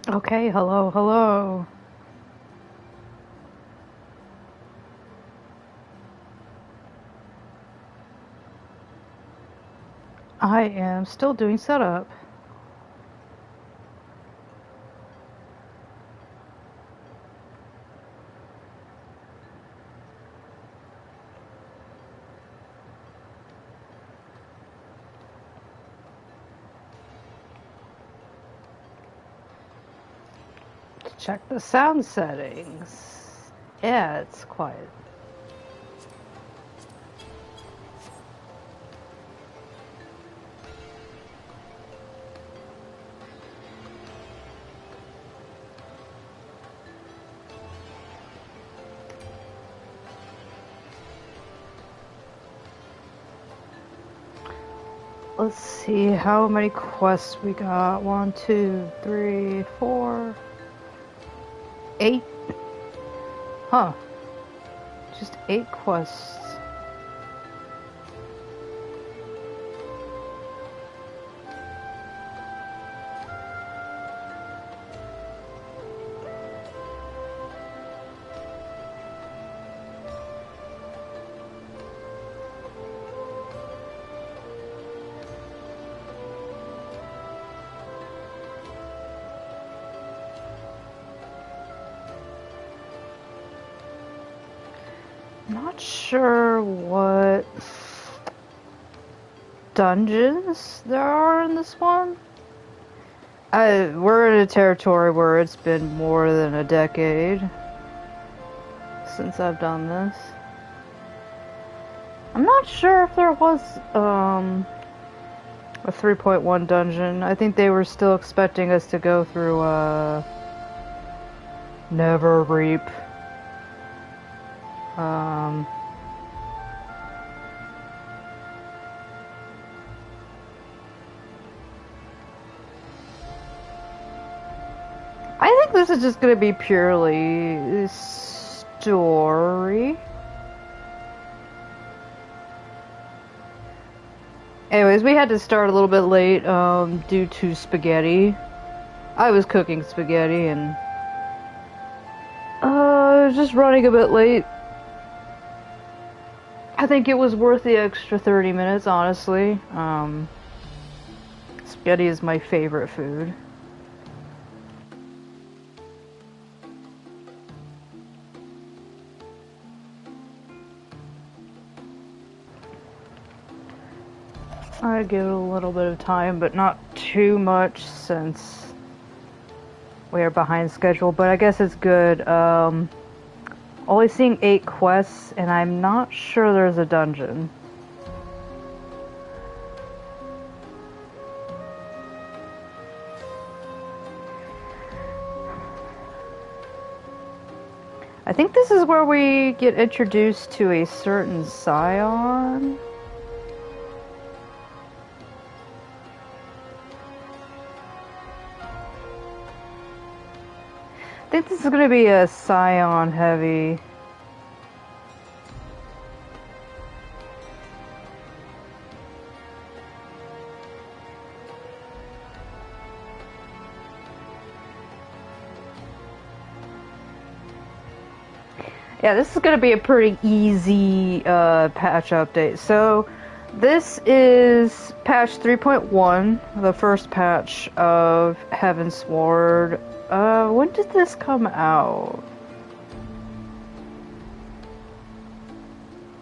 Okay, hello, hello. I am still doing setup. Check the sound settings. Yeah, it's quiet. Let's see how many quests we got. 1, 2, 3, 4, 8. Huh. Just 8 quests. Not sure what dungeons there are in this one. We're in a territory where it's been more than a decade since I've done this. I'm not sure if there was a 3.1 dungeon. I think they were still expecting us to go through Never Reap. I think this is just gonna be purely story. Anyways, we had to start a little bit late due to spaghetti. I was cooking spaghetti and just running a bit late. I think it was worth the extra 30 minutes, honestly. Spaghetti is my favorite food. I give it a little bit of time, but not too much since we are behind schedule, but I guess it's good. Only seeing 8 quests, and I'm not sure there's a dungeon. I think this is where we get introduced to a certain scion. I think this is going to be a scion heavy. Yeah, this is going to be a pretty easy patch update. So, this is patch 3.1, the first patch of Heavensward. When did this come out?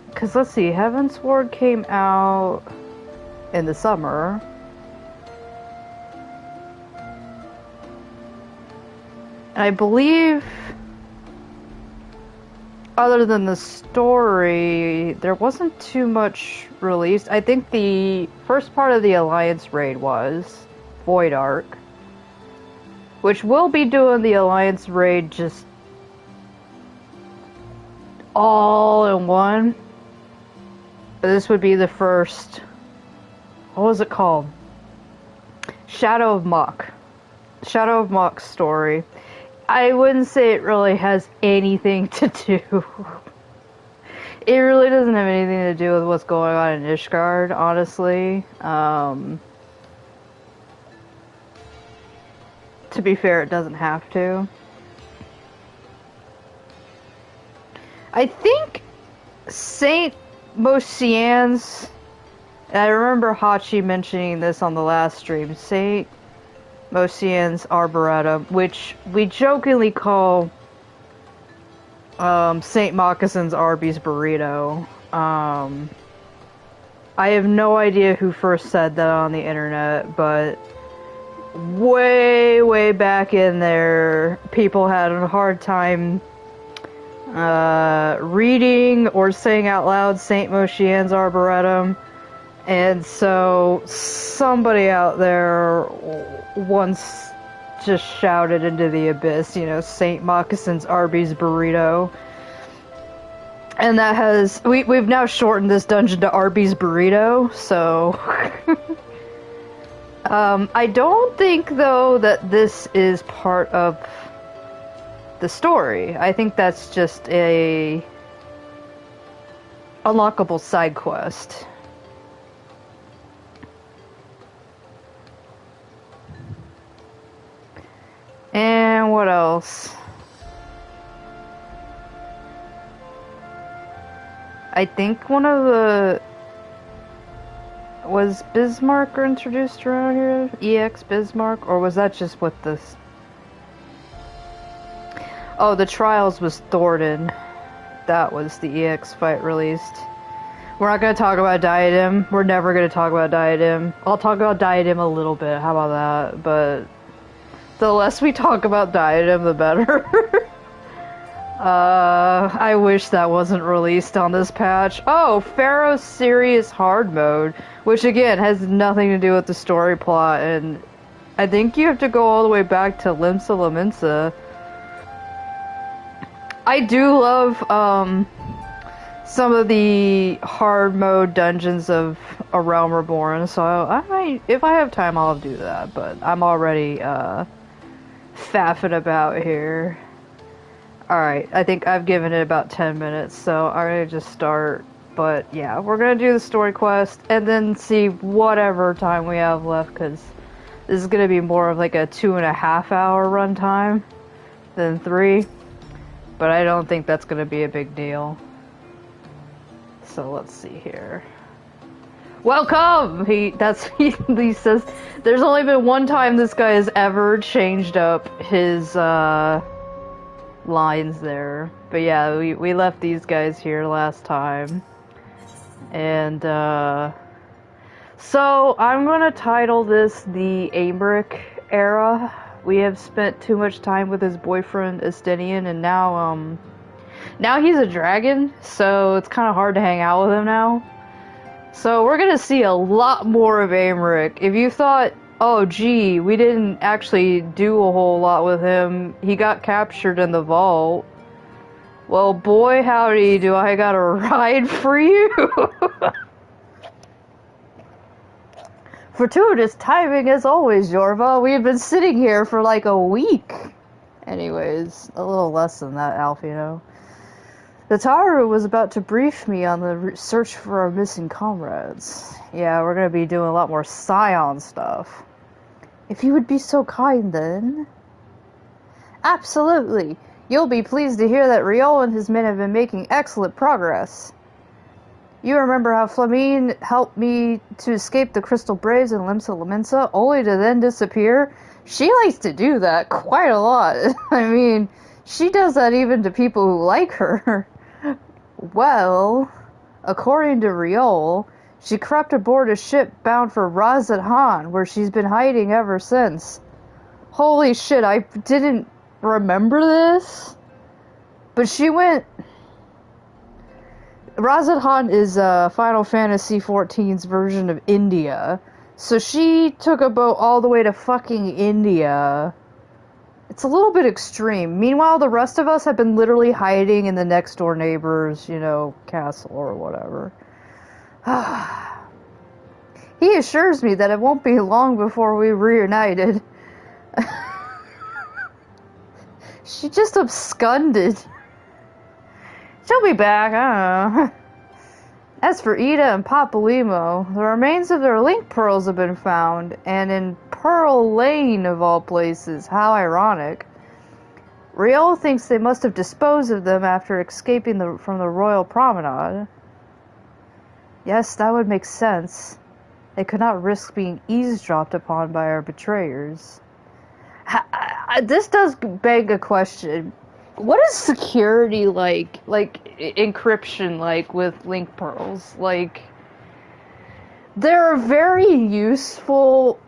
Because let's see, Heavensward came out in the summer. And I believe, other than the story, there wasn't too much released. I think the first part of the Alliance raid was Void Arc, which we'll be doing the Alliance raid just all in one. But this would be the first, what was it called? Shadow of Mach. Shadow of Mach's story. I wouldn't say it really has anything to do. It really doesn't have anything to do with what's going on in Ishgard, honestly. to be fair, it doesn't have to. I think Saint Mosian's, and I remember Hachi mentioning this on the last stream, Saint Mosian's Arboretum, which we jokingly call Saint Moccasins Arby's Burrito. I have no idea who first said that on the internet, but way back in there, people had a hard time reading or saying out loud Saint Moshian's Arboretum, and so somebody out there once just shouted into the abyss, you know, Saint Moccasins Arby's Burrito. And that has, we've now shortened this dungeon to Arby's Burrito, so I don't think, though, that this is part of the story. I think that's just a unlockable side quest. And what else? I think one of the... Was Bismarck introduced around here? EX Bismarck? Or was that just with this? Oh, the Trials was Thornton. That was the EX fight released. We're not going to talk about Diadem. We're never going to talk about Diadem. I'll talk about Diadem a little bit. How about that? But the less we talk about Diadem, the better. I wish that wasn't released on this patch. Oh, Pharaoh's Serious Hard Mode, which again has nothing to do with the story plot, and I think you have to go all the way back to Limsa Laminsa. I do love, some of the hard mode dungeons of A Realm Reborn, so I might, if I have time, I'll do that, but I'm already, faffing about here. Alright, I think I've given it about 10 minutes, so I'm gonna just start. But yeah, we're gonna do the story quest and then see whatever time we have left, because this is gonna be more of like a 2.5 hour runtime than 3. But I don't think that's gonna be a big deal. So let's see here. Welcome! He says there's only been one time this guy has ever changed up his lines there. But yeah, we left these guys here last time. And so I'm gonna title this the Ambric era. We have spent too much time with his boyfriend Estinian, and now he's a dragon, so it's kind of hard to hang out with him now. So we're gonna see a lot more of Ambric. If you thought, oh gee, we didn't actually do a whole lot with him, he got captured in the vault. Well, boy howdy, do I got a ride for you. Fortuitous timing as always, Yorva. We've been sitting here for like a week. Anyways, a little less than that, Alfino. The Taru was about to brief me on the search for our missing comrades. Yeah, we're gonna be doing a lot more Scion stuff. If you would be so kind, then. Absolutely. You'll be pleased to hear that Riol and his men have been making excellent progress. You remember how Flamine helped me to escape the Crystal Braves in Limsa Laminsa, only to then disappear? She likes to do that quite a lot. I mean, she does that even to people who like her. Well, according to Riol, she crept aboard a ship bound for Razat Han, where she's been hiding ever since. Holy shit, I didn't remember this? But she went... Razat Han is Final Fantasy XIV's version of India. So she took a boat all the way to fucking India. It's a little bit extreme. Meanwhile, the rest of us have been literally hiding in the next door neighbor's, you know, castle or whatever. He assures me that it won't be long before we reunited. She just absconded. She'll be back, I don't know. As for Ida and Papalimo, the remains of their link pearls have been found, and in Pearl Lane, of all places. How ironic. Riol thinks they must have disposed of them after escaping from the Royal Promenade. Yes, that would make sense. They could not risk being eavesdropped upon by our betrayers. This does beg a question. What is security like encryption like with link pearls? Like, they're a very useful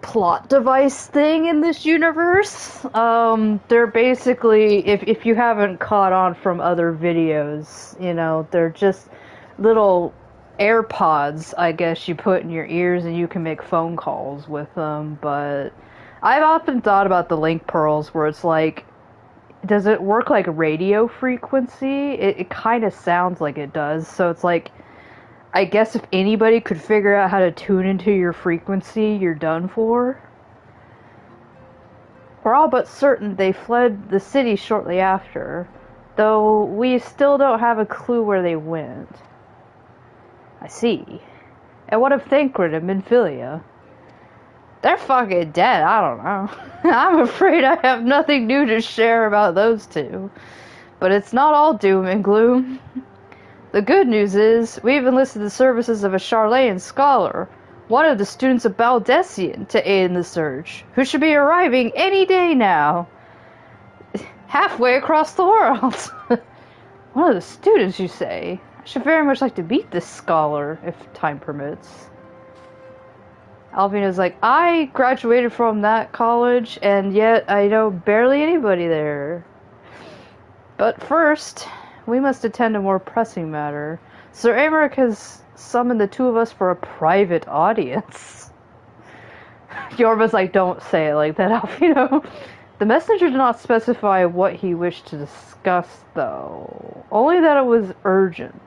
plot device thing in this universe. They're basically, if you haven't caught on from other videos, you know, they're just little AirPods, I guess, you put in your ears and you can make phone calls with them. But I've often thought about the link pearls where it's like, does it work like radio frequency? It kind of sounds like it does. So it's like, I guess if anybody could figure out how to tune into your frequency, you're done for. We're all but certain they fled the city shortly after, though we still don't have a clue where they went. I see. And what of Thancred and Minfilia? They're fucking dead, I don't know. I'm afraid I have nothing new to share about those two. But it's not all doom and gloom. The good news is, we've enlisted the services of a Charlayan scholar, one of the students of Baldessian, to aid in the search, who should be arriving any day now. Halfway across the world. One of the students, you say? I should very much like to meet this scholar, if time permits. Alvina's like, I graduated from that college, and yet I know barely anybody there. But first, we must attend to a more pressing matter. Sir Amaric has summoned the two of us for a private audience. Yorva's like, don't say it like that, Alvino. The messenger did not specify what he wished to discuss, though. Only that it was urgent.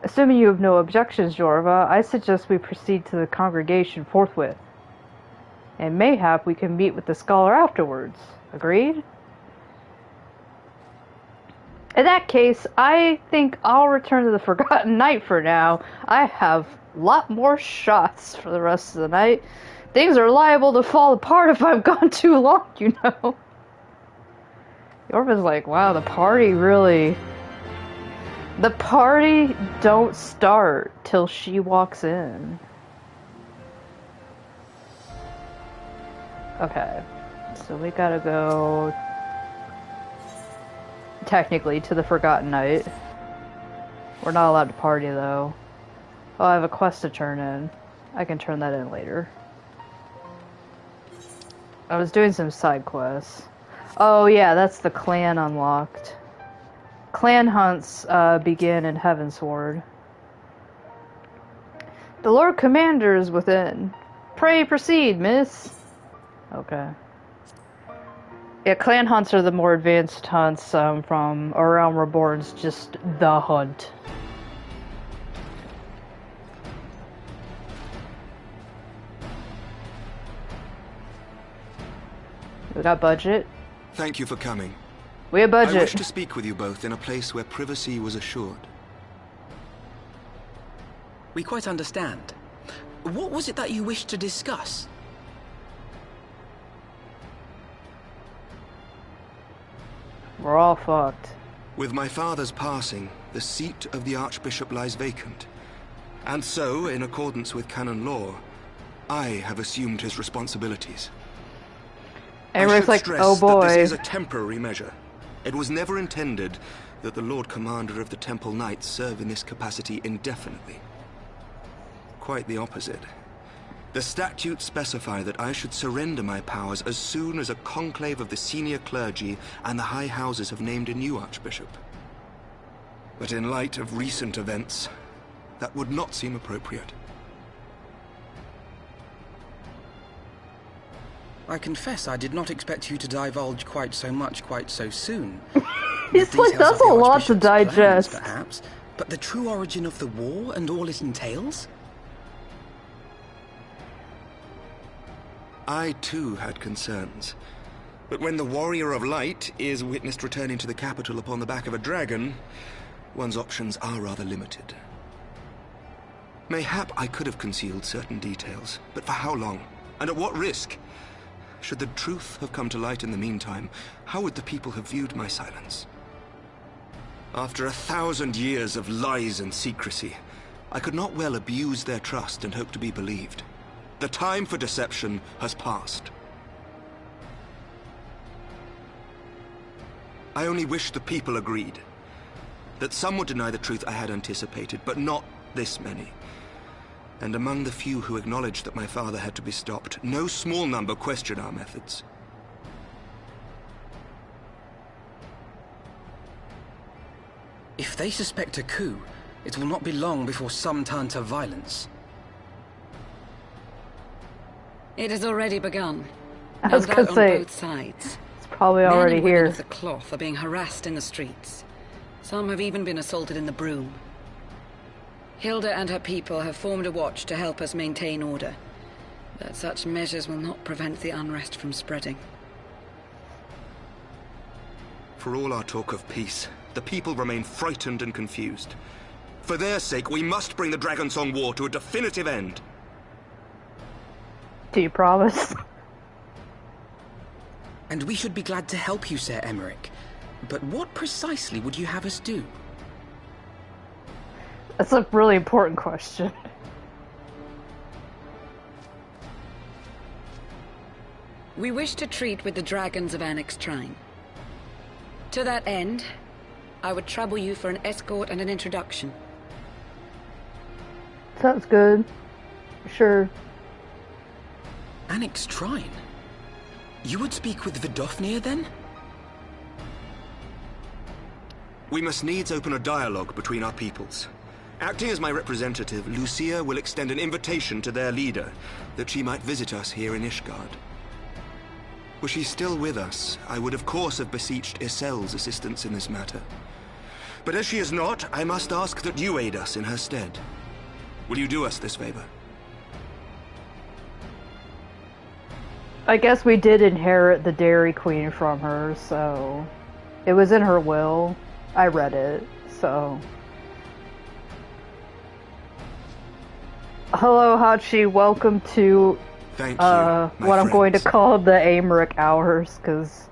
Assuming you have no objections, Yorva, I suggest we proceed to the congregation forthwith. And mayhap we can meet with the scholar afterwards. Agreed? In that case, I think I'll return to the Forgotten Knight for now. I have a lot more shots for the rest of the night. Things are liable to fall apart if I'm gone too long, you know. Yorva's like, wow, the party really... The party don't start till she walks in. Okay, so we gotta go... technically to the Forgotten Knight. We're not allowed to party though. Oh, I have a quest to turn in. I can turn that in later. I was doing some side quests. Oh yeah, that's the clan unlocked. Clan hunts begin in Heavensward. The Lord Commander is within. Pray proceed, miss. Okay. Yeah, clan hunts are the more advanced hunts from A Realm Reborn's just the hunt. We got budget. Thank you for coming. We have budget. I wish to speak with you both in a place where privacy was assured. We quite understand. What was it that you wished to discuss? We're all fucked. With my father's passing, the seat of the Archbishop lies vacant. And so, in accordance with canon law, I have assumed his responsibilities. Everyone's like, oh boy. That this is a temporary measure. It was never intended that the Lord Commander of the Temple Knights serve in this capacity indefinitely. Quite the opposite. The statutes specify that I should surrender my powers as soon as a conclave of the senior clergy and the high houses have named a new archbishop. But in light of recent events, that would not seem appropriate. I confess I did not expect you to divulge quite so much quite so soon. It's like, that's a lot to digest. Plans, perhaps, but the true origin of the war and all it entails? I too had concerns. But when the Warrior of Light is witnessed returning to the capital upon the back of a dragon, one's options are rather limited. Mayhap I could have concealed certain details, but for how long? And at what risk? Should the truth have come to light in the meantime, how would the people have viewed my silence? After 1,000 years of lies and secrecy, I could not well abuse their trust and hope to be believed. The time for deception has passed. I only wish the people agreed. That some would deny the truth I had anticipated, but not this many. And among the few who acknowledged that my father had to be stopped, no small number questioned our methods. If they suspect a coup, it will not be long before some turn to violence. It has already begun. I was No gonna doubt say, on both sides. it's probably Men already and women here. of the cloth are being harassed in the streets. Some have even been assaulted in the broom. Hilda and her people have formed a watch to help us maintain order. But such measures will not prevent the unrest from spreading. For all our talk of peace, the people remain frightened and confused. For their sake, we must bring the Dragonsong War to a definitive end. Do you promise? And we should be glad to help you, Sir Emmerich. But what precisely would you have us do? That's a really important question. We wish to treat with the dragons of Annex Trine. To that end, I would trouble you for an escort and an introduction. Sounds good. Sure. Annex Trine? You would speak with Vidofnir then? We must needs open a dialogue between our peoples. Acting as my representative, Lucia will extend an invitation to their leader, that she might visit us here in Ishgard. Were she still with us, I would of course have beseeched Isel's assistance in this matter. But as she is not, I must ask that you aid us in her stead. Will you do us this favor? I guess we did inherit the Dairy Queen from her, so it was in her will. I read it, so. Hello, Hachi. Welcome to Thank you, my what I'm going to friends. call the Amric hours, because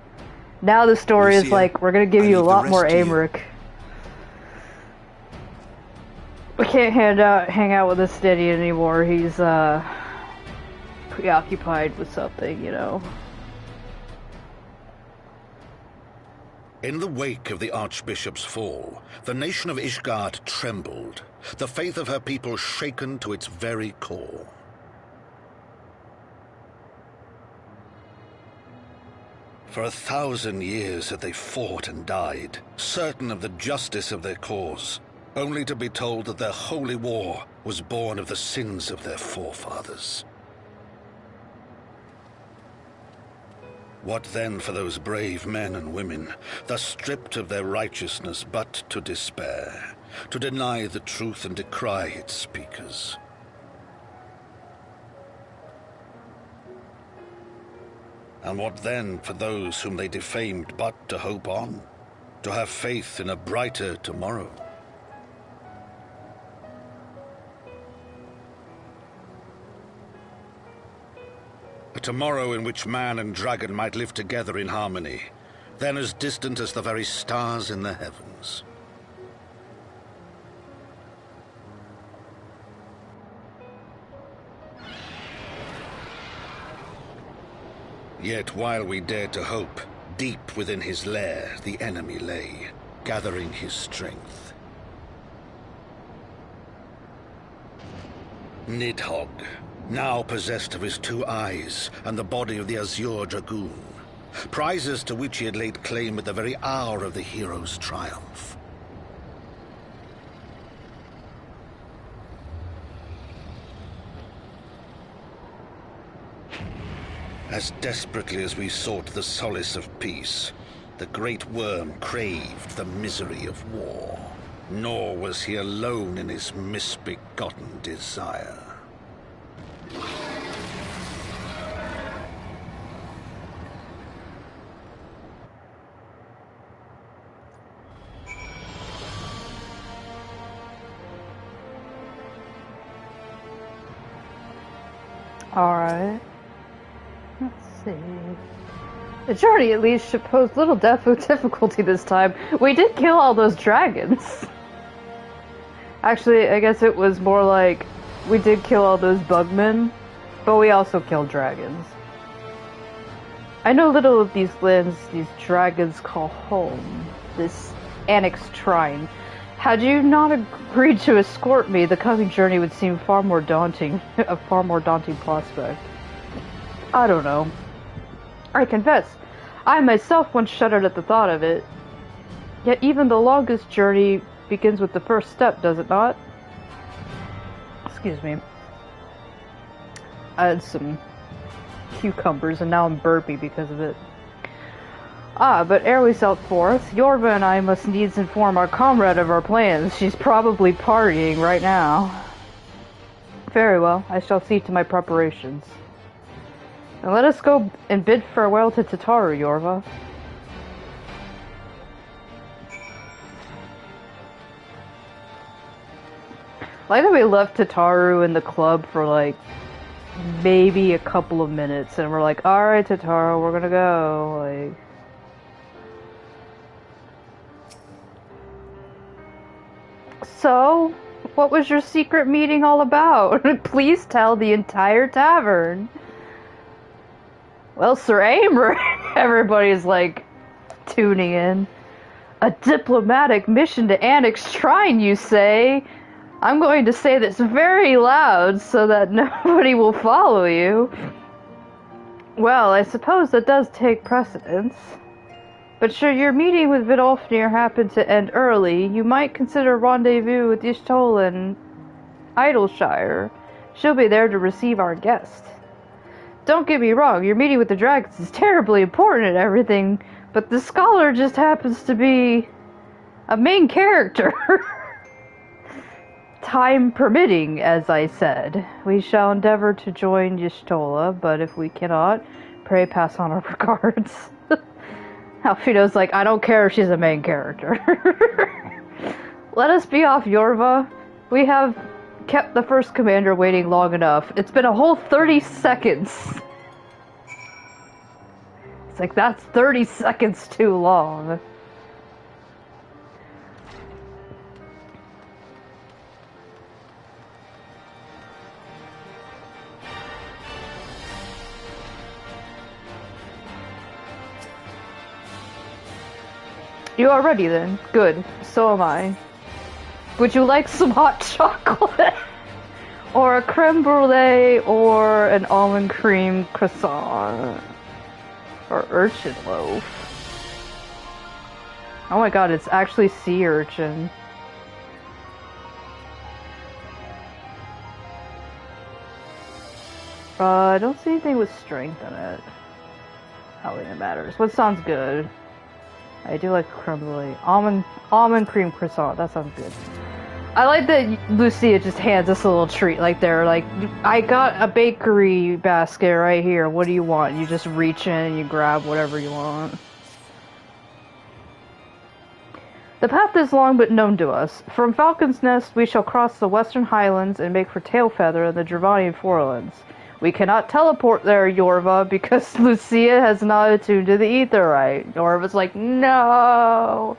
now the story is Lucia, like we're gonna give I you a leave the lot rest more to you. Amric. We can't hang out with this steady anymore. He's preoccupied with something, you know. In the wake of the Archbishop's fall, the nation of Ishgard trembled, the faith of her people shaken to its very core. For 1,000 years had they fought and died, certain of the justice of their cause, only to be told that their holy war was born of the sins of their forefathers. What then for those brave men and women, thus stripped of their righteousness but to despair, to deny the truth and decry its speakers? And what then for those whom they defamed but to hope on, to have faith in a brighter tomorrow? A tomorrow in which man and dragon might live together in harmony, then as distant as the very stars in the heavens. Yet while we dared to hope, deep within his lair the enemy lay, gathering his strength. Nidhogg, now possessed of his 2 eyes and the body of the Azure Dragoon, prizes to which he had laid claim at the very hour of the hero's triumph. As desperately as we sought the solace of peace, the great worm craved the misery of war. Nor was he alone in his misbegotten desire. Alright. Let's see. The journey at least should pose little difficulty this time. We did kill all those dragons. Actually, I guess it was more like we did kill all those bugmen, but we also killed dragons. I know little of these lands these dragons call home. This annexed shrine. Had you not agreed to escort me, the coming journey would seem far more daunting, a far more daunting prospect. I don't know. I confess, I myself once shuddered at the thought of it. Yet even the longest journey begins with the first step, does it not? Excuse me. I had some cucumbers and now I'm burpy because of it. Ah, but ere we set forth, Yorva and I must needs inform our comrade of our plans. She's probably partying right now. Very well, I shall see to my preparations. Now let us go and bid farewell to Tataru, Yorva. Like that we left Tataru in the club for like maybe a couple of minutes and we're like, alright Tataru, we're gonna go. Like, so, what was your secret meeting all about? Please tell the entire tavern. Well, Sir Amer, everybody's like tuning in. A diplomatic mission to annex shrine, you say? I'm going to say this very loud so that nobody will follow you. Well, I suppose that does take precedence. But should your meeting with Vidolfnir happen to end early, you might consider a rendezvous with Y'shtola in Idleshire. She'll be there to receive our guest. Don't get me wrong, your meeting with the dragons is terribly important and everything, but the scholar just happens to be a main character. Time permitting, as I said. We shall endeavor to join Y'shtola, but if we cannot, pray pass on our regards. Alfino's like, I don't care if she's a main character. Let us be off, Yorva. We have kept the first commander waiting long enough. It's been a whole 30 seconds. It's like, that's 30 seconds too long. You are ready then? Good. So am I. Would you like some hot chocolate? Or a creme brulee or an almond cream croissant? Or urchin loaf? Oh my god, it's actually sea urchin. I don't see anything with strength in it. I don't think it matters. What sounds good? I do like creme brulee. Almond cream croissant. That sounds good. I like that Lucia just hands us a little treat. Like they're like, I got a bakery basket right here. What do you want? You just reach in and you grab whatever you want. The path is long but known to us. From Falcon's Nest we shall cross the western highlands and make for Tailfeather and the Dravanian Forelands. We cannot teleport there, Yorva, because Lucia has not attuned to the Aetheryte. Yorva's like, no!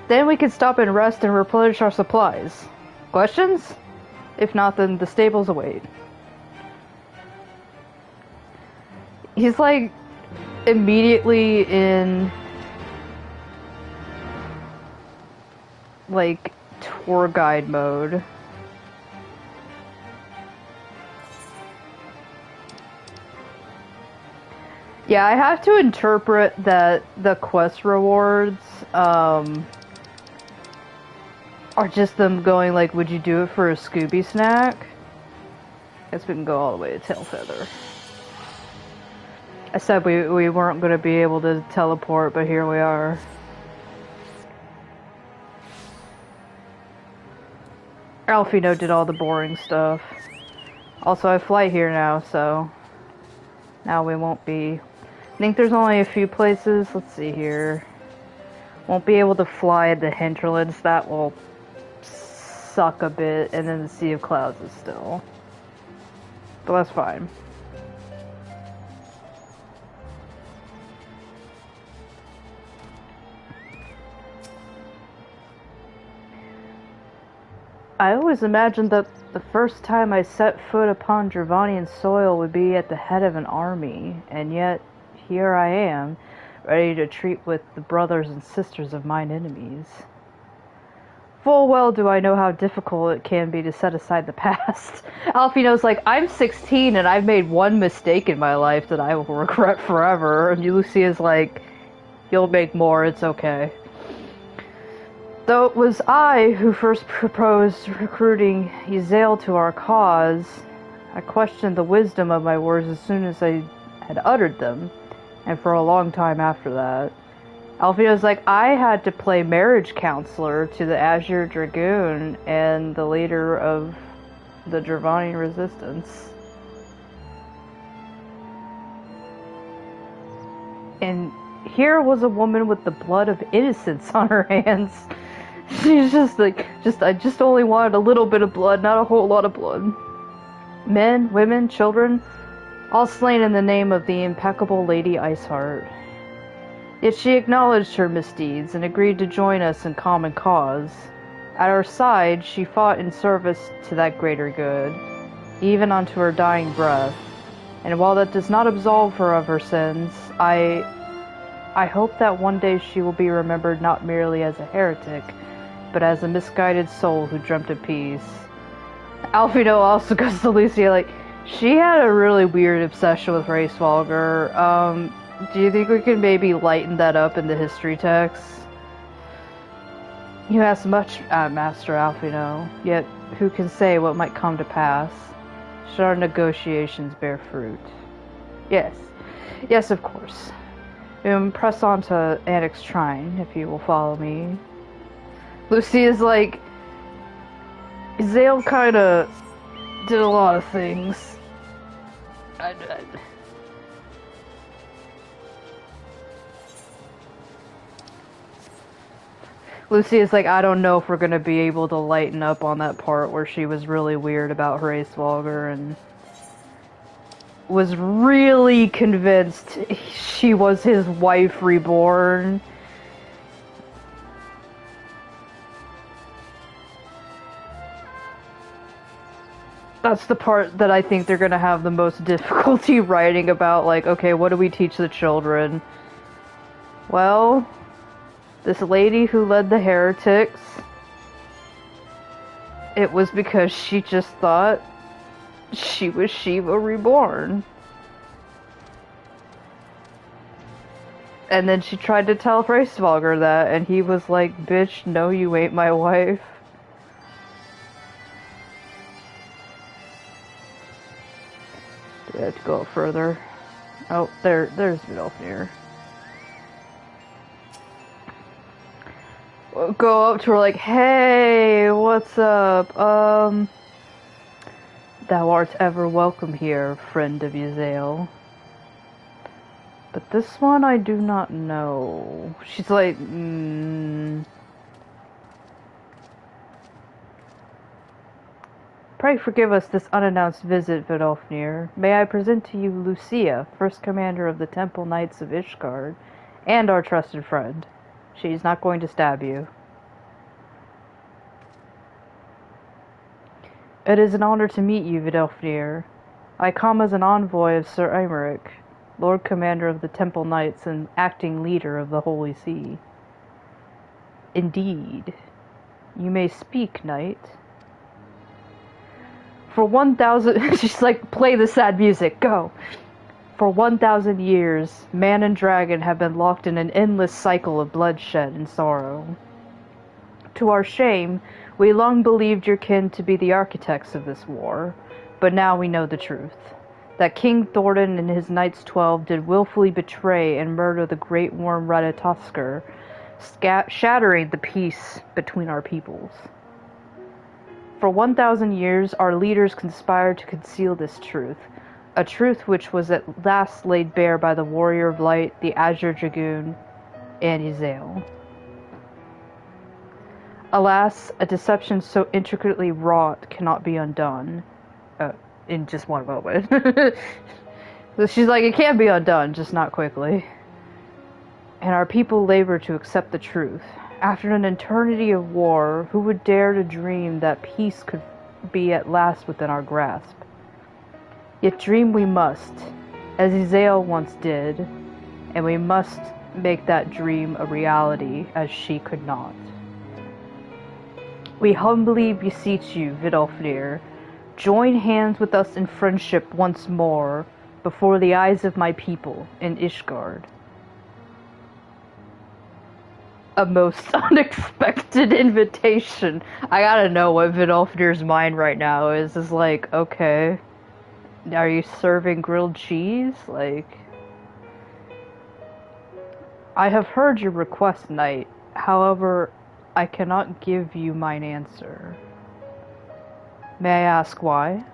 Then we can stop and rest and replenish our supplies. Questions? If not, then the stables await. He's like, immediately in, like, tour guide mode. Yeah, I have to interpret that the quest rewards, are just them going like, would you do it for a Scooby snack? Guess we can go all the way to Tailfeather. I said we weren't going to be able to teleport, but here we are. Alfino did all the boring stuff. Also, I fly here now, so now we won't be... I think there's only a few places. Let's see here. Won't be able to fly at the hinterlands. That will suck a bit. And then the Sea of Clouds is still. But that's fine. I always imagined that the first time I set foot upon Dravanian soil would be at the head of an army, and yet here I am, ready to treat with the brothers and sisters of mine enemies. Full well do I know how difficult it can be to set aside the past. Alfino's like, I'm 16 and I've made one mistake in my life that I will regret forever. And Lucia's like, you'll make more, it's okay. Though it was I who first proposed recruiting Yzael to our cause, I questioned the wisdom of my words as soon as I had uttered them, and for a long time after that. Alfino's like, I had to play marriage counselor to the Azure Dragoon and the leader of the Dravanian resistance. And here was a woman with the blood of innocence on her hands. She's just like, I just only wanted a little bit of blood, not a whole lot of blood. Men, women, children, all slain in the name of the impeccable Lady Iceheart. Yet she acknowledged her misdeeds and agreed to join us in common cause. At our side, she fought in service to that greater good, even unto her dying breath. And while that does not absolve her of her sins, I hope that one day she will be remembered not merely as a heretic, but as a misguided soul who dreamt of peace. Alfino also goes to Lucia like, she had a really weird obsession with Hraesvelgr. Do you think we could maybe lighten that up in the history text? You ask much, Master Alfino, yet who can say what might come to pass? Should our negotiations bear fruit? Yes. Yes, of course. Press on to Annex Shrine, if you will follow me. Lucia's like, Yzael kinda did a lot of things. Lucia's like, I don't know if we're gonna be able to lighten up on that part where she was really weird about Hraesvelgr and was really convinced she was his wife reborn. That's the part that I think they're gonna have the most difficulty writing about, like, okay, what do we teach the children? Well, this lady who led the heretics, it was because she just thought she was Shiva reborn. And then she tried to tell Hraesvelgr that, and he was like, bitch, no you ain't my wife. Do I have to go up further? Oh, there's Vidalfnir. Go up to her like, hey, what's up? Thou art ever welcome here, friend of Yzael. But this one I do not know. She's like, Pray forgive us this unannounced visit, Vidalfnir. May I present to you Lucia, first commander of the Temple Knights of Ishgard, and our trusted friend. She's not going to stab you. It is an honor to meet you, Vidalfnir. I come as an envoy of Sir Aymeric, Lord Commander of the Temple Knights and acting leader of the Holy See. Indeed. You may speak, knight. For 1,000... She's like, play the sad music, go! For 1,000 years, man and dragon have been locked in an endless cycle of bloodshed and sorrow. To our shame, we long believed your kin to be the architects of this war, but now we know the truth. That King Thordan and his Knights 12 did willfully betray and murder the great worm Ratatoskr, shattering the peace between our peoples. For 1,000 years, our leaders conspired to conceal this truth, a truth which was at last laid bare by the Warrior of Light, the Azure Dragoon, and Yzael. Alas, a deception so intricately wrought cannot be undone. in just one moment. So she's like, it can't be undone, just not quickly. And our people labor to accept the truth. After an eternity of war, who would dare to dream that peace could be at last within our grasp? Yet dream we must, as Ezael once did, and we must make that dream a reality, as she could not. We humbly beseech you, Vidofnir, join hands with us in friendship once more, before the eyes of my people in Ishgard. A most unexpected invitation. I gotta know what Vidofnir's mind right now is. Is like, okay, are you serving grilled cheese? Like, I have heard your request, knight. However, I cannot give you mine answer. May I ask why?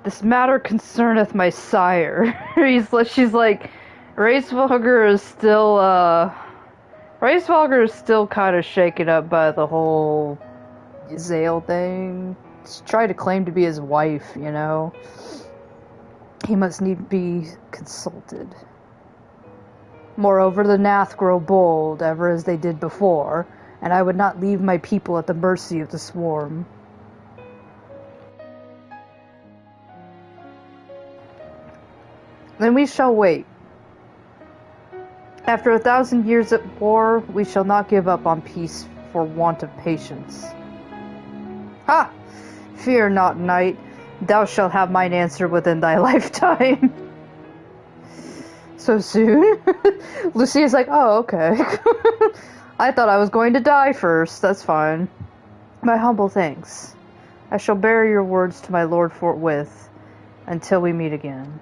This matter concerneth my sire. She's like, Reisvalger is still kind of shaken up by the whole Zale thing. She tried to claim to be his wife, you know. He must need be consulted. Moreover, the Nath grow bold, ever as they did before, and I would not leave my people at the mercy of the swarm. Then we shall wait. After 1,000 years at war, we shall not give up on peace for want of patience. Ha! Fear not, knight. Thou shalt have mine answer within thy lifetime. So soon? Lucia's like, oh, okay. I thought I was going to die first. That's fine. My humble thanks. I shall bear your words to my lord forthwith, until we meet again.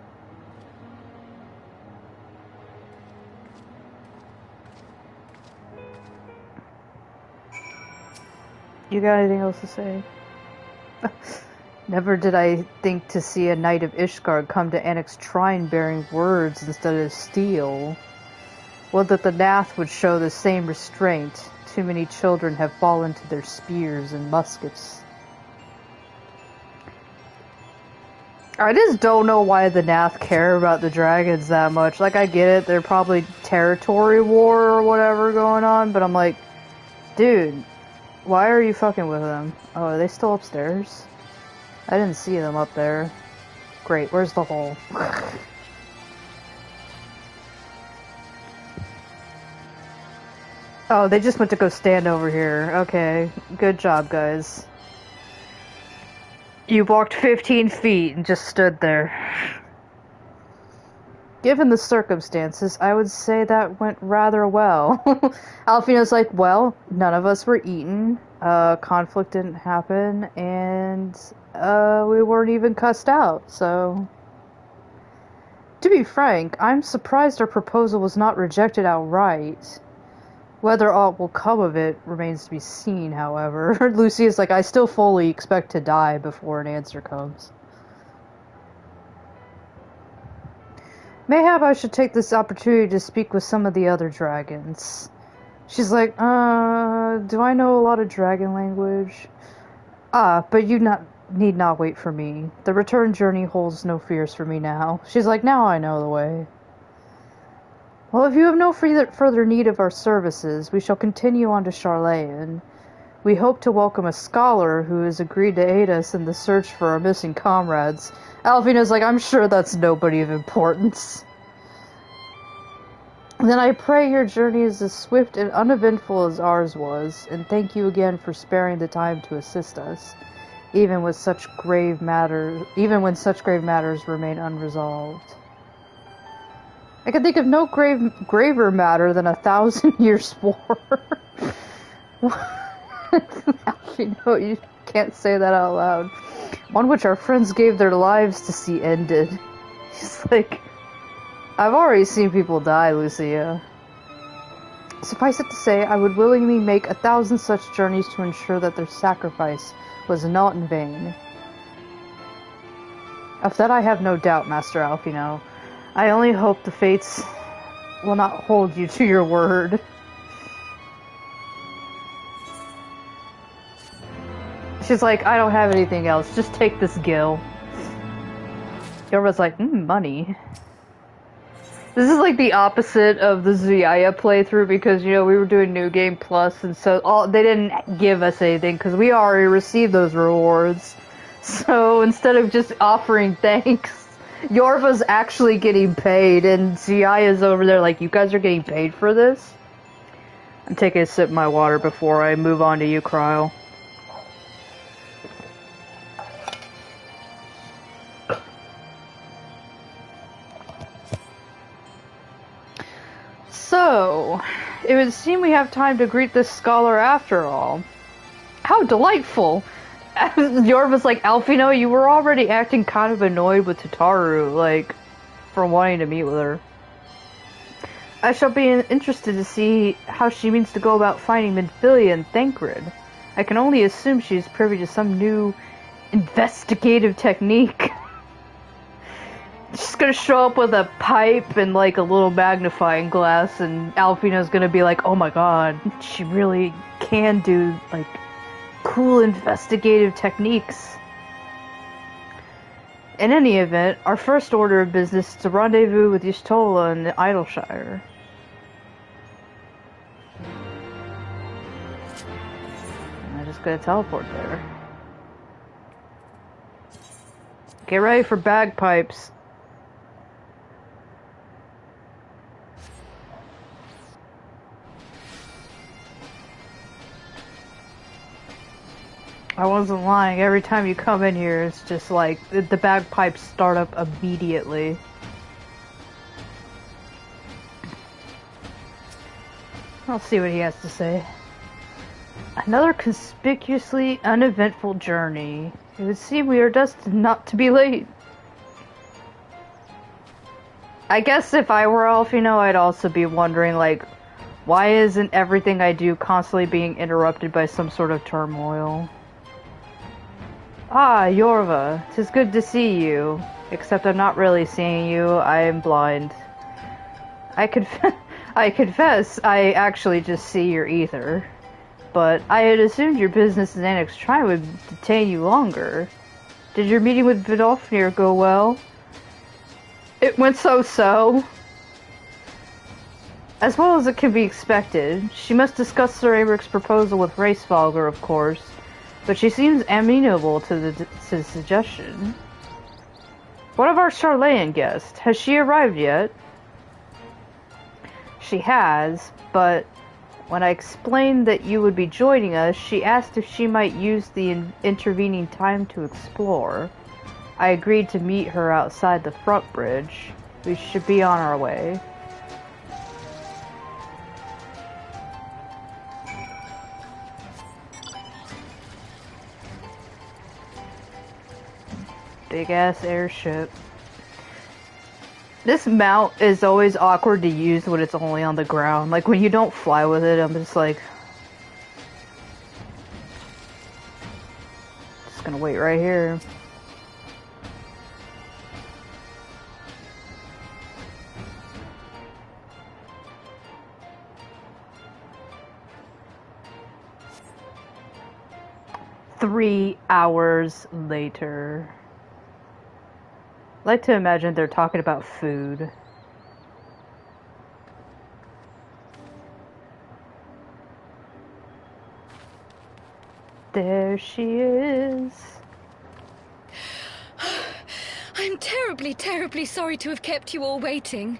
You got anything else to say? Never did I think to see a knight of Ishgard come to annex Trine bearing words instead of steel. Would that the Nath would show the same restraint. Too many children have fallen to their spears and muskets. I just don't know why the Nath care about the dragons that much. Like, I get it, they're probably territory war or whatever going on, but I'm like, dude, why are you fucking with them? Oh, are they still upstairs? I didn't see them up there. Great, where's the hole? Oh, they just went to go stand over here. Okay, good job, guys. You walked 15 feet and just stood there. Given the circumstances, I would say that went rather well. Alfina's like, well, none of us were eaten, conflict didn't happen, and we weren't even cussed out, so... To be frank, I'm surprised our proposal was not rejected outright. Whether aught will come of it remains to be seen, however. Lucy is like, I still fully expect to die before an answer comes. Mayhap I should take this opportunity to speak with some of the other dragons. She's like, do I know a lot of dragon language? But you need not wait for me. The return journey holds no fears for me now. She's like, now I know the way. Well, if you have no further need of our services, we shall continue on to Charlayan. We hope to welcome a scholar who has agreed to aid us in the search for our missing comrades. Alfina's like, I'm sure that's nobody of importance. Then I pray your journey is as swift and uneventful as ours was, and thank you again for sparing the time to assist us, even when such grave matters remain unresolved. I can think of no graver matter than 1,000-year war. Alfina, you can't say that out loud. One which our friends gave their lives to see ended. He's like, I've already seen people die, Lucia. Suffice it to say, I would willingly make 1,000 such journeys to ensure that their sacrifice was not in vain. Of that I have no doubt, Master Alfino. I only hope the fates will not hold you to your word. She's like, I don't have anything else. Just take this gill. Yorva's like, money. This is like the opposite of the Ziyaya playthrough because, you know, we were doing New Game Plus and so they didn't give us anything because we already received those rewards. So instead of just offering thanks, Yorva's actually getting paid and Ziyaya's over there like, you guys are getting paid for this? I'm taking a sip of my water before I move on to you, Cryle. So, it would seem we have time to greet this scholar after all. How delightful! Yorva's like, Alfino, you were already acting kind of annoyed with Tataru, like, for wanting to meet with her. I shall be interested to see how she means to go about finding Minfilia and Thancred. I can only assume she's privy to some new investigative technique. She's gonna show up with a pipe and like a little magnifying glass, and Alfino's gonna be like, oh my god, she really can do like cool investigative techniques. In any event, our first order of business is to rendezvous with Y'shtola in Idleshire. I'm just gonna teleport there. Get ready for bagpipes. I wasn't lying. Every time you come in here, it's just like the bagpipes start up immediately. I'll see what he has to say. Another conspicuously uneventful journey. It would seem we are destined not to be late. I guess if I were Alfino, I'd also be wondering, like, why isn't everything I do constantly being interrupted by some sort of turmoil? Ah, Yorva, 'tis good to see you. Except I'm not really seeing you, I am blind. I confess, I actually just see your ether. But I had assumed your business in Annex Shrine would detain you longer. Did your meeting with Vidofnir go well? It went so-so. As well as it can be expected. She must discuss Sir Abric's proposal with Racevalger, of course. But she seems amenable to the suggestion. What of our Charlayan guest? Has she arrived yet? She has, but when I explained that you would be joining us, she asked if she might use the intervening time to explore. I agreed to meet her outside the front bridge. We should be on our way. Big ass airship. This mount is always awkward to use when it's only on the ground. Like when you don't fly with it, I'm just like, just gonna wait right here. Three hours later. I like to imagine they're talking about food. There she is. I'm terribly, terribly sorry to have kept you all waiting.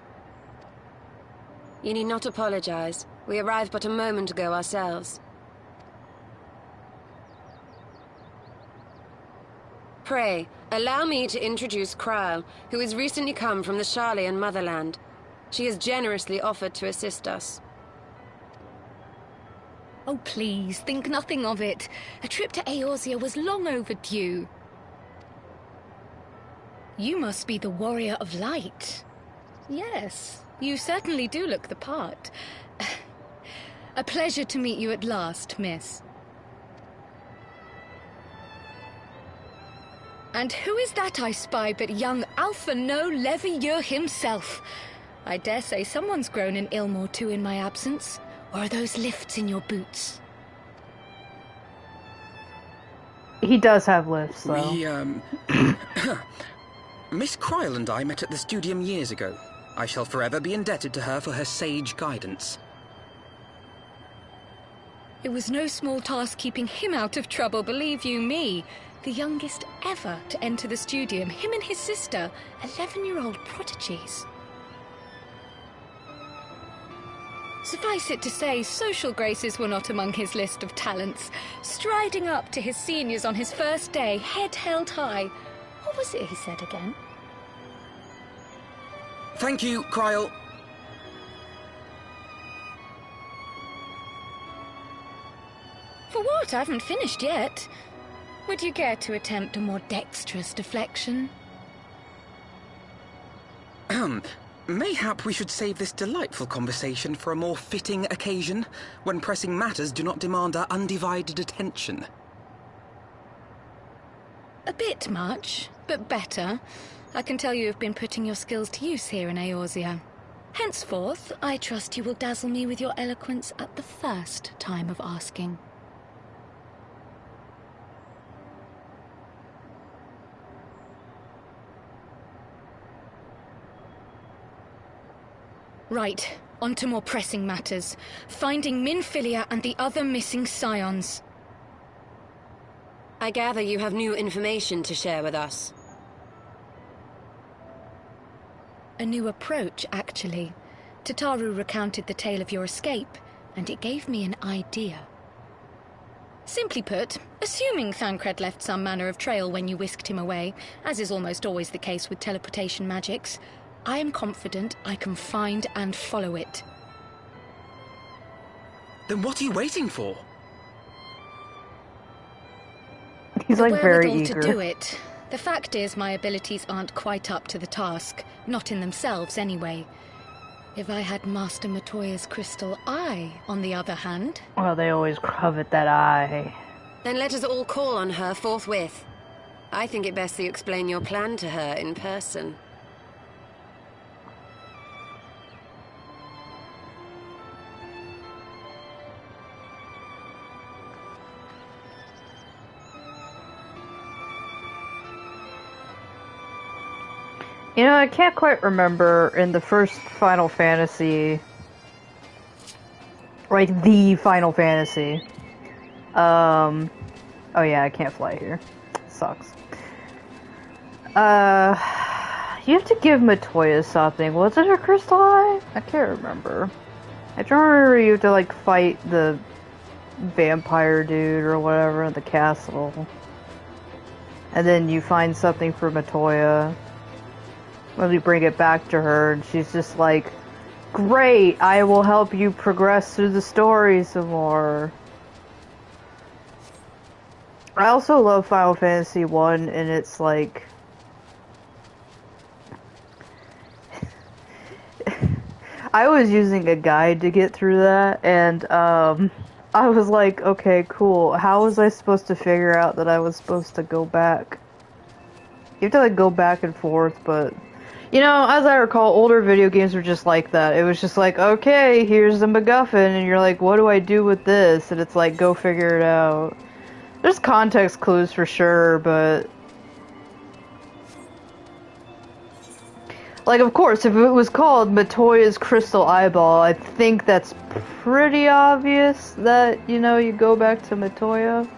You need not apologize. We arrived but a moment ago ourselves. Pray, allow me to introduce Kryle, who has recently come from the Charlayan motherland. She has generously offered to assist us. Oh, please, think nothing of it. A trip to Eorzea was long overdue. You must be the Warrior of Light. Yes, you certainly do look the part. A pleasure to meet you at last, miss. And who is that I spy but young Alphino Levieux himself? I dare say someone's grown an ilm or two in my absence. Or are those lifts in your boots? He does have lifts, though. We, Miss Cryle and I met at the Studium years ago. I shall forever be indebted to her for her sage guidance. It was no small task keeping him out of trouble, believe you me. The youngest ever to enter the Studium, him and his sister, 11-year-old prodigies. Suffice it to say, social graces were not among his list of talents. Striding up to his seniors on his first day, head held high. What was it he said again? Thank you, Cryle. For what? I haven't finished yet. Would you care to attempt a more dexterous deflection? Mayhap we should save this delightful conversation for a more fitting occasion, when pressing matters do not demand our undivided attention. A bit much, but better. I can tell you have been putting your skills to use here in Eorzea. Henceforth, I trust you will dazzle me with your eloquence at the first time of asking. Right, on to more pressing matters. Finding Minfilia and the other missing scions. I gather you have new information to share with us. A new approach, actually. Tataru recounted the tale of your escape, and it gave me an idea. Simply put, assuming Thancred left some manner of trail when you whisked him away, as is almost always the case with teleportation magics, I am confident I can find and follow it. Then what are you waiting for? He's like very wherewithal eager. to do it. The fact is, my abilities aren't quite up to the task. Not in themselves, anyway. If I had Master Matoya's crystal eye, on the other hand... Well, they always covet that eye. Then let us all call on her forthwith. I think it best that you explain your plan to her in person. You know, I can't quite remember in the first Final Fantasy, like the Final Fantasy. Oh yeah, I can't fly here. Sucks. You have to give Matoya something. Was it her crystal eye? I can't remember. I don't remember you have to like fight the vampire dude or whatever in the castle. And then you find something for Matoya. When we bring it back to her, and she's just like, great, I will help you progress through the story some more. I also love Final Fantasy 1, and it's like... I was using a guide to get through that, and I was like, okay, cool, how was I supposed to figure out that I was supposed to go back? You have to like go back and forth, but... You know, as I recall, older video games were just like that. It was just like, okay, here's the MacGuffin, and you're like, what do I do with this? And it's like, go figure it out. There's context clues for sure, but... Like, of course, if it was called Matoya's Crystal Eyeball, I think that's pretty obvious that, you know, you go back to Matoya.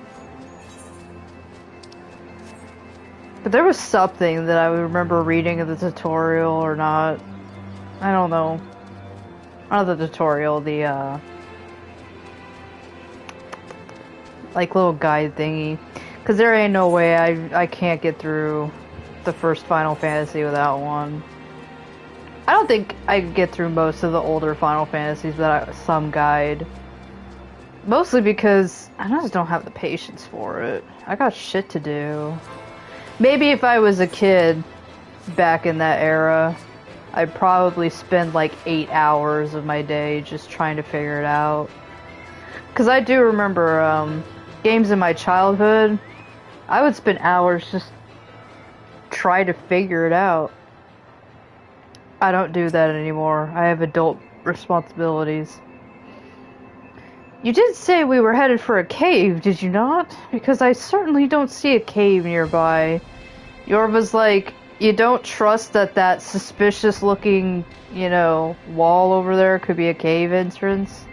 But there was something that I remember reading in the tutorial or not. I don't know. Not the tutorial, the, like, little guide thingy. Because there ain't no way I can't get through the first Final Fantasy without one. I don't think I could get through most of the older Final Fantasies without some guide. Mostly because I just don't have the patience for it. I got shit to do. Maybe if I was a kid back in that era, I'd probably spend like 8 hours of my day just trying to figure it out. Because I do remember games in my childhood, I would spend hours just trying to figure it out. I don't do that anymore. I have adult responsibilities. You did say we were headed for a cave, did you not? Because I certainly don't see a cave nearby. Yorva's like, you don't trust that suspicious looking, wall over there could be a cave entrance?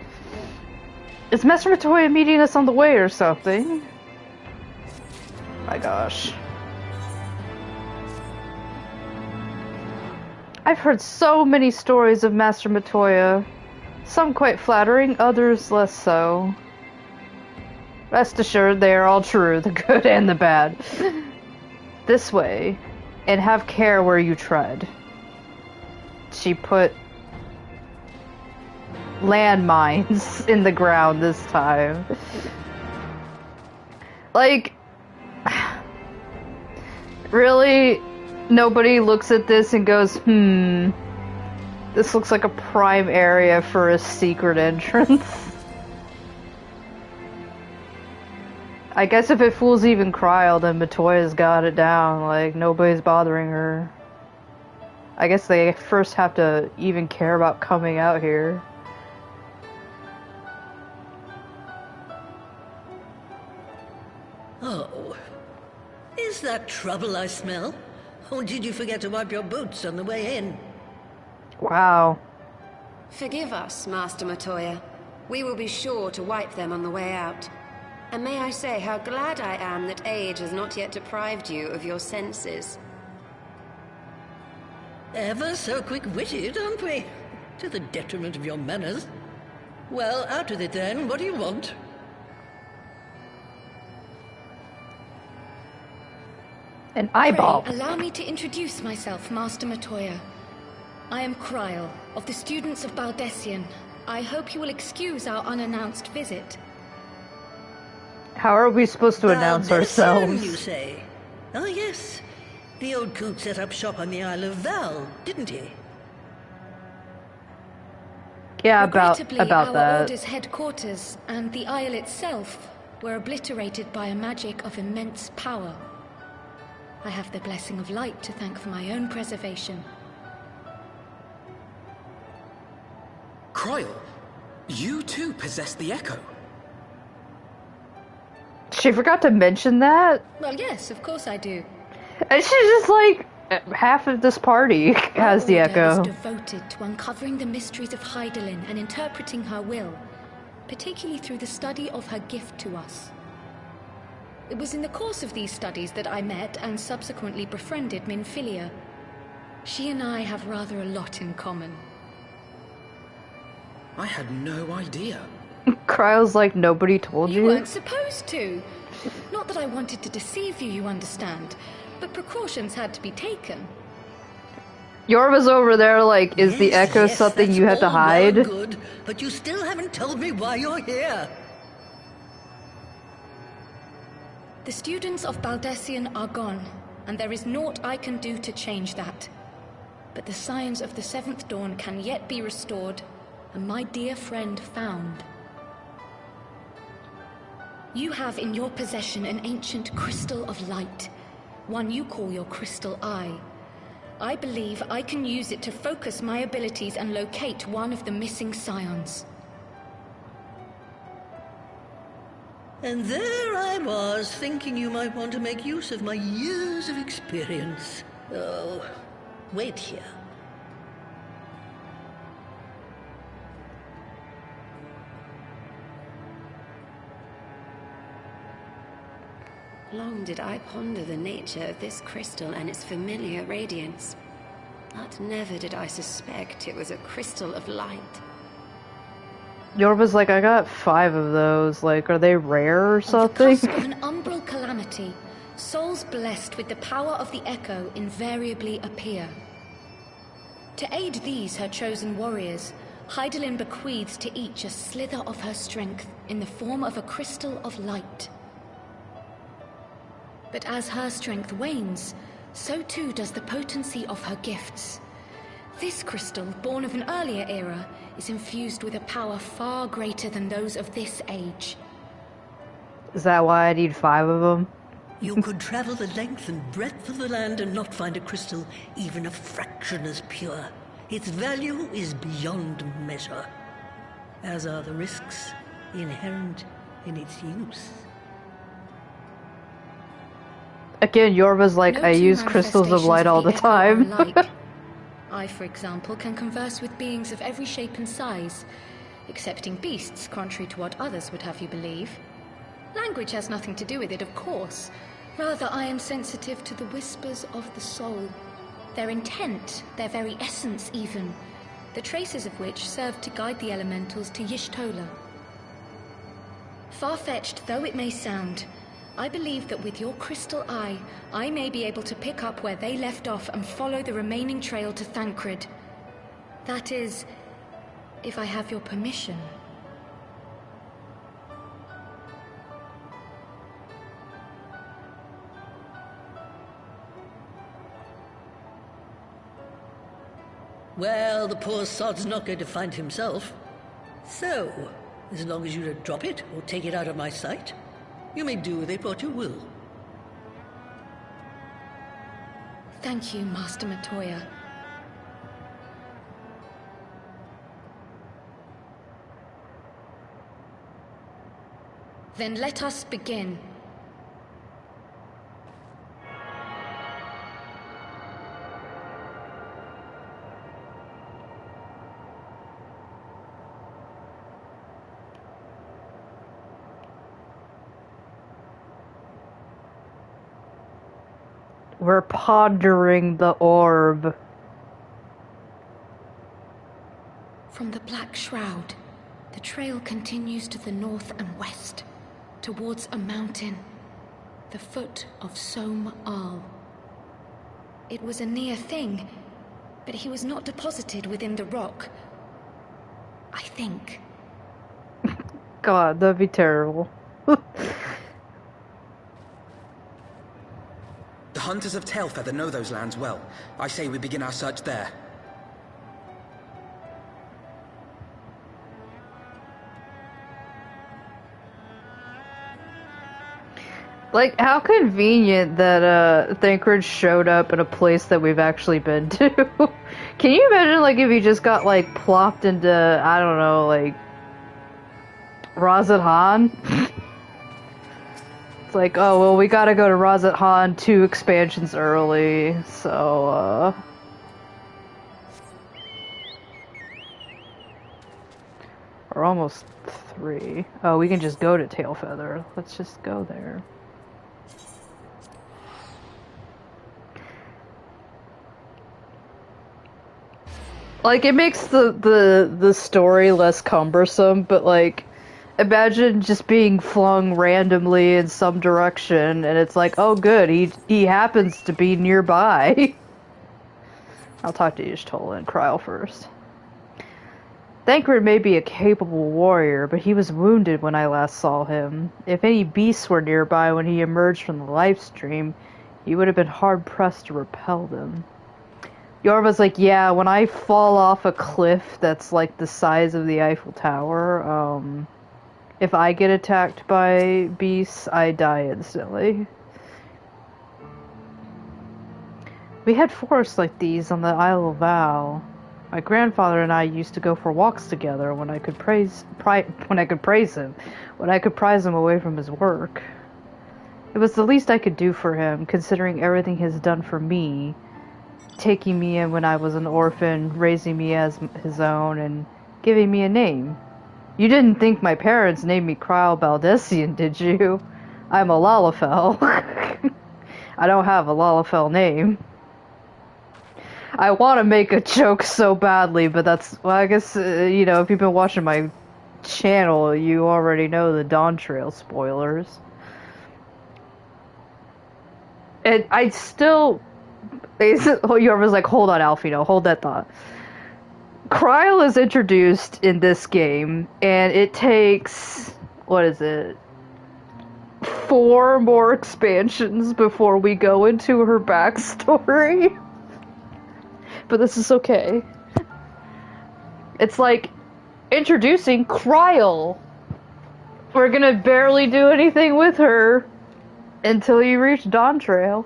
Is Master Matoya meeting us on the way or something? My gosh. I've heard so many stories of Master Matoya. Some quite flattering, others less so. Rest assured they are all true, the good and the bad. This way, and have care where you tread. She put landmines in the ground this time. Like, really? Nobody looks at this and goes, this looks like a prime area for a secret entrance. I guess if it fools even Cryle, then Matoya's got it down. Like, nobody's bothering her. I guess they first have to even care about coming out here. Oh. Is that trouble I smell? Or did you forget to wipe your boots on the way in? Wow. Forgive us, Master Matoya. We will be sure to wipe them on the way out. And may I say how glad I am that age has not yet deprived you of your senses. Ever so quick-witted, aren't we? To the detriment of your manners. Well, out with it then. What do you want? An eyeball. Pray, allow me to introduce myself, Master Matoya. I am Cryle, of the students of Baldessian. I hope you will excuse our unannounced visit. How are we supposed to announce ourselves? You say? Oh, yes. The old coot set up shop on the Isle of Val, didn't he? Yeah, about our that. Order's headquarters and the Isle itself were obliterated by a magic of immense power. I have the blessing of light to thank for my own preservation. Cryle, you too possess the Echo. She forgot to mention that? Well, yes, of course I do. And she's just like, half of this party has the Our Order Echo. is devoted to uncovering the mysteries of Hydaelyn and interpreting her will, particularly through the study of her gift to us. It was in the course of these studies that I met and subsequently befriended Minfilia. She and I have rather a lot in common. I had no idea. Cryle's like, nobody told you? You weren't supposed to. Not that I wanted to deceive you, you understand, but precautions had to be taken. Yorva's over there like, is the Yes, Echo yes, something that's you had to all hide? well good, but you still haven't told me why you're here. The students of Baldessian are gone, and there is naught I can do to change that. But the signs of the Seventh Dawn can yet be restored, and my dear friend found. You have in your possession an ancient crystal of light, one you call your crystal eye. I believe I can use it to focus my abilities and locate one of the missing scions. And there I was, thinking you might want to make use of my years of experience. Oh, wait here. Long did I ponder the nature of this crystal and its familiar radiance, but never did I suspect it was a crystal of light. Yorva's like, I got 5 of those. Like, are they rare or something? On the cusp of an umbral calamity, souls blessed with the power of the Echo invariably appear. To aid these, her chosen warriors, Hydaelyn bequeaths to each a slither of her strength in the form of a crystal of light. But as her strength wanes, so too does the potency of her gifts. This crystal, born of an earlier era, is infused with a power far greater than those of this age. Is that why I need 5 of them? You could travel the length and breadth of the land and not find a crystal even a fraction as pure. Its value is beyond measure, as are the risks. inherent in its use. Again, Yorva's like, No I two use crystals of light all the manifestations of the time. echo are alike. I, for example, can converse with beings of every shape and size, excepting beasts, contrary to what others would have you believe. Language has nothing to do with it, of course. Rather, I am sensitive to the whispers of the soul. Their intent, their very essence even, the traces of which serve to guide the elementals to Y'shtola. Far-fetched though it may sound, I believe that with your crystal eye, I may be able to pick up where they left off and follow the remaining trail to Thancred. That is, if I have your permission. Well, the poor sod's not going to find himself. So, as long as you don't drop it or take it out of my sight, you may do with it what you will. Thank you, Master Matoya. Then let us begin. We're pondering the orb. From the Black Shroud, the trail continues to the north and west, towards a mountain, the foot of Som Al. It was a near thing, but he was not deposited within the rock. I think. God, that'd be terrible. The hunters of Tailfeather know those lands well. I say we begin our search there. Like, how convenient that Thancred showed up in a place that we've actually been to. Can you imagine, like, if he just got, like, plopped into, I don't know, like, Razat Han? It's like, oh, well, we gotta go to Razat Han 2 expansions early, so, or almost 3. Oh, we can just go to Tailfeather. Let's just go there. Like, it makes the story less cumbersome, but, like, imagine just being flung randomly in some direction, and it's like, oh good, he happens to be nearby. I'll talk to Y'shtola and Kryl first. Thancred may be a capable warrior, but he was wounded when I last saw him. If any beasts were nearby when he emerged from the life stream, he would have been hard-pressed to repel them. Yorva's like, yeah, when I fall off a cliff that's like the size of the Eiffel Tower, if I get attacked by beasts, I die instantly. We had forests like these on the Isle of Val. My grandfather and I used to go for walks together when I could prize him away from his work. It was the least I could do for him, considering everything he's done for me, taking me in when I was an orphan, raising me as his own, and giving me a name. You didn't think my parents named me Kryl Baldessian, did you? I'm a Lalafell. I don't have a Lalafell name. I want to make a joke so badly, but that's, well, I guess, you know, if you've been watching my channel, you already know the Dawn Trail spoilers. And I still... Yorva's like, hold on, Alfino, hold that thought. Kryl is introduced in this game, and it takes, what is it, 4 more expansions before we go into her backstory. But this is okay. It's like introducing Kryl. We're gonna barely do anything with her until you reach Dawn Trail.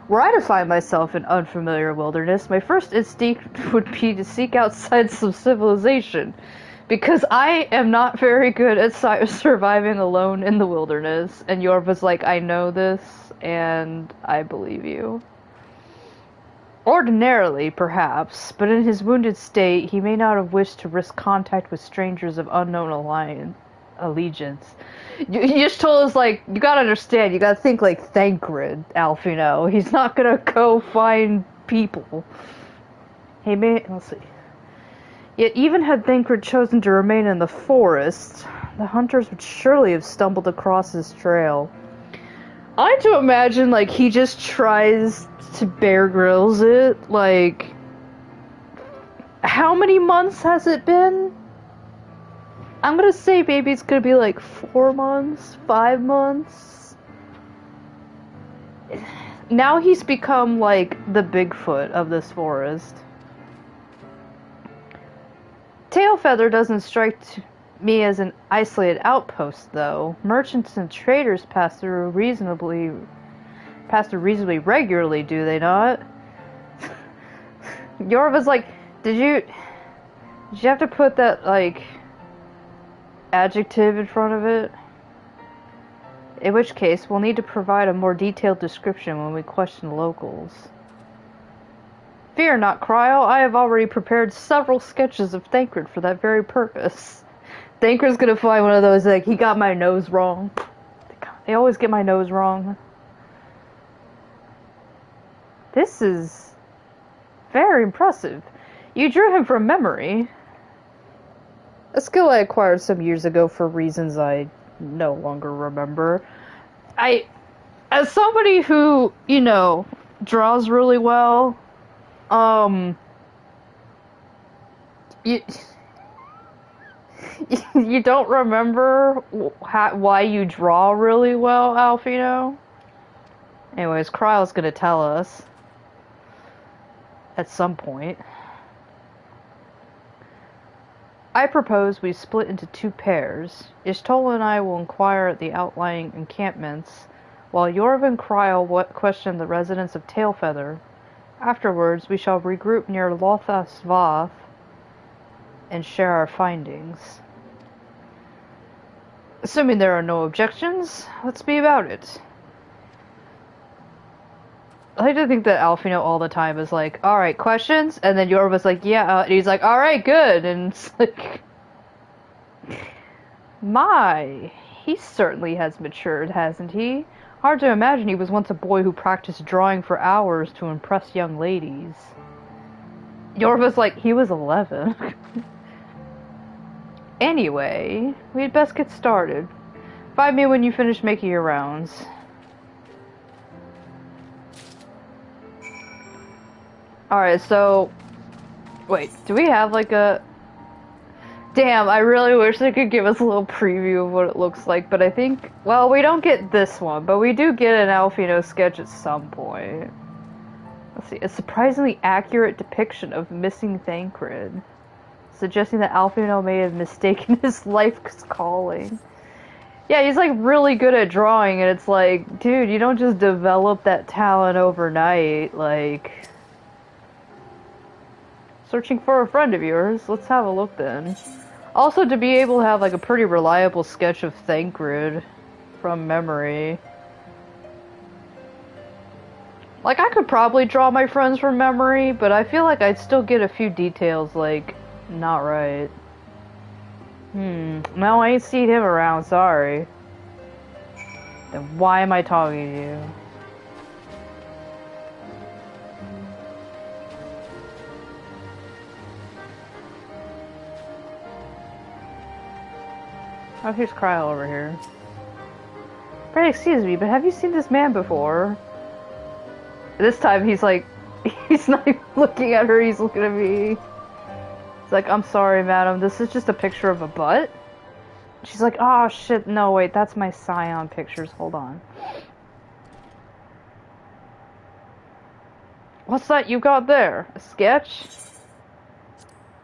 Were I to find myself in unfamiliar wilderness, my first instinct would be to seek out signs of civilization. Because I am not very good at surviving alone in the wilderness, and Yorva's like, I know this, and I believe you. Ordinarily, perhaps, but in his wounded state, he may not have wished to risk contact with strangers of unknown allegiance. You just told us, like, you gotta understand, you gotta think like Thancred, Alfino. He's not gonna go find people. He may, let's see. Yet even had Thancred chosen to remain in the forest, the hunters would surely have stumbled across his trail. I like to imagine, like, he just tries to Bear Grylls it, like, how many months has it been? I'm gonna say maybe it's gonna be like 4 months, 5 months. Now he's become, like, the Bigfoot of this forest. Tailfeather doesn't strike me as an isolated outpost, though. Merchants and traders pass through reasonably regularly, do they not? Yorva's like, did you have to put that, like, adjective in front of it? In which case, we'll need to provide a more detailed description when we question the locals. Fear not, Cryle. I have already prepared several sketches of Thancred for that very purpose. Thancred's gonna find one of those, like, he got my nose wrong. They always get my nose wrong. This is very impressive. You drew him from memory. A skill I acquired some years ago for reasons I no longer remember. As somebody who, you know, draws really well, you don't remember why you draw really well, Alfino? Anyways, Kryle's gonna tell us at some point. I propose we split into 2 pairs. Ishtola and I will inquire at the outlying encampments, while Yorva and Kryle question the residents of Tailfeather. Afterwards, we shall regroup near Lothasvath and share our findings. Assuming there are no objections, let's be about it. I like to think that Alfino all the time is like, alright, questions? And then Yorva's like, yeah, and he's like, alright, good. And it's like, my, he certainly has matured, hasn't he? Hard to imagine he was once a boy who practiced drawing for hours to impress young ladies. Yorva's like, he was 11. Anyway, we'd best get started. Find me when you finish making your rounds. Alright, so... Wait, do we have like a... Damn, I really wish they could give us a little preview of what it looks like, but I think... Well, we don't get this one, but we do get an Alfino sketch at some point. Let's see, a surprisingly accurate depiction of missing Thancred, suggesting that Alfino may have mistaken his life's calling. Yeah, he's like really good at drawing, and it's like, dude, you don't just develop that talent overnight, like... Searching for a friend of yours. Let's have a look then. Also, to be able to have like a pretty reliable sketch of Thancred from memory. Like, I could probably draw my friends from memory, but I feel like I'd still get a few details, like, not right. No, I ain't seen him around, sorry. Then why am I talking to you? Oh, here's Kryle over here. Pray excuse me, but have you seen this man before? This time he's like, he's not even looking at her, he's looking at me. He's like, I'm sorry, madam, this is just a picture of a butt? She's like, oh shit, no, wait, that's my Scion pictures, hold on. What's that you got there? A sketch?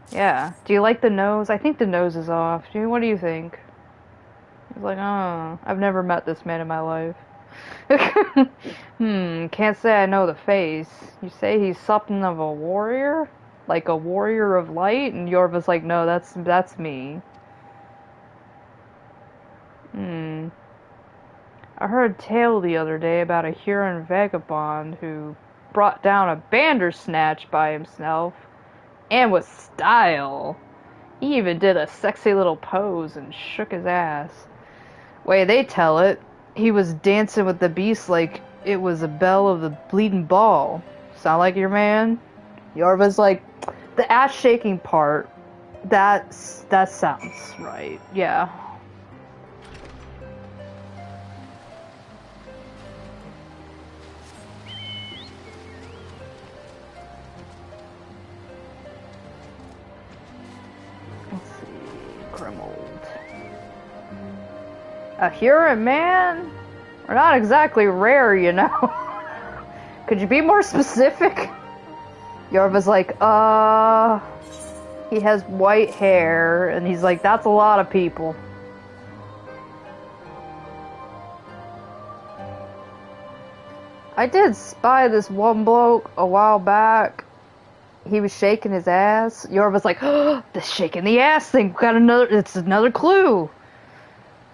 Yeah. Do you like the nose? I think the nose is off. What do you think? He's like, oh, I've never met this man in my life. Can't say I know the face. You say he's something of a warrior? Like a warrior of light? And Yorva's like, no, that's me. I heard a tale the other day about a Huron vagabond who brought down a Bandersnatch by himself, and with style. He even did a sexy little pose and shook his ass. Way they tell it, he was dancing with the beast like it was a bell of the bleeding ball. Sound like your man? Yorva's like, the ass shaking part, that sounds right, yeah. A Huron man? We're not exactly rare, you know. Could you be more specific? Yorva's like, he has white hair, and he's like, that's a lot of people. I did spy this one bloke a while back. He was shaking his ass. Yorva's like, oh, the shaking the ass thing, it's another clue.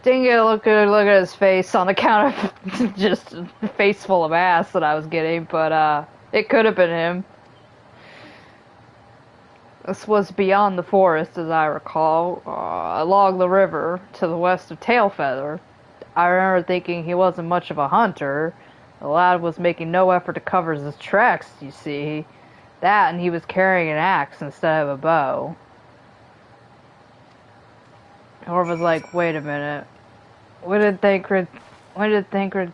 Didn't get a look at his face on account of just a face full of ass that I was getting, but it could have been him. This was beyond the forest, as I recall, along the river to the west of Tailfeather. I remember thinking he wasn't much of a hunter. The lad was making no effort to cover his tracks, you see. That, and he was carrying an axe instead of a bow. Yorva's like, wait a minute. When did Thancred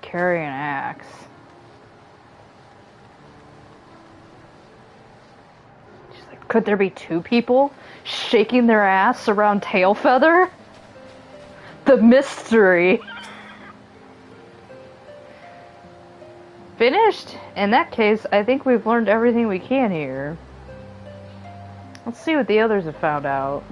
carry an axe? She's like, could there be two people shaking their ass around Tailfeather? The mystery. Finished? In that case, I think we've learned everything we can here. Let's see what the others have found out.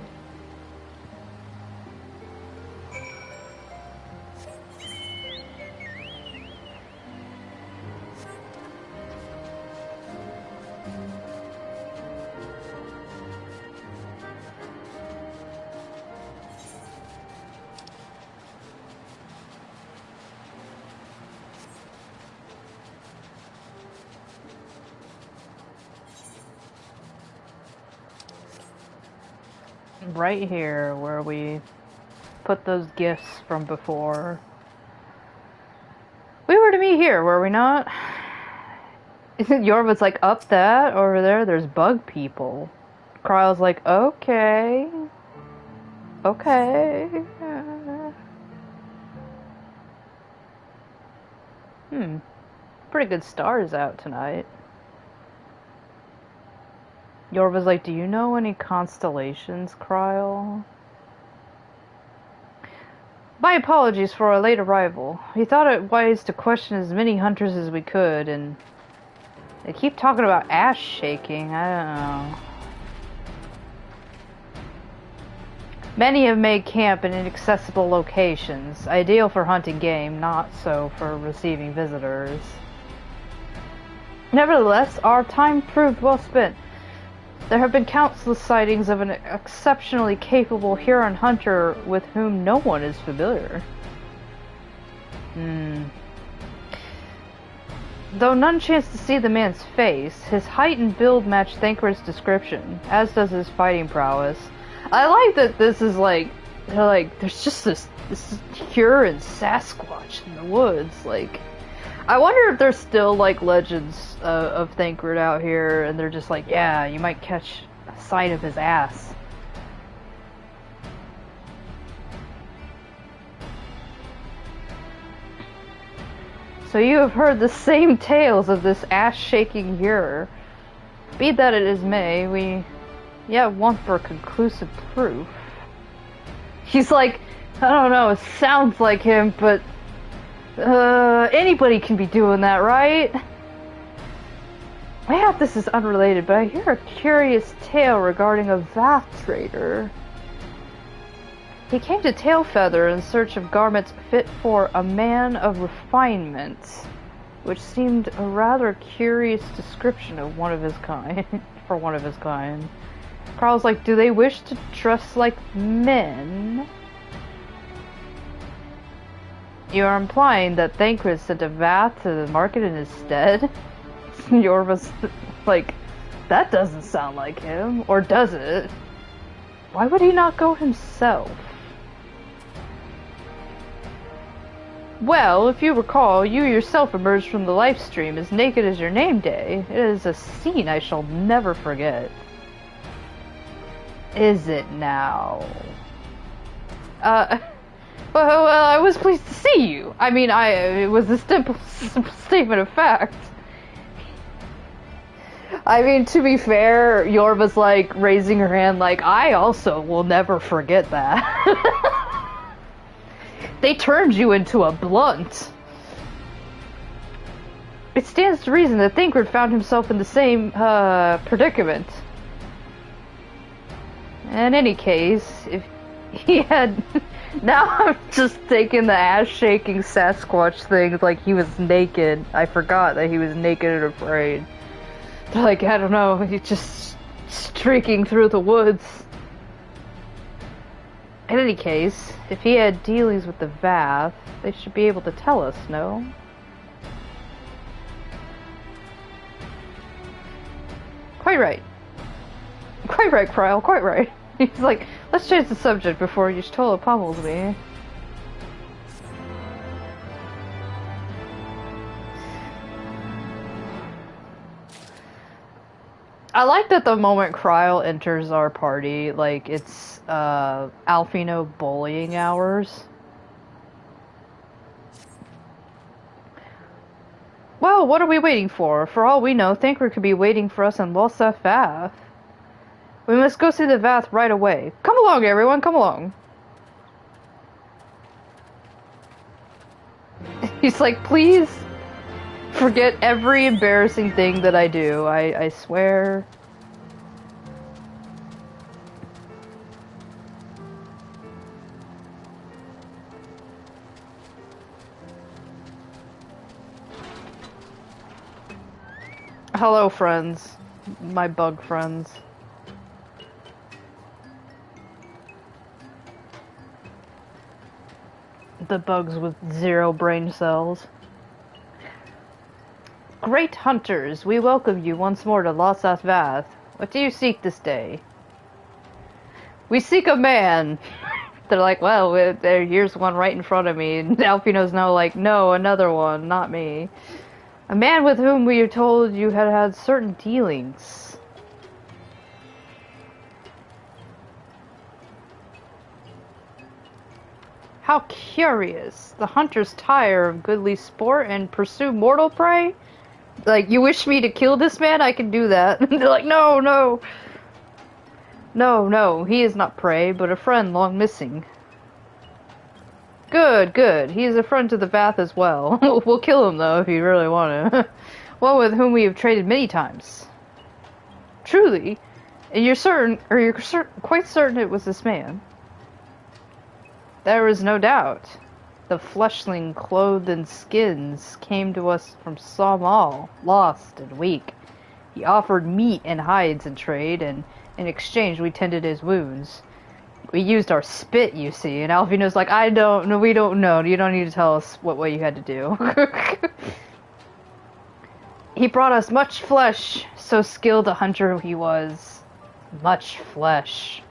Right here, where we put those gifts from before. We were to meet here, were we not? Isn't Yorva's like, up that? Over there, there's bug people. Kryle's like, okay. Okay. Pretty good stars out tonight. Yorva's like, do you know any constellations, Kryle? My apologies for our late arrival. We thought it wise to question as many hunters as we could, and they keep talking about ass shaking. I don't know. Many have made camp in inaccessible locations, ideal for hunting game, not so for receiving visitors. Nevertheless, our time proved well spent. There have been countless sightings of an exceptionally capable Huron hunter with whom no one is familiar. Though none chanced to see the man's face, his height and build match Thancred's description, as does his fighting prowess. I like that this is like, they're like, there's just this Huron Sasquatch in the woods, like... I wonder if there's still, like, legends of Thancred out here, and they're just like, yeah, you might catch a sight of his ass. So you have heard the same tales of this ass-shaking Hur. Be that it as may, we yet want for conclusive proof. He's like, I don't know, it sounds like him, but... anybody can be doing that, right? Mayhap this is unrelated, but I hear a curious tale regarding a Vath trader. He came to Tailfeather in search of garments fit for a man of refinement, which seemed a rather curious description of one of his kind. for one of his kind. Carl's like, do they wish to dress like men? You are implying that Thancred sent a Vath to the market in his stead? Yorva's like, that doesn't sound like him. Or does it? Why would he not go himself? Well, if you recall, you yourself emerged from the life stream as naked as your name day. It is a scene I shall never forget. Is it now? Well, I was pleased to see you. I mean, it was a simple statement of fact. I mean, to be fair, Yorva's like raising her hand like, I also will never forget that. They turned you into a blunt. It stands to reason that Thancred found himself in the same, predicament. In any case, if he had... Now I'm just taking the ass-shaking Sasquatch thing like he was naked. I forgot that he was naked and afraid. Like, I don't know, he's just streaking through the woods. In any case, if he had dealings with the Vath, they should be able to tell us, no? Quite right. Quite right, Kryl, quite right. He's like, let's change the subject before Y'shtola pummels me. I like that the moment Kryl enters our party, like, it's, Alphino bullying hours. Well, what are we waiting for? For all we know, Thancred could be waiting for us in Losaf Vath. We must go see the Vath right away. Come along, everyone, come along. He's like, please forget every embarrassing thing that I do. I swear. Hello, friends. My bug friends. The bugs with 0 brain cells. Great hunters, we welcome you once more to Losaf Vath. What do you seek this day? We seek a man. They're like, well, here's one right in front of me. And Alphino's now like, no, another one, not me. A man with whom we are told you had had certain dealings. How curious. The hunters tire of goodly sport and pursue mortal prey? Like, you wish me to kill this man? I can do that. They're like, no, no. No, he is not prey, but a friend long missing. Good, good. He is a friend to the Vath as well. We'll kill him, though, if you really want to. One with whom we have traded many times. Truly? And you're quite certain it was this man? There is no doubt. The fleshling clothed in skins came to us from Samal, lost and weak. He offered meat and hides in trade, and in exchange we tended his wounds. We used our spit, you see, and Alphino's like, we don't know. You don't need to tell us what way you had to do. He brought us much flesh, so skilled a hunter he was. Much flesh.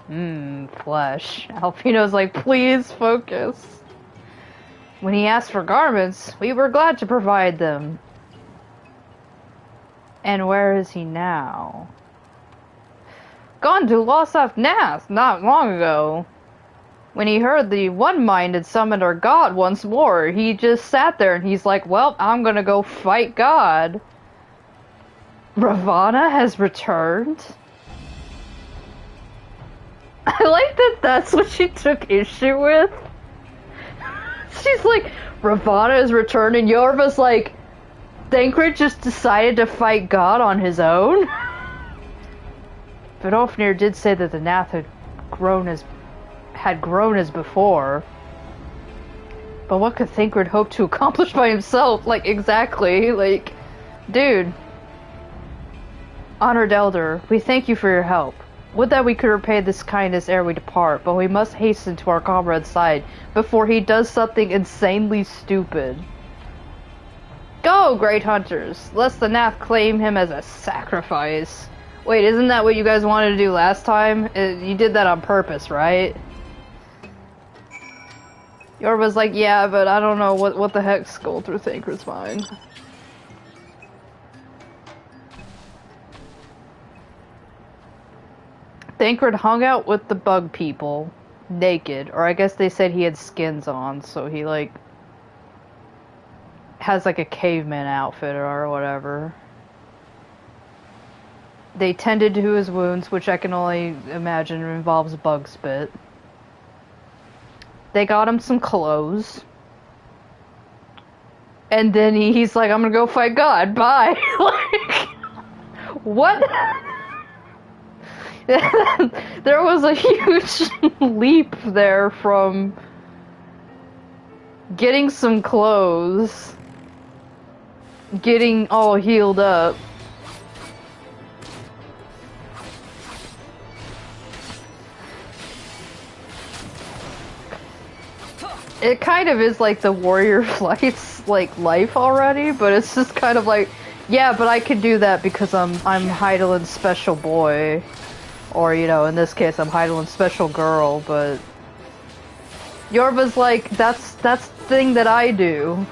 Flesh. Alphino's like, please focus. When he asked for garments, we were glad to provide them. And where is he now? Gone to Losaf Nath not long ago. When he heard the One-Mind had summoned our god once more, he just sat there and he's like, well, I'm gonna go fight God. Ravana has returned? I like that that's what she took issue with. She's like, Ravana has returned, and Yorva's like, Thancred just decided to fight God on his own? But Ofnir did say that the Nath had grown as before. But what could Thancred hope to accomplish by himself? Like, exactly, like, dude. Honored Elder, we thank you for your help. Would that we could repay this kindness ere we depart, but we must hasten to our comrade's side before he does something insanely stupid. Go, great hunters, lest the Nath claim him as a sacrifice. Wait, isn't that what you guys wanted to do last time? You did that on purpose, right? Yorva's like, yeah, but I don't know what the heck's going through Thancred's mind. Thancred hung out with the bug people, naked, or I guess they said he had skins on, so he, like, has, like, a caveman outfit or whatever. They tended to his wounds, which I can only imagine involves bug spit. They got him some clothes. And then he's like, I'm gonna go fight God, bye! Like, what? There was a huge leap there from getting some clothes, getting all healed up, it kind of is like the Warrior Flight's like life already, but it's just kind of like, yeah, but I could do that because I'm Heidelin's special boy. Or, you know, in this case, I'm Heidelin's special girl, but Yorva's like, that's the thing that I do.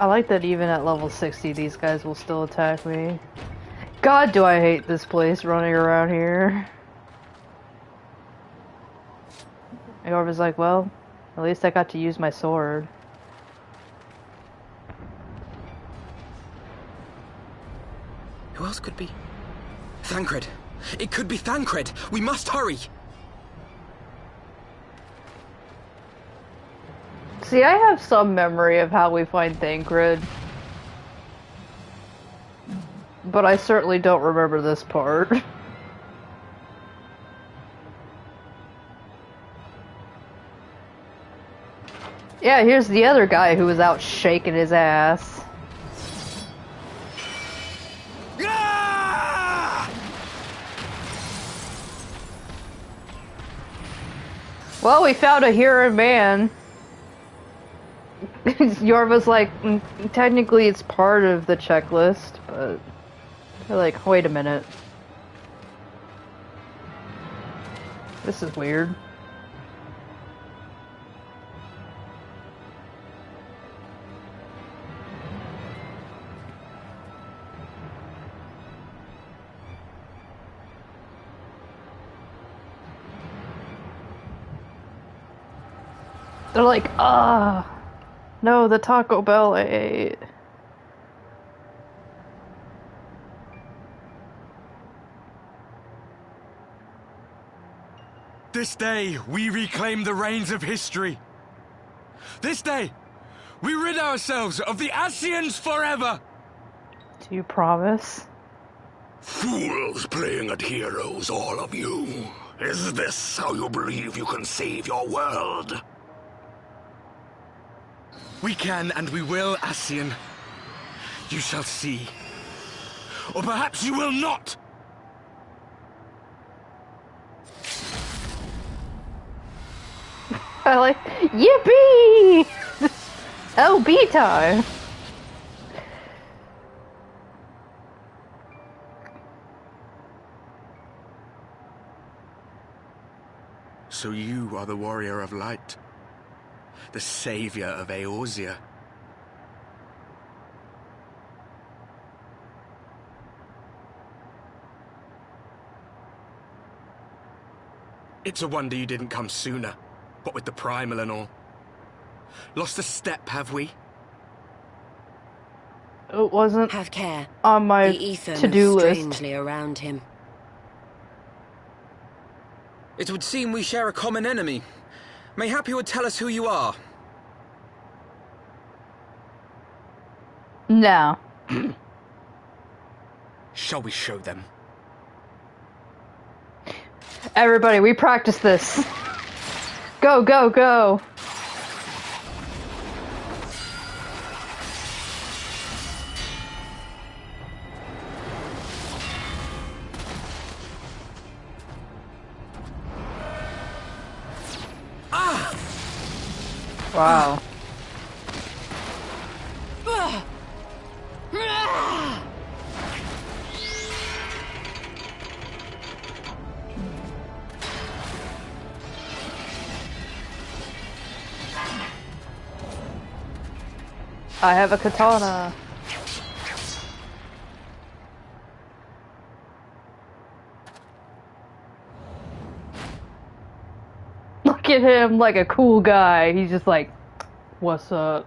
I like that even at level 60, these guys will still attack me. God, do I hate this place running around here. Yorva's like, well, at least I got to use my sword. Who else could be? Thancred! It could be Thancred! We must hurry! See, I have some memory of how we find Thancred. But I certainly don't remember this part. Yeah, here's the other guy who was out shaking his ass. Well, we found a hero man. Yorva's like, technically it's part of the checklist, but they're like, wait a minute. This is weird. They're like, no, the Taco Bell I ate. This day, we reclaim the reins of history. This day, we rid ourselves of the Ascians forever. Do you promise? Fools playing at heroes, all of you. Is this how you believe you can save your world? We can and we will, Ascian. You shall see. Or perhaps you will not! I like, yippee! LB time! So you are the Warrior of Light. The savior of Eorzea. It's a wonder you didn't come sooner, what with the primal and all. Lost a step, have we? It wasn't Have care. on my The ether to-do moves list. strangely around him. It would seem we share a common enemy. Mayhap you would tell us who you are. No. Shall we show them? Everybody, we practice this. Go, go, go. Wow. I have a katana. Look at him like a cool guy. He's just like, what's up?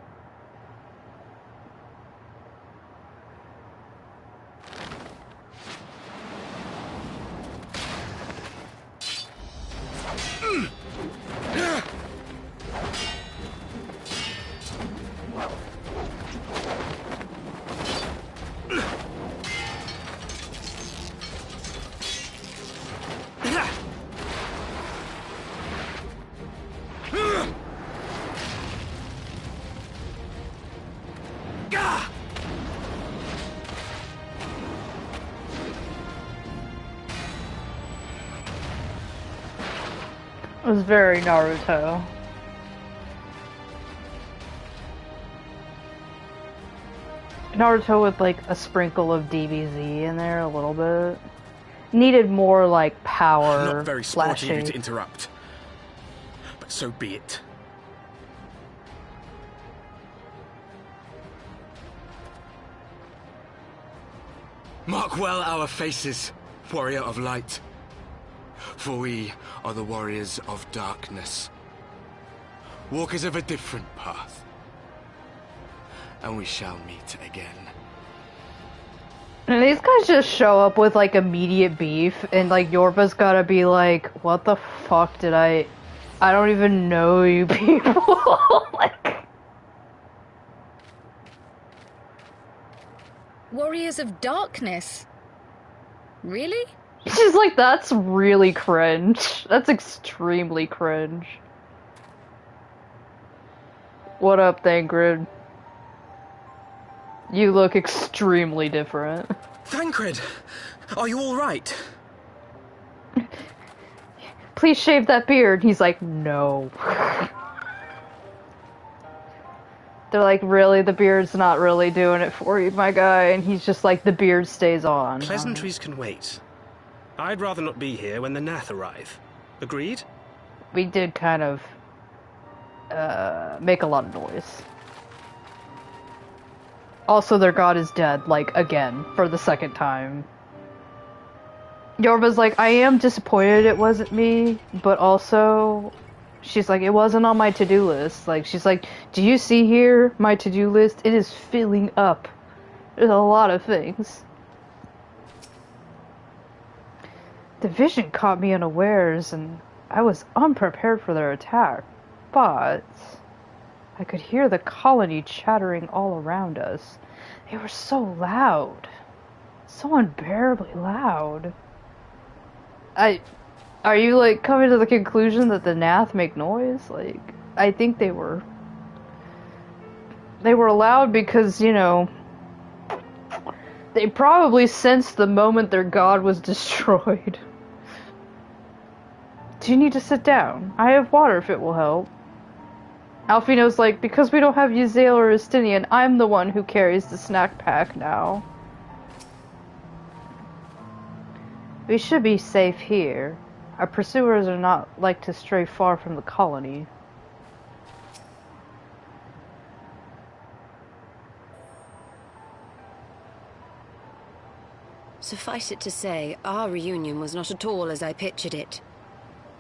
It was very Naruto. Naruto with like a sprinkle of DBZ in there a little bit. Needed more like power. Not very sporty of you flashy. to interrupt. But so be it. Mark well our faces, warrior of light. For we are the warriors of darkness. Walkers of a different path. And we shall meet again. And these guys just show up with like immediate beef, and like Yorva's gotta be like, what the fuck did I don't even know you people. Like, Warriors of Darkness? Really? she's like, that's really cringe. That's extremely cringe. What up, Thancred? You look extremely different. Thancred, are you all right? Please shave that beard. He's like, no. They're like, really? The beard's not really doing it for you, my guy. And he's just like, the beard stays on. Pleasantries can wait. I'd rather not be here when the Nath arrive. Agreed? We did kind of make a lot of noise. Also, their god is dead, like, again, for the second time. Yorva's like, I am disappointed it wasn't me, but also, she's like, it wasn't on my to-do list. Like, she's like, do you see here, my to-do list? It is filling up. There's a lot of things. The vision caught me unawares, and I was unprepared for their attack, but I could hear the colony chattering all around us. They were so loud. So unbearably loud. Are you, like, coming to the conclusion that the Nath make noise? Like, I think they were loud because, you know, they probably sensed the moment their god was destroyed. Do you need to sit down? I have water if it will help. Alfino's like, because we don't have Yzael or Estinian, I'm the one who carries the snack pack now. We should be safe here. Our pursuers are not like to stray far from the colony. Suffice it to say, our reunion was not at all as I pictured it.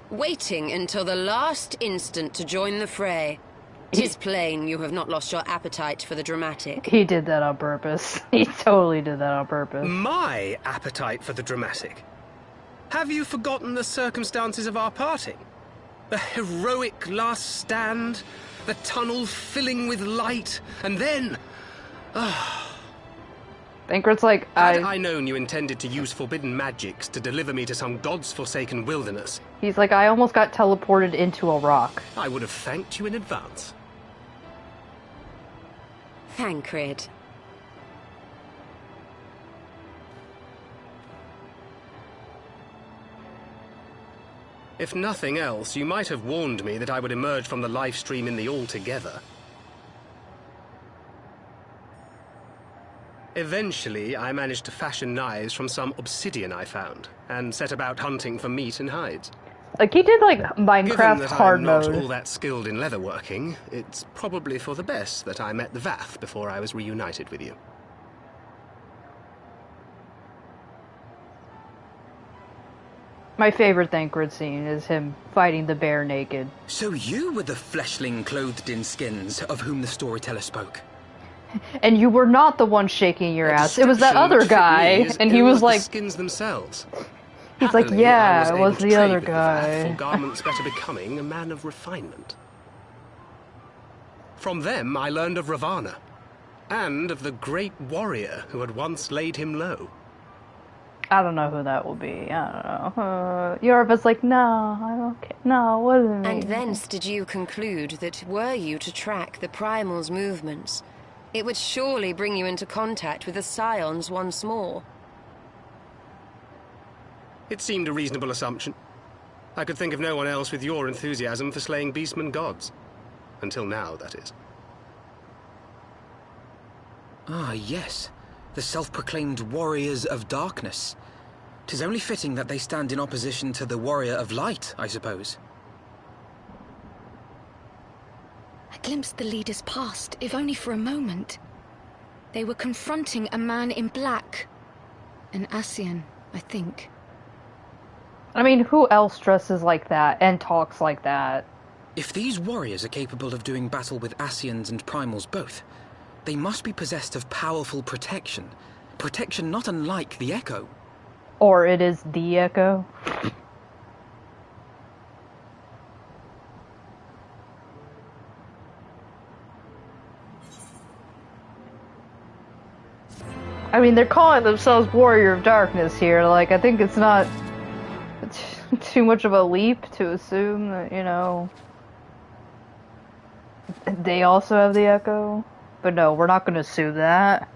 Waiting until the last instant to join the fray. 'Tis plain you have not lost your appetite for the dramatic. He did that on purpose. He totally did that on purpose. My appetite for the dramatic. Have you forgotten the circumstances of our parting? The heroic last stand, the tunnel filling with light, and then... Thancred's like, Had I known you intended to use forbidden magics to deliver me to some god's forsaken wilderness... He's like, I almost got teleported into a rock. I would have thanked you in advance. Thancred. If nothing else, you might have warned me that I would emerge from the live stream in the Altogether. Eventually, I managed to fashion knives from some obsidian I found, and set about hunting for meat and hides. Like, he did, like, Given Minecraft that hard I'm not mode. all that skilled in leatherworking, it's probably for the best that I met the Vath before I was reunited with you. My favorite Thancred scene is him fighting the bear naked. So you were the fleshling clothed in skins of whom the storyteller spoke? And you were not the one shaking your ass. It was that Description other which fit guy, me is and he ill was as the like... skins themselves. He's like, Happily, yeah, I it was able to the trade other with the Vath guy. for garments better becoming a man of refinement. From them, I learned of Ravana, and of the great warrior who had once laid him low. I don't know who that will be. I don't know. Yorva's like, no, I don't care. No, it wasn't me. And thence did you conclude that were you to track the Primal's movements, it would surely bring you into contact with the Scions once more. It seemed a reasonable assumption. I could think of no one else with your enthusiasm for slaying beastmen gods. Until now, that is. Ah, yes. The self-proclaimed Warriors of Darkness. 'Tis only fitting that they stand in opposition to the Warrior of Light, I suppose. I glimpsed the leaders past, if only for a moment. They were confronting a man in black. An Ascian, I think. I mean, who else dresses like that and talks like that? If these warriors are capable of doing battle with Ascians and Primals both, they must be possessed of powerful protection. Protection not unlike the Echo. Or it is the Echo. I mean, they're calling themselves Warrior of Darkness here. Like, I think it's not too much of a leap to assume that, you know, they also have the Echo. But no, we're not going to assume that.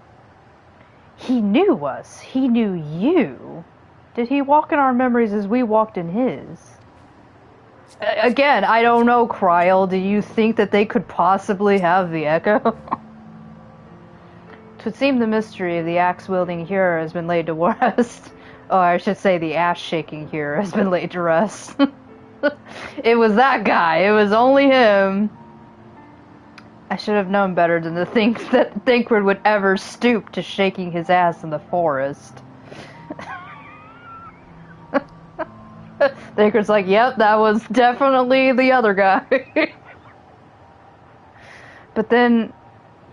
He knew us. He knew you. Did he walk in our memories as we walked in his? Again, I don't know, Kryl. Do you think that they could possibly have the Echo? It would seem the mystery of the axe-wielding hero has been laid to rest. Oh, I should say the ass-shaking hero has been laid to rest. It was that guy. It was only him. I should have known better than to think that Thancred would ever stoop to shaking his ass in the forest. Thancred's like, yep, that was definitely the other guy. But then,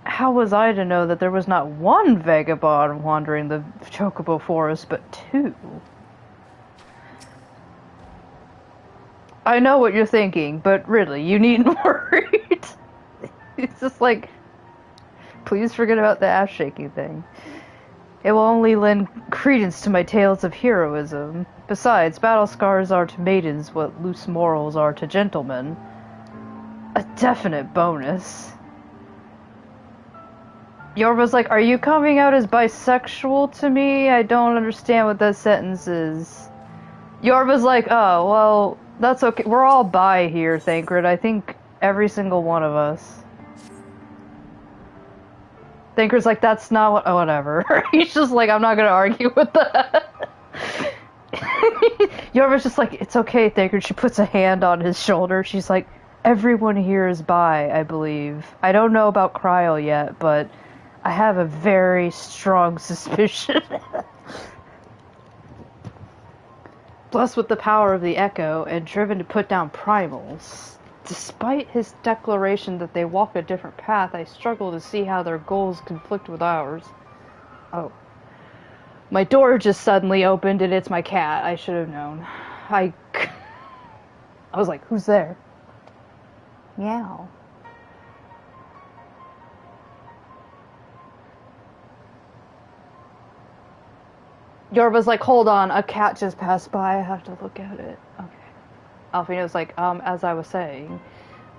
how was I to know that there was not one vagabond wandering the Chocobo Forest, but two? I know what you're thinking, but really, you needn't worry. It's just like, please forget about the ass-shaking thing. It will only lend credence to my tales of heroism. Besides, battle scars are to maidens what loose morals are to gentlemen. A definite bonus. Yorva's like, are you coming out as bisexual to me? I don't understand what that sentence is. Yorva's like, oh, well, that's okay. We're all bi here, Thancred. I think every single one of us. Thancred's like, that's not what... Oh, whatever. He's just like, I'm not gonna argue with that. Yorva's just like, it's okay, Thancred. She puts a hand on his shoulder. She's like, everyone here is bi, I believe. I don't know about Kryl yet, but I have a very strong suspicion. Blessed with the power of the Echo and driven to put down primals. Despite his declaration that they walk a different path, I struggle to see how their goals conflict with ours. Oh. My door just suddenly opened and it's my cat. I should have known. I was like, who's there? Meow. Yorva's like, hold on, a cat just passed by, I have to look at it. Okay. Alfino's like, as I was saying,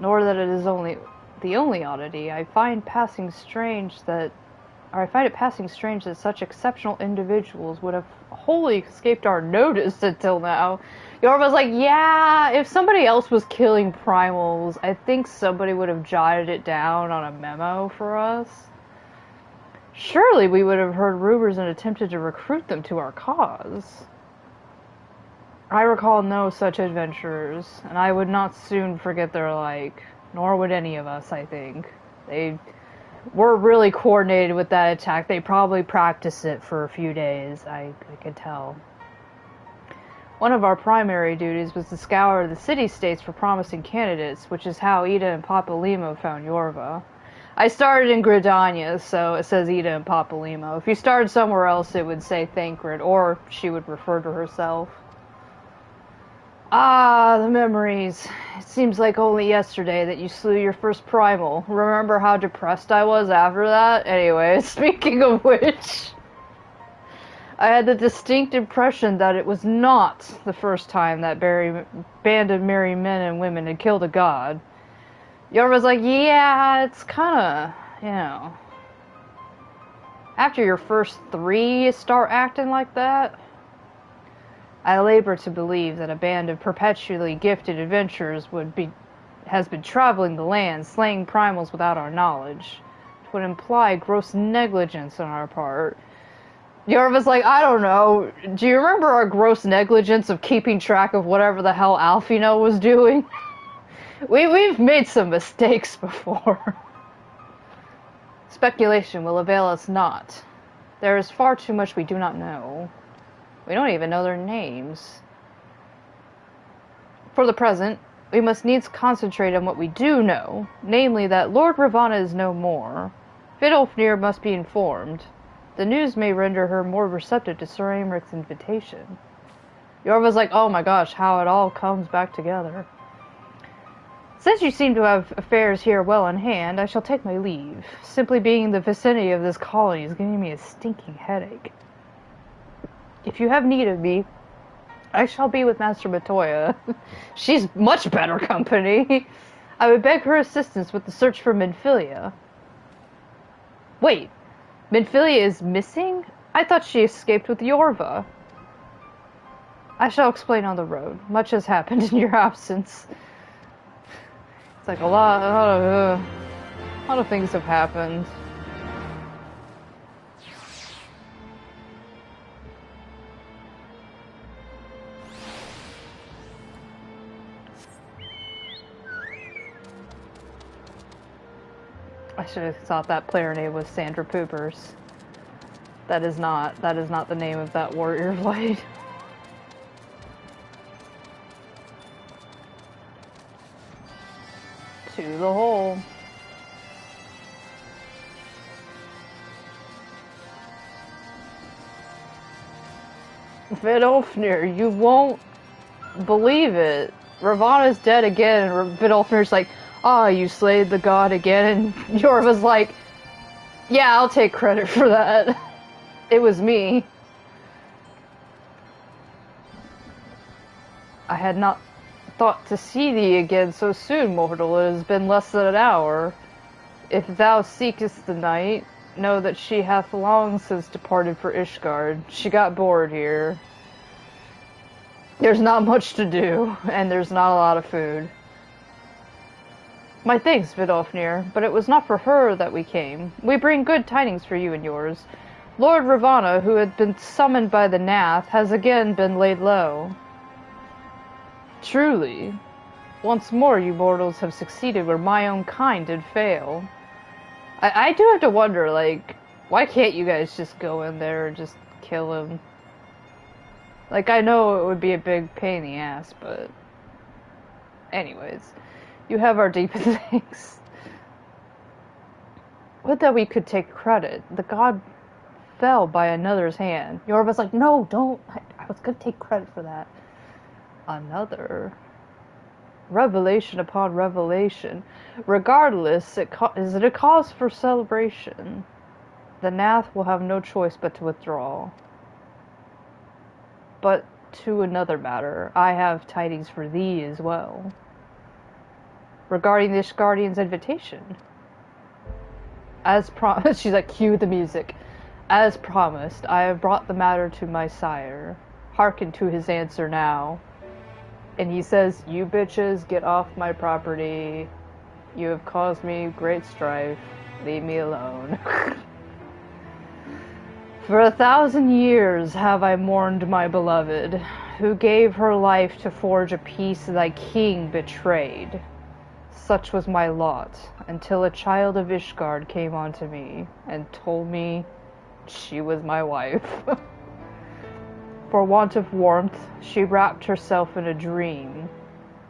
nor that it is only the only oddity, I find passing strange that I find it passing strange that such exceptional individuals would have wholly escaped our notice until now. Yorva's like, yeah, if somebody else was killing primals, I think somebody would have jotted it down on a memo for us. Surely we would have heard rumors and attempted to recruit them to our cause. I recall no such adventurers, and I would not soon forget their like, nor would any of us, I think. They were really coordinated with that attack. They probably practiced it for a few days, I could tell. One of our primary duties was to scour the city-states for promising candidates, which is how Ida and Papalimo found Yorva. I started in Gridania, so it says Ida and Papalimo. If you started somewhere else, it would say Thancred, or she would refer to herself. Ah, the memories. It seems like only yesterday that you slew your first primal. Remember how depressed I was after that? Anyway, speaking of which, I had the distinct impression that it was not the first time that band of merry men and women had killed a god. Yorva's like, yeah, it's kinda, you know. After your first 3, you start acting like that. I labor to believe that a band of perpetually gifted adventurers has been traveling the land, slaying primals without our knowledge. It would imply gross negligence on our part. Yorva's like, I don't know. Do you remember our gross negligence of keeping track of whatever the hell Alfino was doing? We've made some mistakes before. Speculation will avail us not. There is far too much we do not know. We don't even know their names. For the present, we must needs concentrate on what we do know, namely that Lord Ravana is no more. Vidolfnir must be informed. The news may render her more receptive to Sir Aymric's invitation. Yorva's like, oh my gosh, how it all comes back together. Since you seem to have affairs here well in hand, I shall take my leave. Simply being in the vicinity of this colony is giving me a stinking headache. If you have need of me, I shall be with Master Matoya. She's much better company. I would beg her assistance with the search for Minfilia. Wait, Minfilia is missing? I thought she escaped with Yorva. I shall explain on the road. Much has happened in your absence. It's like a lot of things have happened. I should have thought that player name was Sandra Poopers. That is not the name of that warrior blade. To the hole. Vidolfnir, you won't believe it. Ravana's dead again, and Vidolfnir's like, ah, you slayed the god again, and Yorva's like, yeah, I'll take credit for that. It was me. I had not thought to see thee again so soon, mortal. It has been less than an hour. If thou seekest the night, know that she hath long since departed for Ishgard. She got bored here. There's not much to do, and there's not a lot of food. My thanks, Vidolfnir, but it was not for her that we came. We bring good tidings for you and yours. Lord Ravana, who had been summoned by the Nath, has again been laid low. Truly, once more you mortals have succeeded where my own kind did fail. I do have to wonder, like, why can't you guys just go in there and just kill him? Like, I know it would be a big pain in the ass, but... Anyways, you have our deepest thanks. Would that we could take credit. The god fell by another's hand. Yorva's like, no, don't. I was gonna take credit for that. Another. Revelation upon revelation. Regardless, is it a cause for celebration? The Nath will have no choice but to withdraw. But to another matter, I have tidings for thee as well. Regarding this Guardian's invitation. As she's like, cue the music. As promised, I have brought the matter to my sire. Hearken to his answer now. And he says, you bitches, get off my property. You have caused me great strife. Leave me alone. For 1,000 years have I mourned my beloved, who gave her life to forge a peace thy king betrayed. Such was my lot, until a child of Ishgard came unto me, and told me she was my wife. For want of warmth, she wrapped herself in a dream,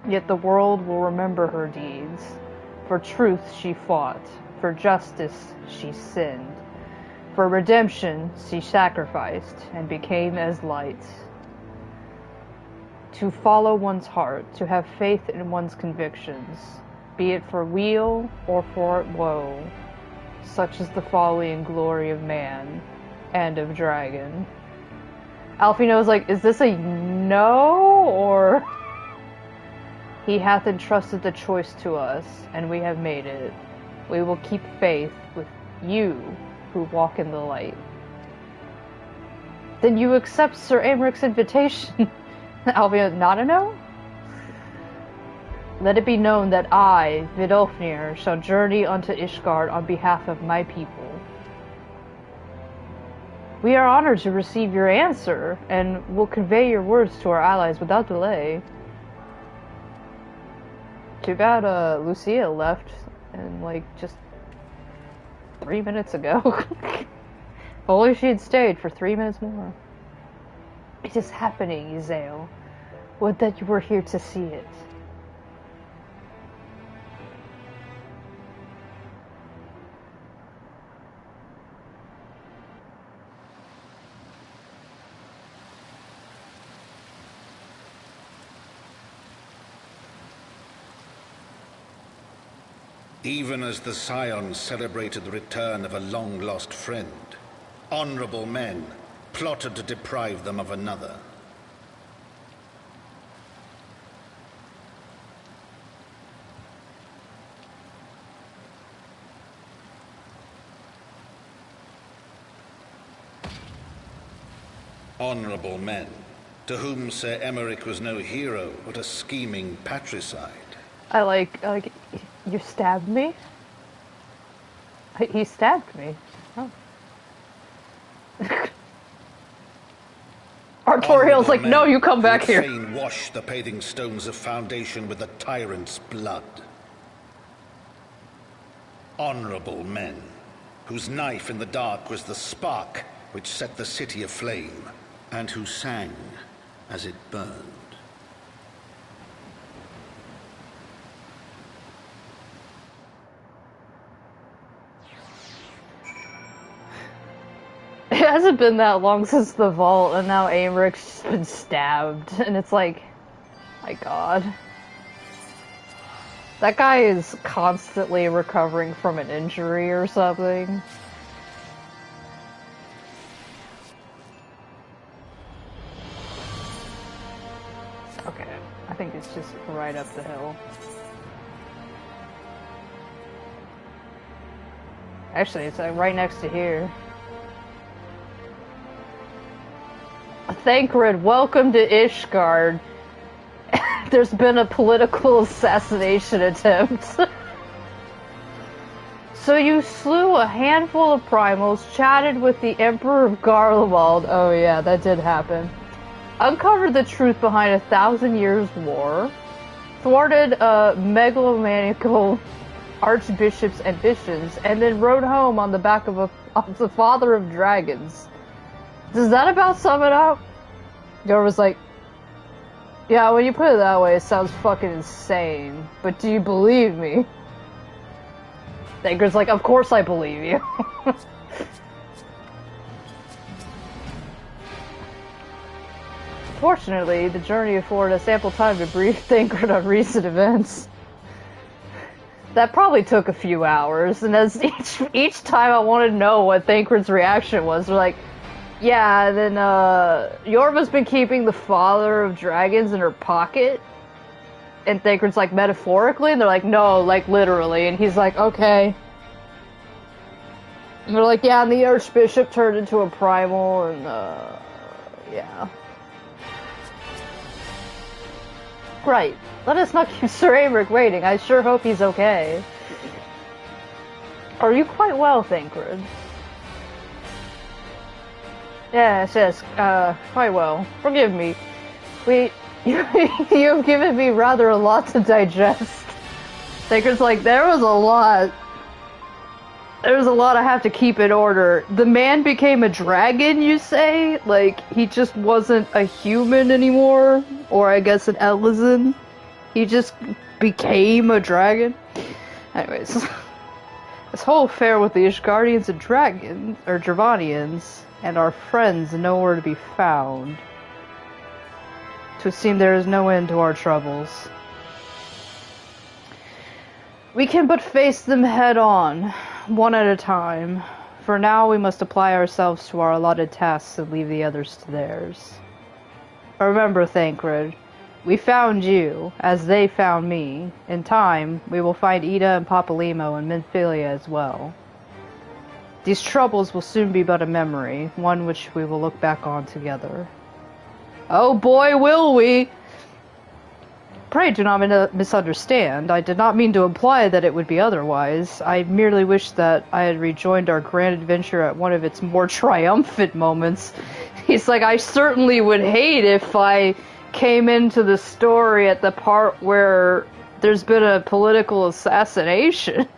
yet the world will remember her deeds. For truth she fought, for justice she sinned. For redemption she sacrificed, and became as light. To follow one's heart, to have faith in one's convictions, be it for weal or for woe, such is the folly and glory of man, and of dragon. Alfino's like, is this a no, or... He hath entrusted the choice to us, and we have made it. We will keep faith with you, who walk in the light. Then you accept Sir Amaric's invitation. Alfino, not a no? Let it be known that I, Vidofnir, shall journey unto Ishgard on behalf of my people. We are honored to receive your answer, and will convey your words to our allies without delay. Too bad, Lucia left, and, like, just 3 minutes ago. If only she had stayed for 3 minutes more. It is happening, Yzael. Would that you were here to see it. Even as the Scions celebrated the return of a long-lost friend, honorable men plotted to deprive them of another. Honorable men, to whom Sir Emeric was no hero, but a scheming patricide. I like, you stabbed me? He stabbed me. Oh. Artoriel's like, no, you come back here. Fain wash the paving stones of foundation with the tyrant's blood. Honorable men, whose knife in the dark was the spark which set the city aflame, and who sang as it burned. It hasn't been that long since the vault, and now Amaric's been stabbed, and it's like, my god. That guy is constantly recovering from an injury or something. Okay, I think it's just right up the hill. Actually, it's like right next to here. Thancred, welcome to Ishgard. There's been a political assassination attempt. So you slew a handful of primals, chatted with the Emperor of Garlemald. Oh yeah, that did happen. Uncovered the truth behind 1,000 years' war. Thwarted megalomaniacal archbishop's ambitions, and then rode home on the back of the father of dragons. Does that about sum it up? Yorva's like, yeah, when you put it that way, it sounds fucking insane. But do you believe me? Thancred's like, of course I believe you. Fortunately, the journey afforded us ample time to brief Thancred on recent events. That probably took a few hours, and as each time I wanted to know what Thancred's reaction was, they're like, yeah, then, Yorva's been keeping the father of dragons in her pocket. And Thancred's like, metaphorically? And they're like, no, like, literally. And he's like, okay. And they're like, yeah, and the Archbishop turned into a primal, and, yeah. Right. Let us not keep Sir Aymeric waiting. I sure hope he's okay. Are you quite well, Thancred? Yes, quite well. Forgive me. You've given me rather a lot to digest. Thancred's like, there was a lot I have to keep in order. The man became a dragon, you say? Like, he just wasn't a human anymore? Or I guess an Elysian? He just became a dragon? Anyways. This whole affair with the Ishgardians and dragons, or Dravanians, and our friends nowhere to be found. To seem there is no end to our troubles. We can but face them head on, one at a time. For now we must apply ourselves to our allotted tasks and leave the others to theirs. Remember, Thancred, we found you, as they found me. In time, we will find Ida and Papalimo and Minfilia as well. These troubles will soon be but a memory, one which we will look back on together. Oh boy, will we! Pray do not misunderstand. I did not mean to imply that it would be otherwise. I merely wish that I had rejoined our grand adventure at one of its more triumphant moments. He's like, I certainly would hate if I came into the story at the part where there's been a political assassination.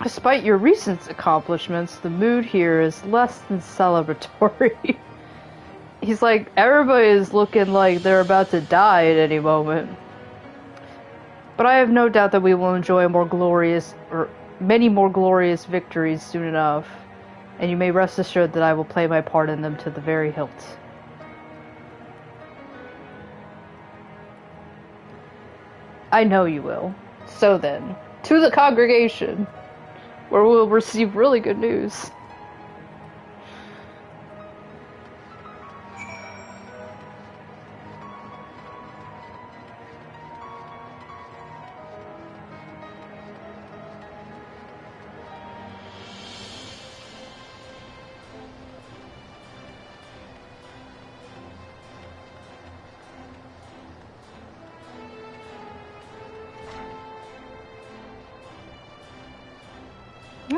Despite your recent accomplishments, the mood here is less than celebratory. He's like, everybody is looking like they're about to die at any moment. But I have no doubt that we will enjoy many more glorious victories soon enough, and you may rest assured that I will play my part in them to the very hilt. I know you will. So then, to the congregation, where we'll receive really good news.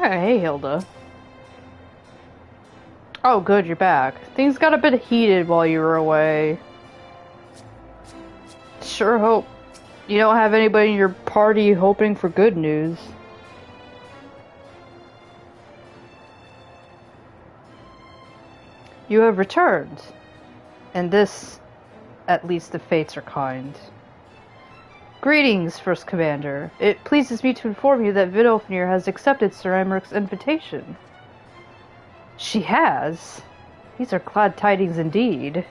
Hey, Hilda. Oh, good, you're back. Things got a bit heated while you were away. Sure hope you don't have anybody in your party hoping for good news. You have returned. And this, at least the fates are kind. Greetings, First Commander. It pleases me to inform you that Vidofnir has accepted Sir Americ's invitation. She has? These are glad tidings indeed.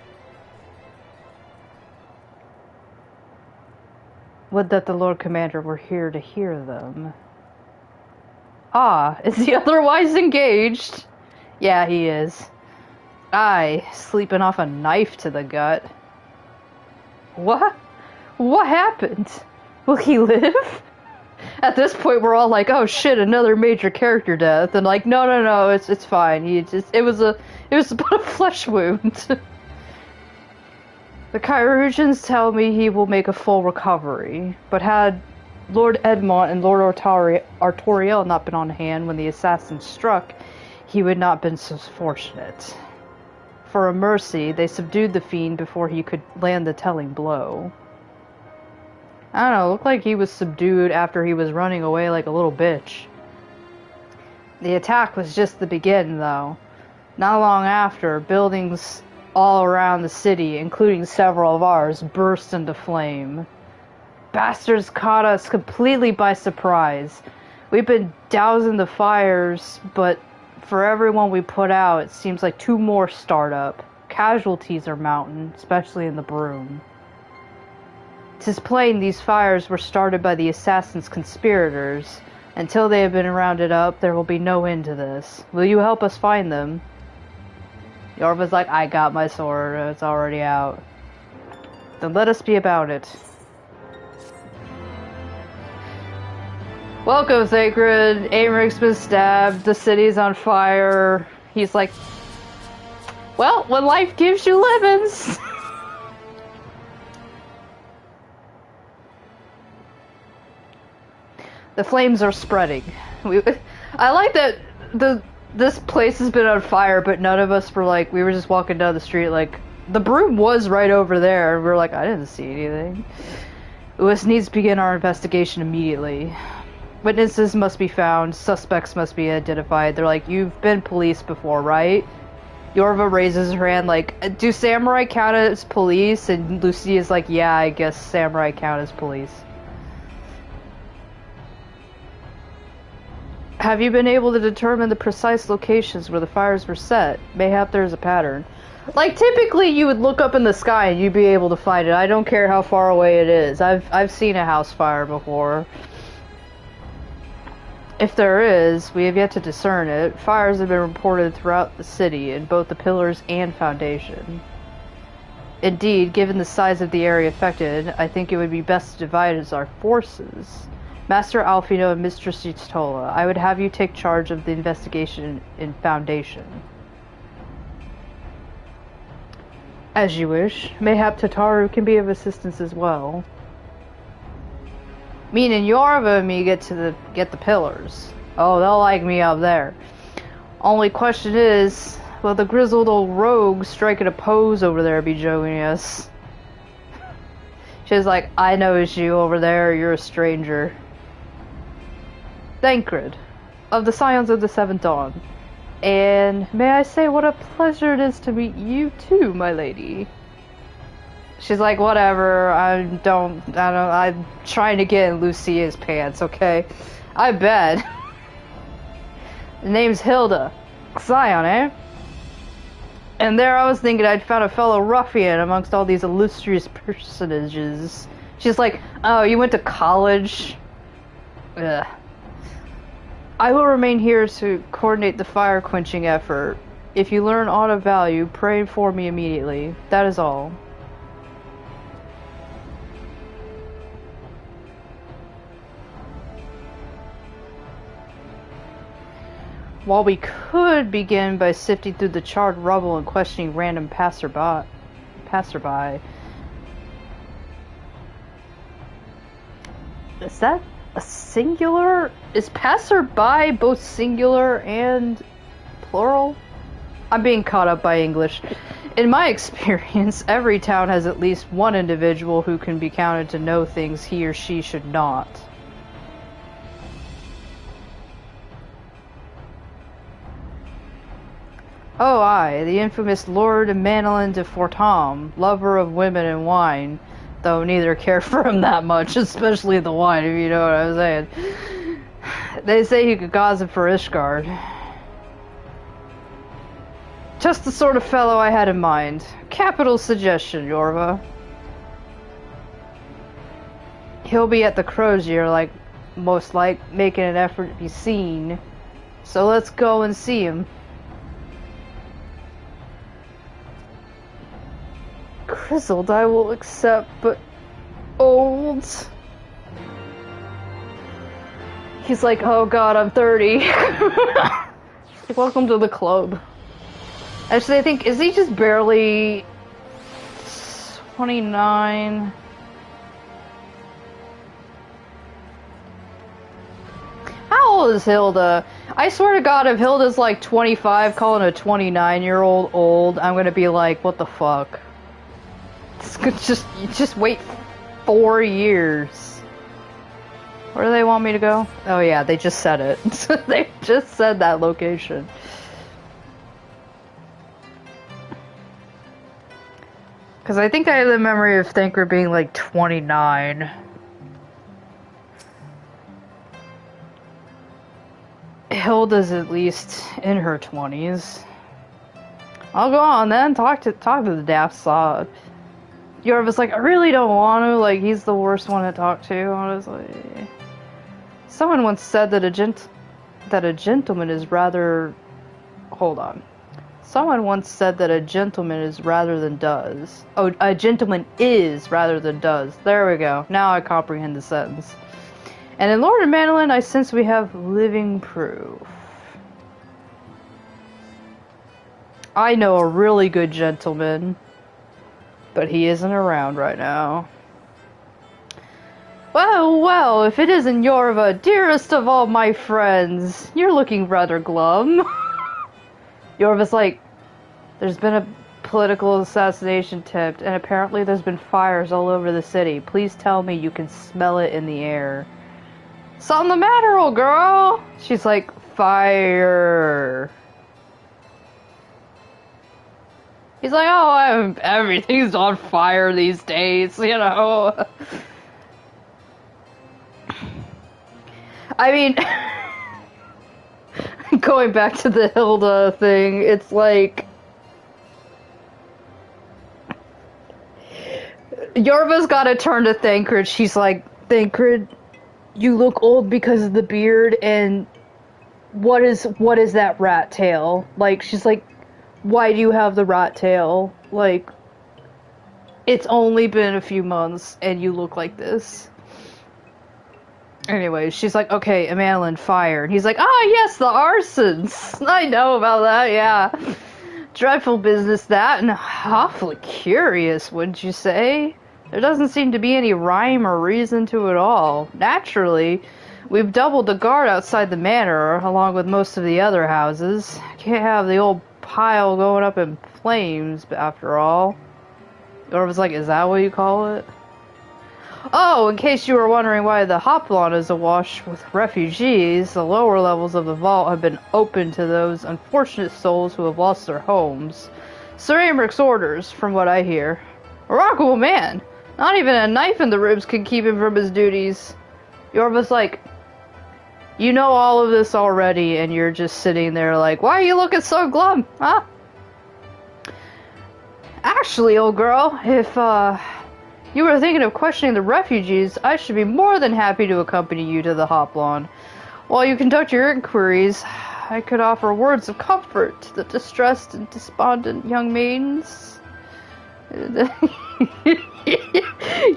Would that the Lord Commander were here to hear them. Ah, is he otherwise engaged? Yeah, he is. Aye, sleeping off a knife to the gut. What? What happened? Will he live? At this point, we're all like, "Oh shit, another major character death," and like, no, it's fine. It was about a flesh wound. The Chirurgeons tell me he will make a full recovery, but had Lord Edmont and Lord Artoriel not been on hand when the assassins struck, he would not have been so fortunate. For a mercy, they subdued the fiend before he could land the telling blow. I don't know, it looked like he was subdued after he was running away like a little bitch. The attack was just the beginning, though. Not long after, buildings all around the city, including several of ours, burst into flame. Bastards caught us completely by surprise. We've been dousing the fires, but for everyone we put out, it seems like 2 more start up. Casualties are mounting, especially in the Broom. 'Tis plain these fires were started by the assassins' conspirators. Until they have been rounded up, there will be no end to this. Will you help us find them? Yorva's like, I got my sword, it's already out. Then let us be about it. Welcome, Sacred. Americ's been stabbed. The city's on fire. He's like, well, when life gives you lemons. The flames are spreading. I like that this place has been on fire, but none of us were like, we were just walking down the street like, the broom was right over there, and we were like, I didn't see anything. Us needs to begin our investigation immediately. Witnesses must be found, suspects must be identified. They're like, you've been police before, right? Yorva raises her hand like, do samurai count as police? And Lucy is like, yeah, I guess samurai count as police. Have you been able to determine the precise locations where the fires were set? Mayhap there's a pattern. Like, typically you would look up in the sky and you'd be able to find it. I don't care how far away it is. I've seen a house fire before. If there is, we have yet to discern it. Fires have been reported throughout the city, in both the pillars and foundation. Indeed, given the size of the area affected, I think it would be best to divide as our forces. Master Alfino and Mistress Yutola, I would have you take charge of the investigation in Foundation. As you wish. Mayhap Tataru can be of assistance as well. Meaning Yorva and me get the pillars. Oh, they'll like me up there. Only question is, will the grizzled old rogue striking a pose over there be joining us? She's like, I notice you over there, you're a stranger. Thancred, of the Scions of the Seventh Dawn. And may I say what a pleasure it is to meet you too, my lady. She's like, whatever, I'm trying to get in Lucia's pants, okay? I bet. The name's Hilda. Scion, eh? And there I was thinking I'd found a fellow ruffian amongst all these illustrious personages. She's like, oh, you went to college? Ugh. I will remain here to coordinate the fire quenching effort. If you learn aught of value, pray and inform me immediately. That is all. While we could begin by sifting through the charred rubble and questioning random passerby. Is that a singular? Is passerby both singular and plural? I'm being caught up by English. In my experience, every town has at least one individual who can be counted to know things he or she should not. Oh, aye, the infamous Lord Manolin de Fortam, lover of women and wine, though neither care for him that much, especially the wine, if you know what I'm saying. They say he could gossip for Ishgard. Just the sort of fellow I had in mind. Capital suggestion, Yorva. He'll be at the Crozier, making an effort to be seen. So let's go and see him. Grizzled, I will accept, but old. He's like, oh god, I'm 30. Like, welcome to the club. Actually, I think, is he just barely 29? How old is Hilda? I swear to god, if Hilda's like 25, calling a 29-year-old old, I'm gonna be like, what the fuck? Just wait 4 years. Where do they want me to go? Oh yeah, they just said it. They just said that location. Because I think I have the memory of Thancred being like 29. Hilda's at least in her 20s. I'll go on then, talk to the daft sod. Yorva's like, I really don't want to, like, he's the worst one to talk to, honestly. Someone once said that a gentleman is rather... Hold on. Someone once said that a gentleman is rather than does. Oh, a gentleman is rather than does. There we go. Now I comprehend the sentence. And in Lord and Mandolin, I sense we have living proof. I know a really good gentleman, but he isn't around right now. Well, well, if it isn't Yorva, dearest of all my friends, you're looking rather glum. Yorva's like, there's been a political assassination attempt, and apparently there's been fires all over the city. Please tell me you can smell it in the air. Something the matter, old girl? She's like, fire. He's like, oh, everything's on fire these days, you know. I mean, going back to the Hilda thing, it's like, Yorva's gotta turn to Thancred. She's like, Thancred, you look old because of the beard, and what is that rat tail? Like, she's like, why do you have the rat tail? Like, it's only been a few months, and you look like this. Anyway, she's like, okay, Amalyn, fire. And he's like, ah, yes, the arsons. I know about that, yeah. Dreadful business, that, and awfully curious, wouldn't you say? There doesn't seem to be any rhyme or reason to it all. Naturally, we've doubled the guard outside the manor, along with most of the other houses. Can't have the old pile going up in flames, after all. Yorva's like, is that what you call it? Oh, in case you were wondering why the Hoplon is awash with refugees, the lower levels of the vault have been opened to those unfortunate souls who have lost their homes. Sir Aymric's orders, from what I hear. A remarkable man. Not even a knife in the ribs can keep him from his duties. Yorva's like, you know all of this already, and you're just sitting there like, why are you looking so glum, huh? Actually, old girl, if, you were thinking of questioning the refugees, I should be more than happy to accompany you to the Hoplon. While you conduct your inquiries, I could offer words of comfort to the distressed and despondent young maidens.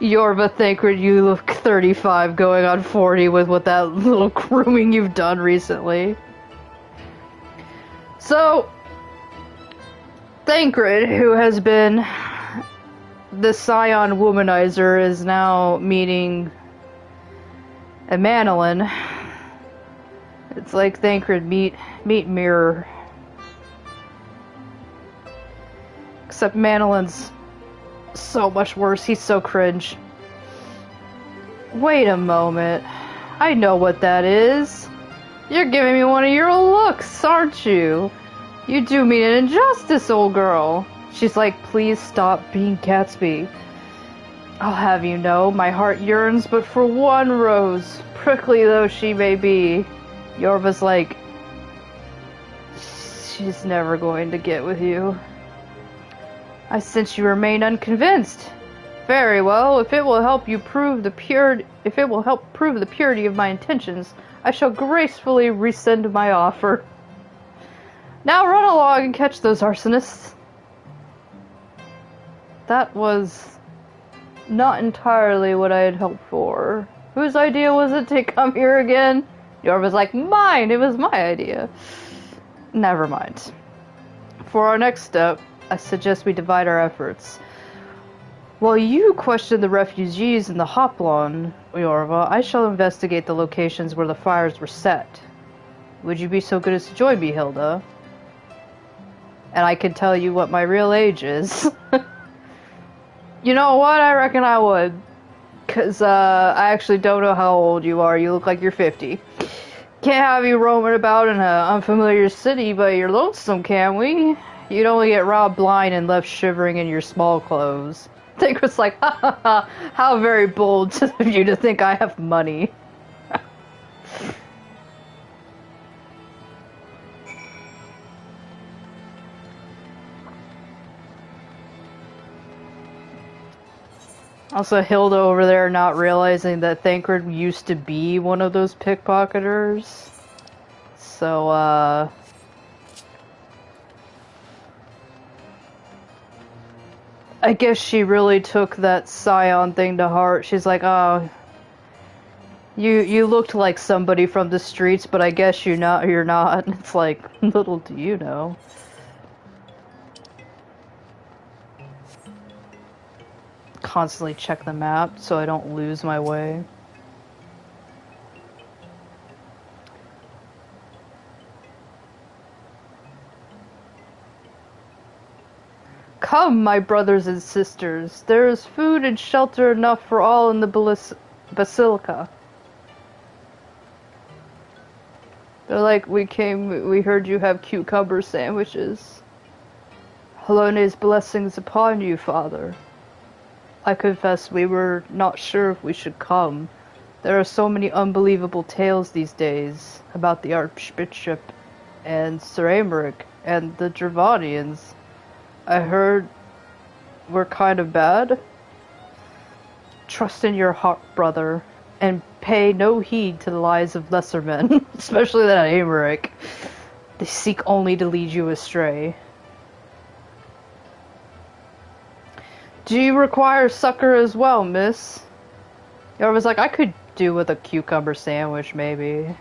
Yorva Thancred, you look 35 going on 40 with what that little grooming you've done recently. So, Thancred, who has been the Scion womanizer, is now meeting Amanolin. It's like, Thancred, meet Mirror. Except Manolin's so much worse. He's so cringe. Wait a moment. I know what that is. You're giving me one of your looks, aren't you? You do me an injustice, old girl. She's like, please stop being Gatsby. I'll have you know, my heart yearns but for one rose, prickly though she may be. Yorva's like, she's never going to get with you. I sense you remain unconvinced. Very well, if it will help prove the purity of my intentions, I shall gracefully rescind my offer. Now run along and catch those arsonists. That was not entirely what I had hoped for. Whose idea was it to come here again? Yorva's like, mine! It was my idea. Never mind. For our next step, I suggest we divide our efforts. While you question the refugees in the Hoplon, Yorva, I shall investigate the locations where the fires were set. Would you be so good as to join me, Hilda? And I can tell you what my real age is. You know what? I reckon I would. Because, I actually don't know how old you are. You look like you're 50. Can't have you roaming about in an unfamiliar city by your lonesome, can we? You'd only get robbed blind and left shivering in your small clothes. Thancred's like, ha ha ha, how very bold of you to think I have money. Also, Hilda over there not realizing that Thancred used to be one of those pickpocketers. So, I guess she really took that Scion thing to heart. She's like, oh, You looked like somebody from the streets, but I guess you're not. It's like, little do you know. Constantly check the map so I don't lose my way. Come, my brothers and sisters, there is food and shelter enough for all in the basilica. They're like, we heard you have cucumber sandwiches. Halone's blessings upon you, Father. I confess we were not sure if we should come. There are so many unbelievable tales these days about the Archbishop and Sir Aymeric and the Dravanians. I heard we're kind of bad. Trust in your heart, brother, and pay no heed to the lies of lesser men, especially that Aymeric. They seek only to lead you astray. Do you require succor as well, miss? I was like, I could do with a cucumber sandwich, maybe.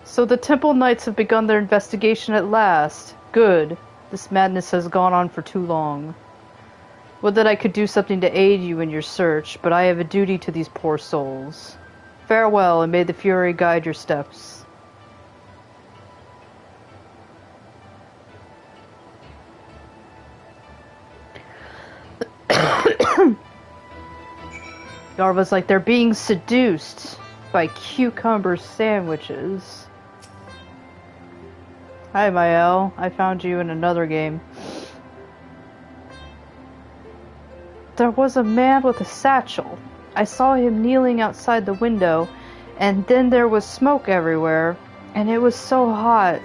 So the Temple Knights have begun their investigation at last. Good. This madness has gone on for too long. Would that I could do something to aid you in your search, but I have a duty to these poor souls. Farewell, and may the Fury guide your steps. Yorva's like, they're being seduced by cucumber sandwiches. Hi, Mael. I found you in another game. There was a man with a satchel. I saw him kneeling outside the window, and then there was smoke everywhere, and it was so hot,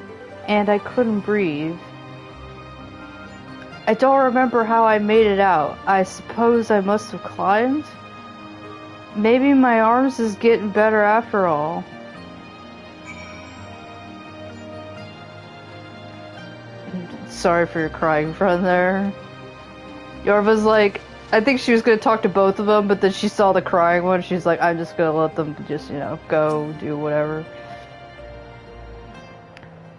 and I couldn't breathe. I don't remember how I made it out. I suppose I must have climbed? Maybe my arms is getting better after all. Sorry for your crying friend there. Yorva's like, I think she was going to talk to both of them, but then she saw the crying one. She's like, I'm just going to let them just, go do whatever.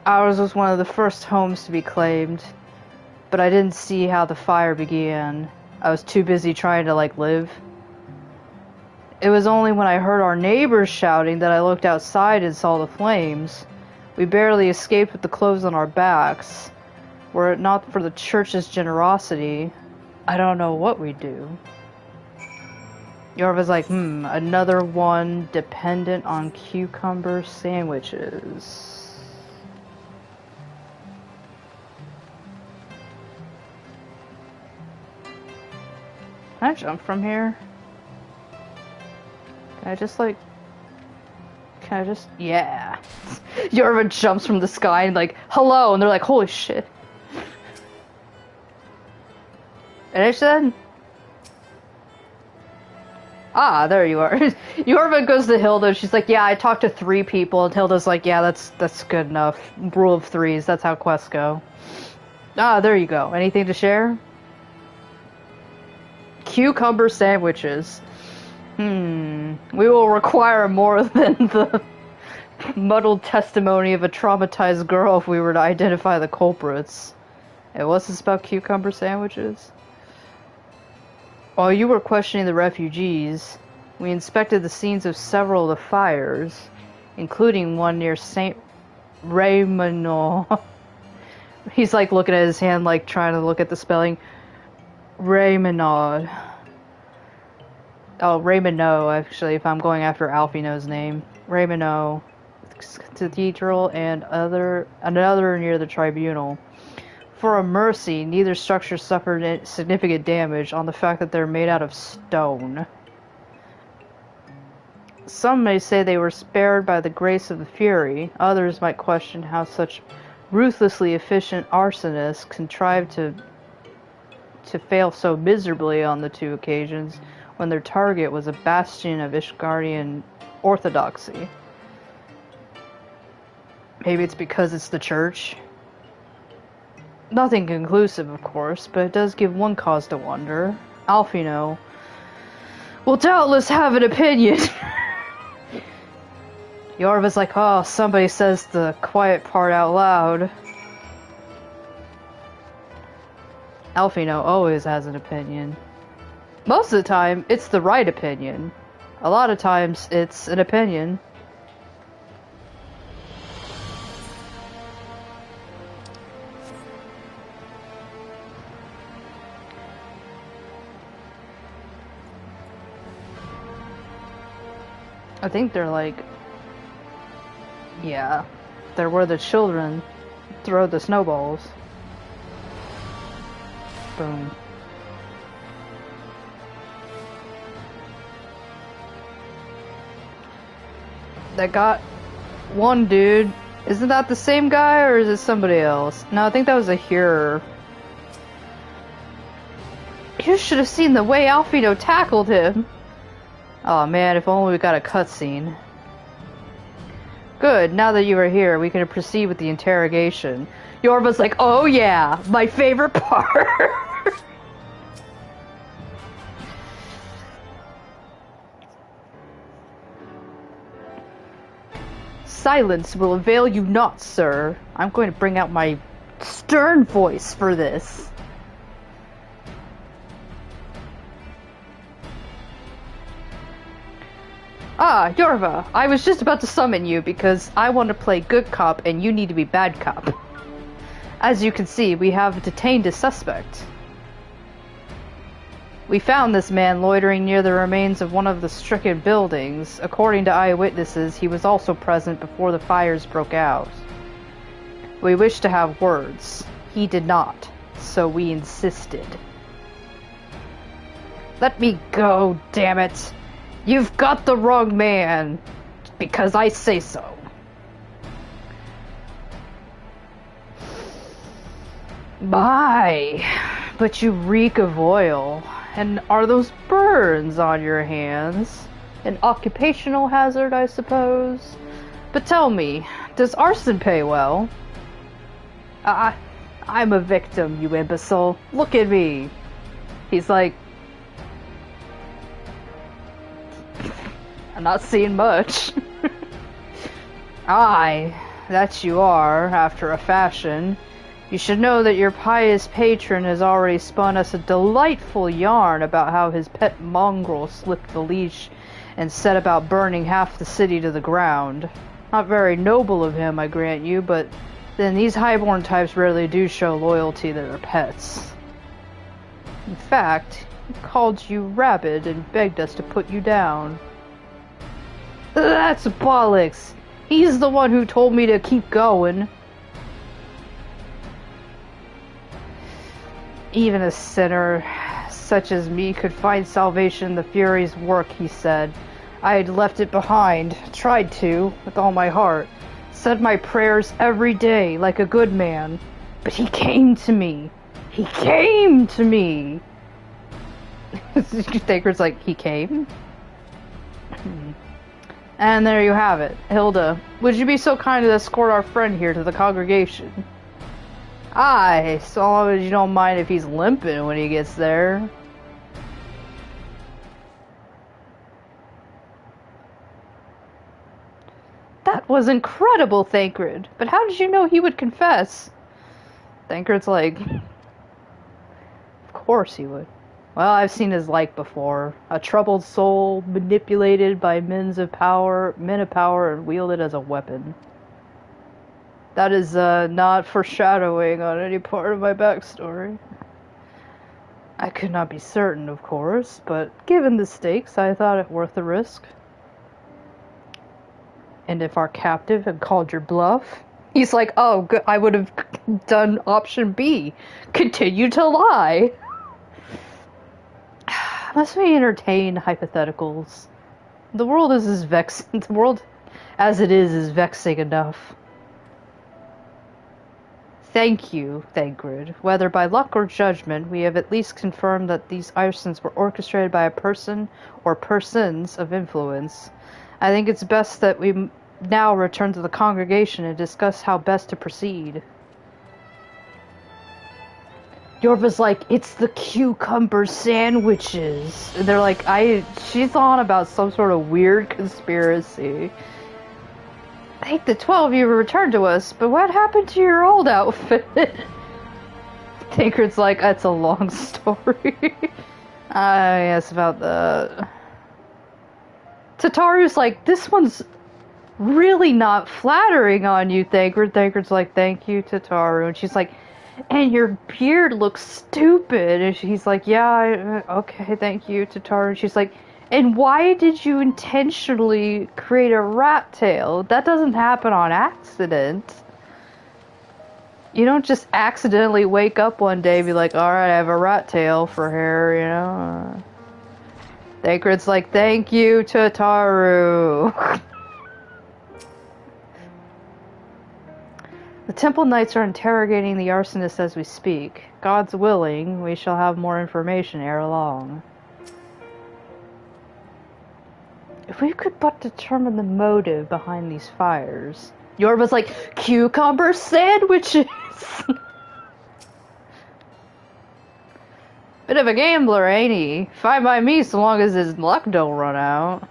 Ours was one of the first homes to be claimed, but I didn't see how the fire began. I was too busy trying to, live. It was only when I heard our neighbors shouting that I looked outside and saw the flames. We barely escaped with the clothes on our backs. Were it not for the church's generosity, I don't know what we'd do. Yorva's like, another one dependent on cucumber sandwiches. Can I jump from here? Can I just, yeah. Yorva jumps from the sky and hello, and they're like, holy shit. And I said, there you are. Yorva goes to Hilda, she's like, yeah, I talked to 3 people, and Hilda's like, yeah, that's good enough. Rule of 3s, that's how quests go. There you go. Anything to share? Cucumber sandwiches. We will require more than the muddled testimony of a traumatized girl if we were to identify the culprits. And what's this about cucumber sandwiches? While you were questioning the refugees, we inspected the scenes of several of the fires, including one near St. Raymond. He's looking at his hand, trying to look at the spelling. Raymond. Oh, Raymond, actually, if I'm going after Alfino's name. Raymond Cathedral and another near the tribunal. For a mercy, neither structure suffered significant damage on the fact that they're made out of stone. Some may say they were spared by the grace of the Fury. Others might question how such ruthlessly efficient arsonists contrived to fail so miserably on the 2 occasions when their target was a bastion of Ishgardian orthodoxy. Maybe it's because it's the church. Nothing conclusive, of course, but it does give one cause to wonder. Alfino will doubtless have an opinion. Yorva's like, oh, somebody says the quiet part out loud. Alfino always has an opinion. Most of the time, it's the right opinion. A lot of times, it's an opinion. I think they're like... Yeah. They're where the children throw the snowballs. Boom. That got one dude. Isn't that the same guy, or is it somebody else? No, I think that was a hearer. You should have seen the way Alfino tackled him. Oh man, if only we got a cutscene. Good, now that you are here, we can proceed with the interrogation. Yorva's like, oh yeah, my favorite part. Silence will avail you not, sir. I'm going to bring out my stern voice for this. Ah, Yorva, I was just about to summon you because I want to play good cop and you need to be bad cop. As you can see, we have detained a suspect. We found this man loitering near the remains of one of the stricken buildings. According to eyewitnesses, he was also present before the fires broke out. We wished to have words. He did not, so we insisted. Let me go, damn it! You've got the wrong man, because I say so. My, but you reek of oil. And are those burns on your hands? An occupational hazard, I suppose? But tell me, does arson pay well? I'm a victim, you imbecile. Look at me. He's like... I'm not seeing much. Aye, that you are, after a fashion. You should know that your pious patron has already spun us a delightful yarn about how his pet mongrel slipped the leash and set about burning half the city to the ground. Not very noble of him, I grant you, but then these highborn types rarely do show loyalty to their pets. In fact, he called you rabid and begged us to put you down. That's bollocks! He's the one who told me to keep going. Even a sinner such as me could find salvation in the Fury's work, he said. I had left it behind, tried to, with all my heart. Said my prayers every day, like a good man. But he came to me. He came to me! Thancred's like, he came? And there you have it. Hilda, would you be so kind to escort our friend here to the congregation? Aye, so long as you don't mind if he's limping when he gets there. That was incredible, Thancred. But how did you know he would confess? Thancred's like... Of course he would. Well, I've seen his like before. A troubled soul, manipulated by men of power, and wielded as a weapon. That is not foreshadowing on any part of my backstory. I could not be certain, of course, but given the stakes, I thought it worth the risk. And if our captive had called your bluff, he's like, oh, good, I would have done option B. Continue to lie. Must we entertain hypotheticals? The world is as vexing. The world, as it is vexing enough. Thank you, Thancred. Whether by luck or judgment, we have at least confirmed that these arsons were orchestrated by a person or persons of influence. I think it's best that we now return to the congregation and discuss how best to proceed. Yorva's like, it's the cucumber sandwiches. And they're like, she's on about some sort of weird conspiracy. I think the 12 of you returned to us, but what happened to your old outfit? Tancred's like, that's a long story. Yes, about the... Tataru's like, this one's really not flattering on you, Tancred. Tancred's like, thank you, Tataru. And she's like, and your beard looks stupid. And he's like, yeah, okay, thank you, Tataru. And she's like, and why did you intentionally create a rat tail? That doesn't happen on accident. You don't just accidentally wake up one day and be like, alright, I have a rat tail for hair, you know? Tancred's like, thank you, Tataru. The Temple Knights are interrogating the arsonist as we speak. God's willing, we shall have more information ere long. If we could but determine the motive behind these fires. Yorva's like, cucumber sandwiches! Bit of a gambler, ain't he? Fine by me so long as his luck don't run out.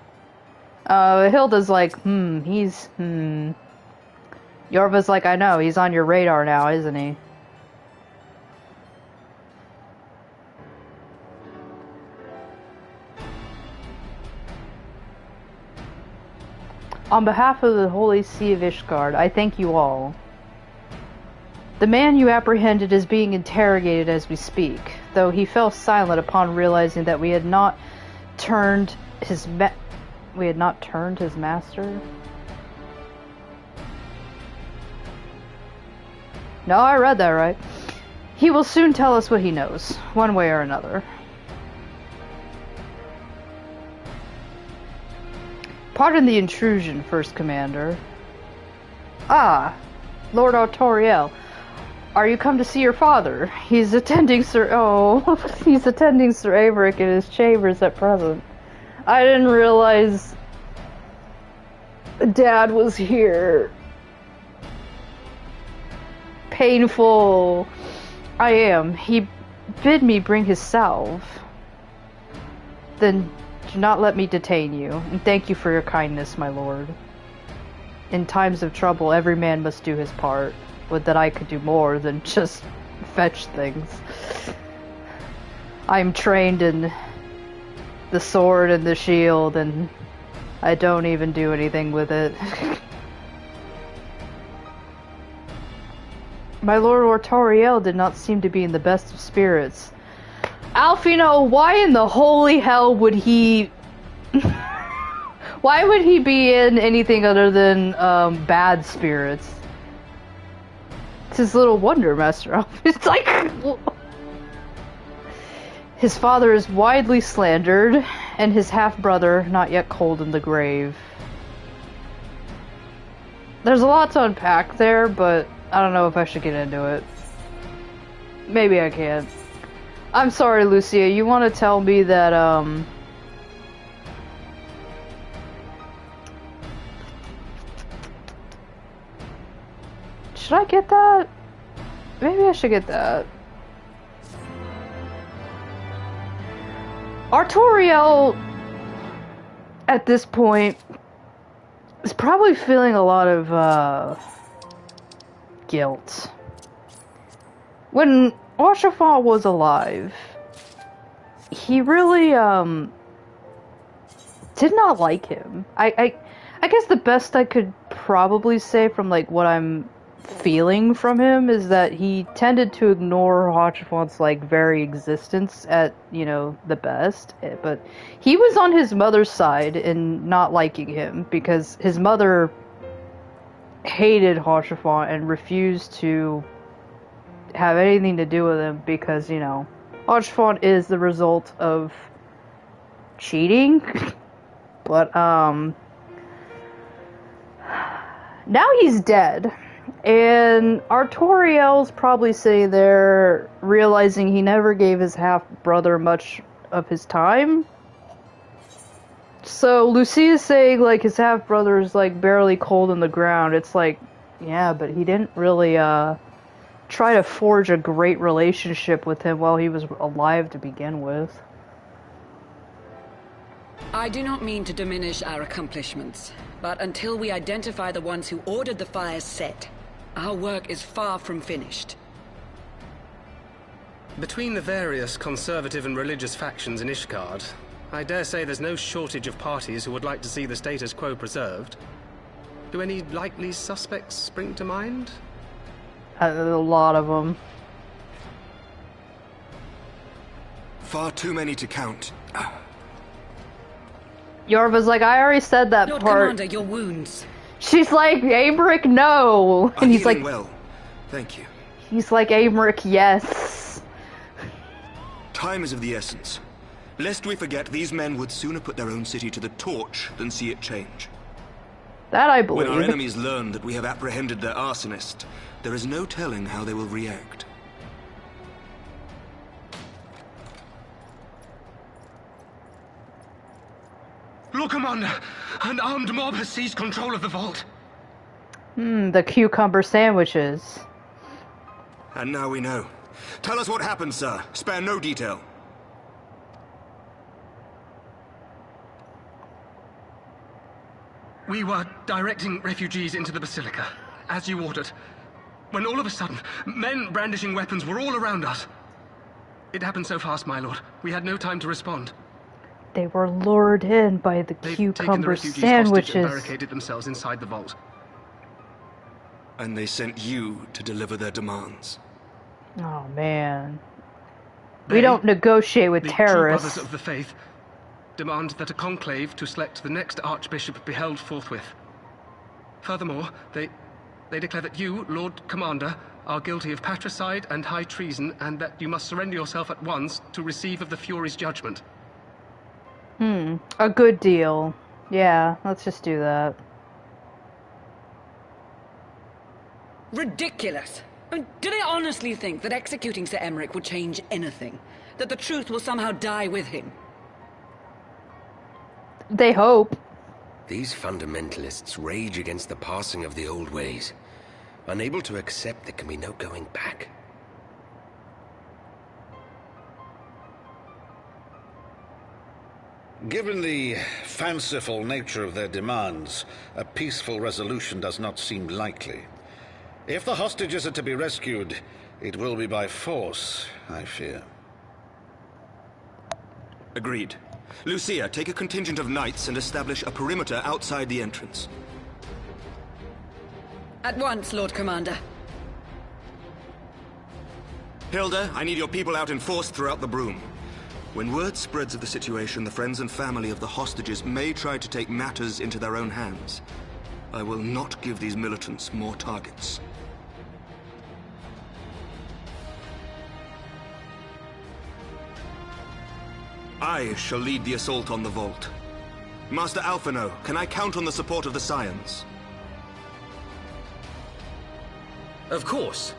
Hilda's like, Yorva's like, I know, he's on your radar now, isn't he? On behalf of the Holy See of Ishgard, I thank you all. The man you apprehended is being interrogated as we speak, though he fell silent upon realizing that we had not turned his master. No, I read that right. He will soon tell us what he knows, one way or another. Pardon the intrusion, First Commander. Ah, Lord Artoriel. Are you come to see your father? He's attending he's attending Sir Averick in his chambers at present. I didn't realize Dad was here. Painful. I am. He bid me bring his salve. Then do not let me detain you, and thank you for your kindness, my lord. In times of trouble, every man must do his part. Would that I could do more than just fetch things. I'm trained in the sword and the shield, and I don't even do anything with it. My lord Artoriel did not seem to be in the best of spirits. Alfino, why in the holy hell would he... Why would he be in anything other than bad spirits? It's his little wonder, Master Alf. It's like... His father is widely slandered, and his half-brother not yet cold in the grave. There's a lot to unpack there, but I don't know if I should get into it. Maybe I can. I'm sorry, Lucia, you want to tell me that, should I get that? Maybe I should get that. Artoriel, at this point, is probably feeling a lot of, guilt. When Oshafal was alive, he really, did not like him. I guess the best I could probably say from, like, what I'm feeling from him is that he tended to ignore Hachifon's, like, very existence at, you know, the best. But he was on his mother's side in not liking him because his mother hated Hachifon and refused to have anything to do with him because, you know, Hachifon is the result of cheating. But, now he's dead. And Artoriel's probably sitting there realizing he never gave his half-brother much of his time. So Lucia's saying, like, his half-brother is, like, barely cold in the ground. It's like, yeah, but he didn't really, try to forge a great relationship with him while he was alive to begin with. I do not mean to diminish our accomplishments, but until we identify the ones who ordered the fires set, our work is far from finished. Between the various conservative and religious factions in Ishgard, I dare say there's no shortage of parties who would like to see the status quo preserved. Do any likely suspects spring to mind? A lot of them. Far too many to count. Yorva's like, I already said that Lord part. Commander, your wounds. She's like, Amric, no. And he's like, well, thank you. He's like, Amric, yes. Time is of the essence. Lest we forget, these men would sooner put their own city to the torch than see it change. That I believe. When our enemies learn that we have apprehended their arsonist, there is no telling how they will react. Lord Commander, an armed mob has seized control of the vault. The cucumber sandwiches. And now we know. Tell us what happened, sir. Spare no detail. We were directing refugees into the Basilica, as you ordered, when all of a sudden, men brandishing weapons were all around us. It happened so fast, my lord. We had no time to respond. They were lured in by the They've taken the cucumber refugees hostage and sandwiches. barricaded themselves inside the vault. And they sent you to deliver their demands. Oh, man. We don't negotiate with the terrorists. True Brothers of the Faith demand that a conclave to select the next archbishop be held forthwith. Furthermore, they declare that you, Lord Commander, are guilty of patricide and high treason, and that you must surrender yourself at once to receive of the Fury's judgment. A good deal. Yeah, let's just do that. Ridiculous! I mean, do they honestly think that executing Sir Emmerich would change anything? That the truth will somehow die with him? They hope. These fundamentalists rage against the passing of the old ways, unable to accept there can be no going back. Given the fanciful nature of their demands, a peaceful resolution does not seem likely. If the hostages are to be rescued, it will be by force, I fear. Agreed. Lucia, take a contingent of knights and establish a perimeter outside the entrance. At once, Lord Commander. Hilda, I need your people out in force throughout the Broom. When word spreads of the situation, the friends and family of the hostages may try to take matters into their own hands. I will not give these militants more targets. I shall lead the assault on the vault. Master Alphino, can I count on the support of the Scions? Of course.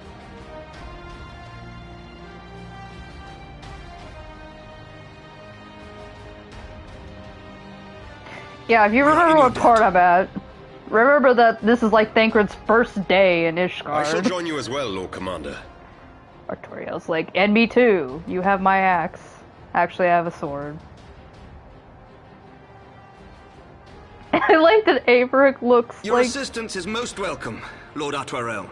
Yeah, if you remember what part I'm at, remember that this is like Thancred's first day in Ishgard. I shall join you as well, Lord Commander. Artoriel's like, and me too. You have my axe. Actually, I have a sword. I like that Averick looks Your like... assistance is most welcome, Lord Artoirel.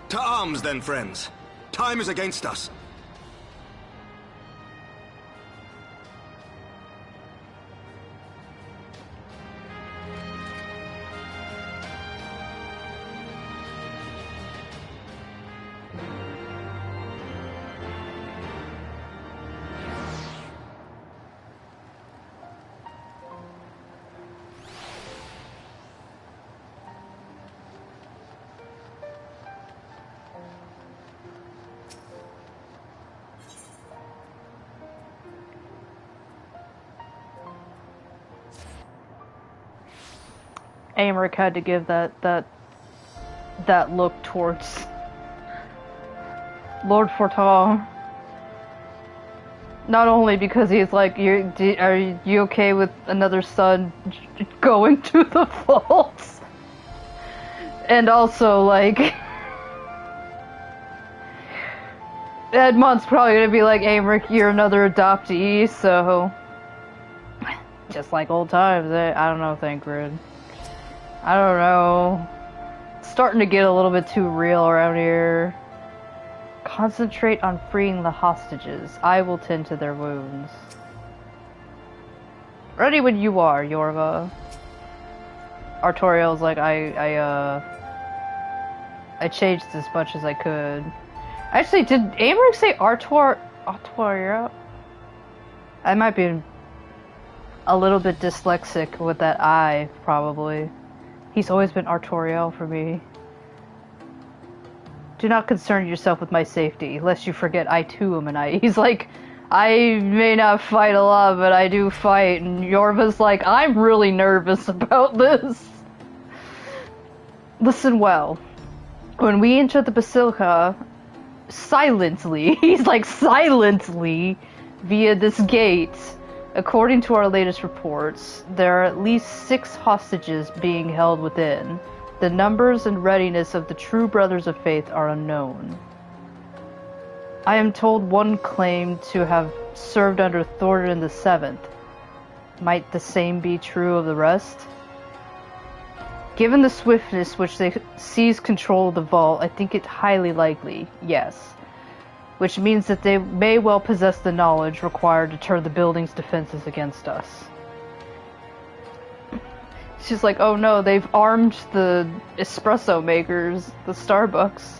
To arms, then, friends. Time is against us. Amric had to give that look towards Lord Fortal. Not only because he's like, are you okay with another son going to the vault? And also, like, Edmund's probably gonna be like, Amric, you're another adoptee, so... Just like old times, I don't know, Thancred. I don't know. It's starting to get a little bit too real around here. Concentrate on freeing the hostages. I will tend to their wounds. Ready when you are, Yorva. Artoriel's like, I changed as much as I could. Actually, did Amric say Artoriel? I might be a little bit dyslexic with that I, probably. He's always been Artoriel for me. Do not concern yourself with my safety, lest you forget I too am an I. He's like, I may not fight a lot, but I do fight. And Yorva's like, I'm really nervous about this. Listen well. When we enter the Basilica, silently, he's like, silently, via this gate, according to our latest reports, there are at least 6 hostages being held within. The numbers and readiness of the true Brothers of Faith are unknown. I am told one claimed to have served under Thorin the Seventh. Might the same be true of the rest? Given the swiftness which they seize control of the vault, I think it highly likely, yes. Which means that they may well possess the knowledge required to turn the building's defenses against us. She's like, oh no, they've armed the espresso makers, the Starbucks.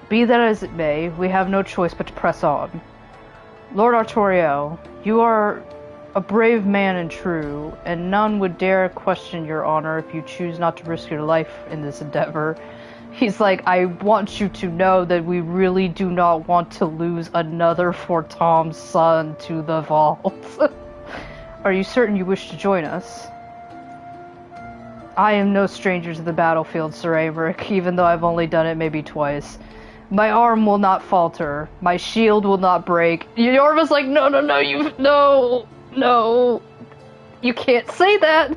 Be that as it may, we have no choice but to press on. Lord Artoriel, you are a brave man and true, and none would dare question your honor if you choose not to risk your life in this endeavor. He's like, I want you to know that we really do not want to lose another Fortom's son to the vault. Are you certain you wish to join us? I am no stranger to the battlefield, Sir Amric, even though I've only done it maybe twice. My arm will not falter. My shield will not break. Yorva's like, no, you can't say that.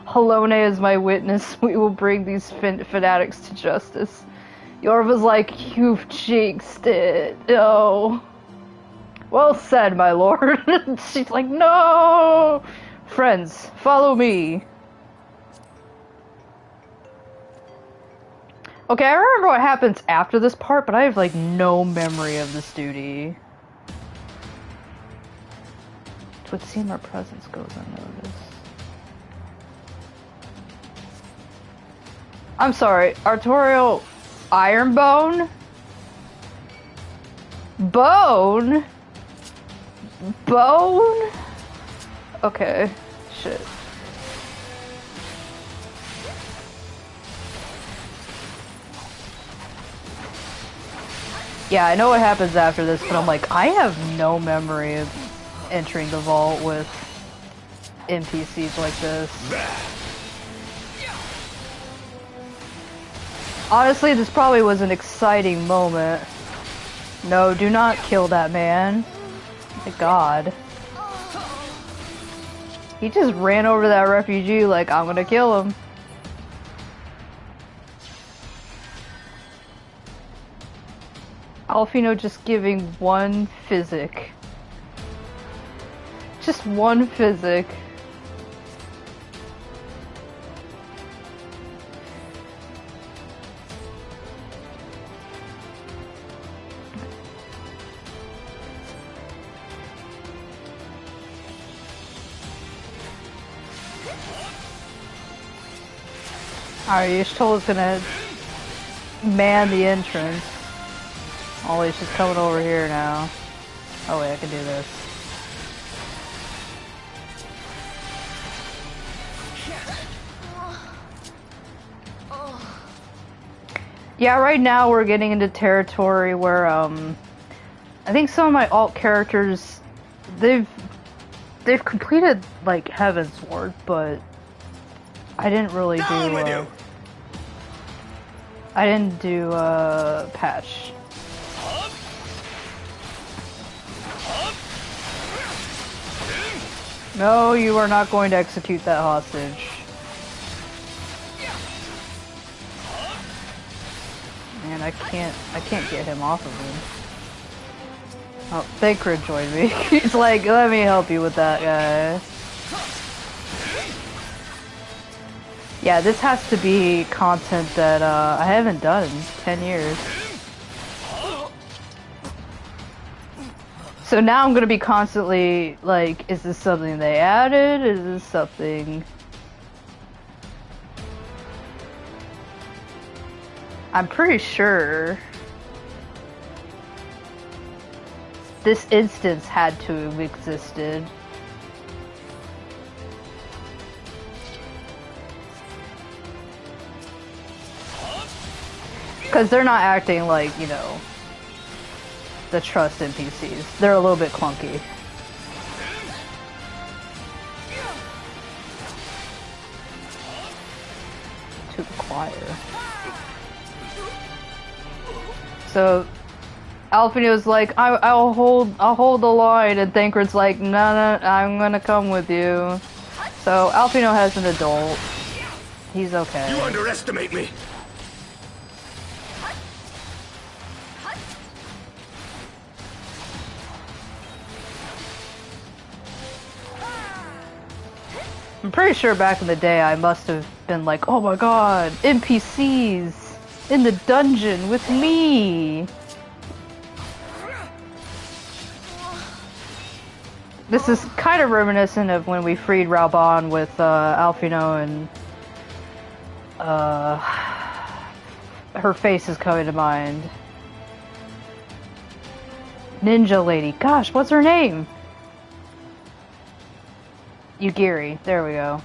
Halone is my witness. We will bring these fanatics to justice. Yorva's like, you've jinxed it. No. Well said, my lord. She's like, no. Friends, follow me. Okay, I remember what happens after this part, but I have, like, no memory of this duty. It would seem our presence goes unnoticed. I'm sorry, Artoriel Ironbone? Bone? Bone? Okay, shit. Yeah, I know what happens after this, but I'm like, I have no memory of entering the vault with NPCs like this. Honestly, this probably was an exciting moment. No, do not kill that man. My god. He just ran over that refugee like, I'm gonna kill him. Alfino just giving one physic. Just one physic. Alright, Y'shtola's gonna man the entrance. Oh wait, she's coming over here now. Oh wait, I can do this. Yeah, right now we're getting into territory where, I think some of my alt characters, they've completed, like, Heavensward, but I didn't really do, I didn't do, patch. No, you are not going to execute that hostage. Man, I can't get him off of him. Oh, Thancred joined me. He's like, let me help you with that guy. Yeah, this has to be content that I haven't done in 10 years. So now I'm gonna be constantly like, is this something they added? Is this something... I'm pretty sure this instance had to have existed. Because they're not acting like, you know, the trust NPCs. They're a little bit clunky. To the choir. So Alfino's like, I'll hold the line, and Thancred's like, no, I'm gonna come with you. So Alfino has an adult. He's okay. You underestimate me. I'm pretty sure back in the day I must have been like, oh my god, NPCs in the dungeon with me. This is kind of reminiscent of when we freed Raubahn with Alfino, and her face is coming to mind. Ninja lady. Gosh, what's her name? Yugiri. There we go.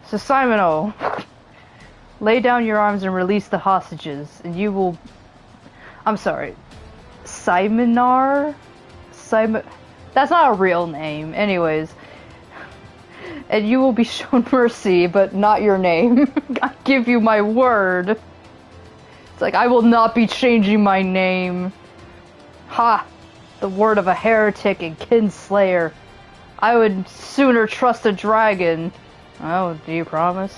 So Simon, lay down your arms and release the hostages, and you will... I'm sorry. Simonar? That's not a real name. Anyways. And you will be shown mercy, but not your name. I give you my word. It's like, I will not be changing my name. Ha! The word of a heretic and kinslayer. I would sooner trust a dragon. Oh, do you promise?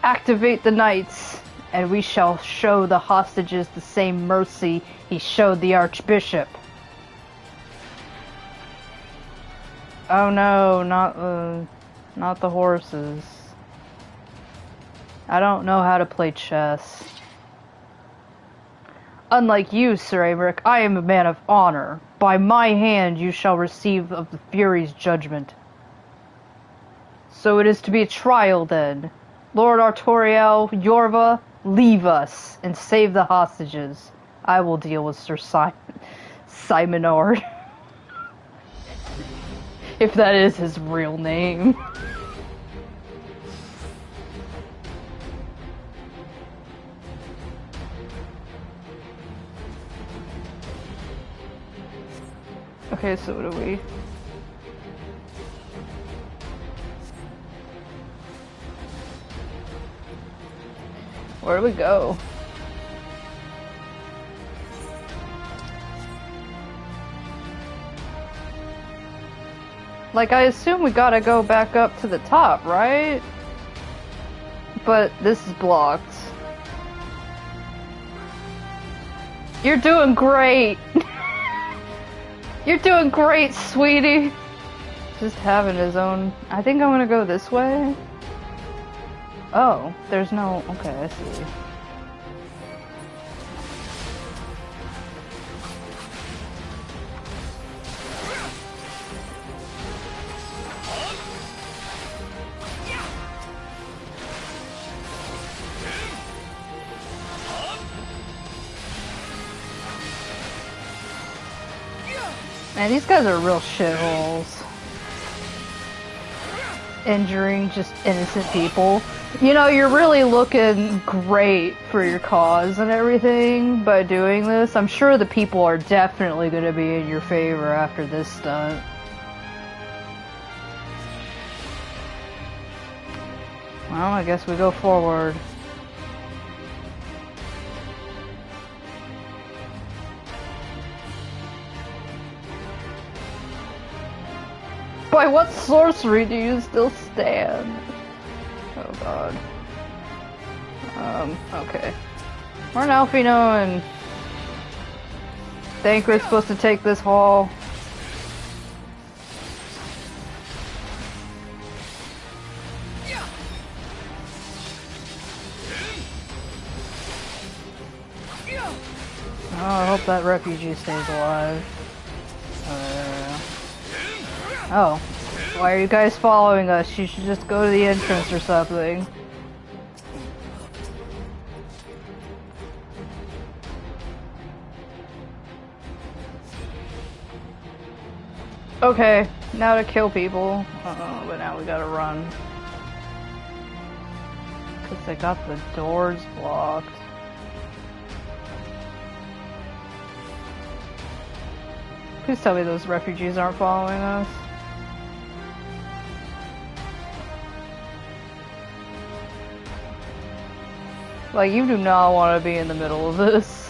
Activate the knights, and we shall show the hostages the same mercy he showed the archbishop. Oh no, not the horses. I don't know how to play chess. Unlike you, Sir Aymeric, I am a man of honor. By my hand you shall receive of the Fury's judgment. So it is to be a trial then. Lord Artoriel, Yorva, leave us and save the hostages. I will deal with Sir Simonard. If that is his real name. Okay, so what do we... Where do we go? Like, I assume we gotta go back up to the top, right? But this is blocked. You're doing great! You're doing great, sweetie! Just having his own... I think I'm gonna go this way. Oh, there's no... Okay, I see. Man, these guys are real shitholes. Injuring just innocent people. You know, you're really looking great for your cause and everything by doing this. I'm sure the people are definitely going to be in your favor after this stunt. Well, I guess we go forward. By what sorcery do you still stand? Oh god. Okay. We're Alfino and Thancred's supposed to take this hall. Oh, I hope that refugee stays alive. Oh. Why are you guys following us? You should just go to the entrance or something. Okay, now to kill people. But now we gotta run. Because they got the doors blocked. Please tell me those refugees aren't following us. Like, you do not want to be in the middle of this.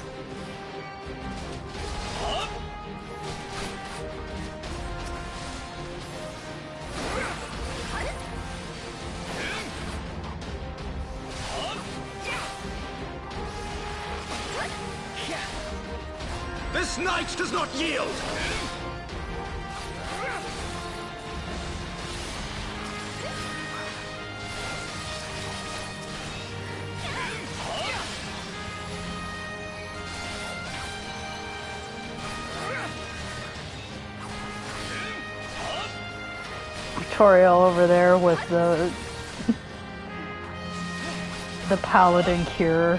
This knight does not yield! Toriel over there with the paladin cure.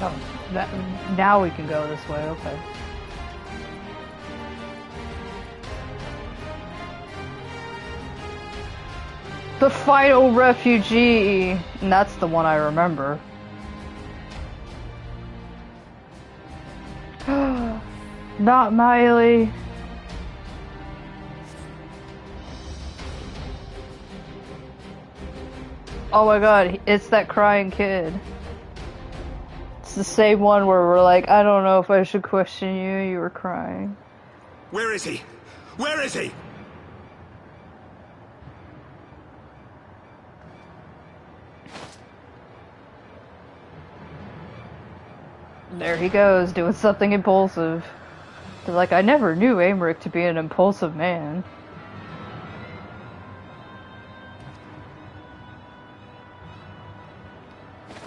Oh, now we can go this way, okay. The final refugee! And that's the one I remember. Not Miley. Oh my god, it's that crying kid. It's the same one where we're like, I don't know if I should question you, you were crying. Where is he? Where is he? There he goes, doing something impulsive. They're like, I never knew Aymeric to be an impulsive man.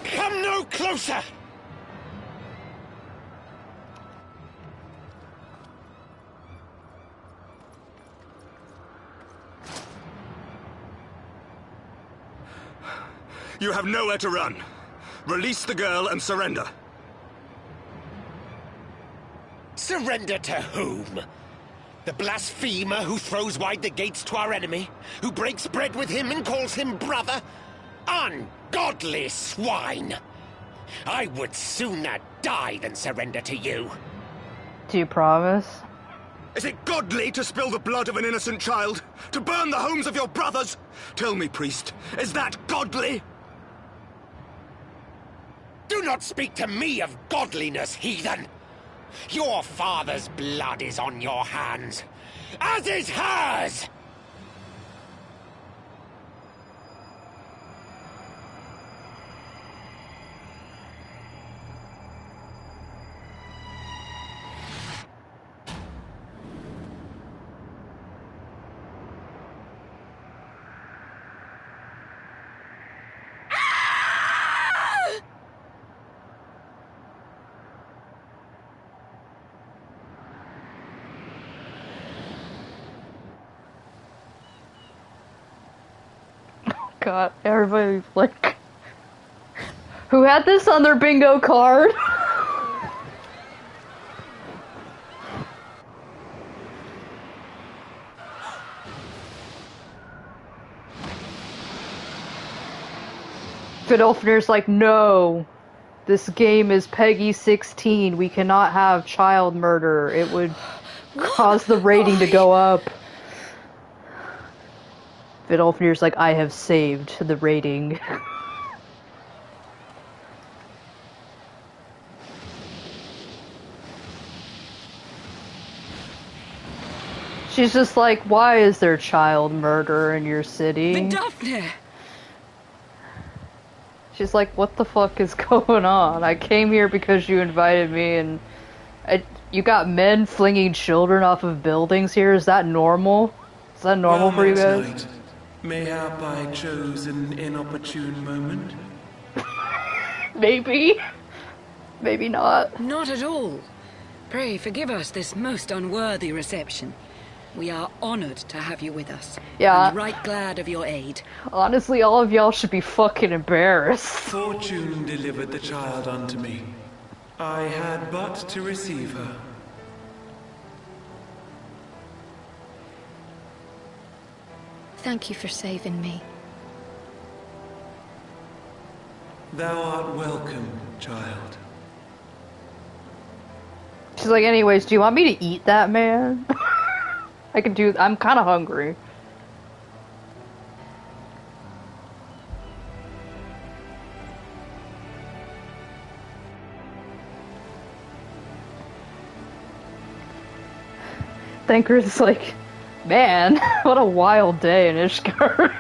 Come no closer! You have nowhere to run. Release the girl and surrender. Surrender to whom? The blasphemer who throws wide the gates to our enemy? Who breaks bread with him and calls him brother? Ungodly swine! I would sooner die than surrender to you. Do you promise? Is it godly to spill the blood of an innocent child? To burn the homes of your brothers? Tell me, priest, is that godly? Do not speak to me of godliness, heathen! Your father's blood is on your hands, as is hers! God, everybody's like, who had this on their bingo card? Fidolfinir's like, no, this game is Peggy 16. We cannot have child murder. It would cause the rating to go up. Fidolfinir's like, I have saved the rating. She's just like, why is there child murder in your city? Vidofne! She's like, what the fuck is going on? I came here because you invited me, and you got men flinging children off of buildings here? Is that normal? Is that normal for you guys? Knight. Mayhap I chose an inopportune moment? Maybe. Maybe not. Not at all. Pray forgive us this most unworthy reception. We are honored to have you with us. Yeah. And right glad of your aid. Honestly, all of y'all should be fucking embarrassed. Fortune delivered the child unto me. I had but to receive her. Thank you for saving me. Thou art welcome, child. She's like, anyways, do you want me to eat that man? I'm kind of hungry. Thanker's like, man, what a wild day in Ishgard.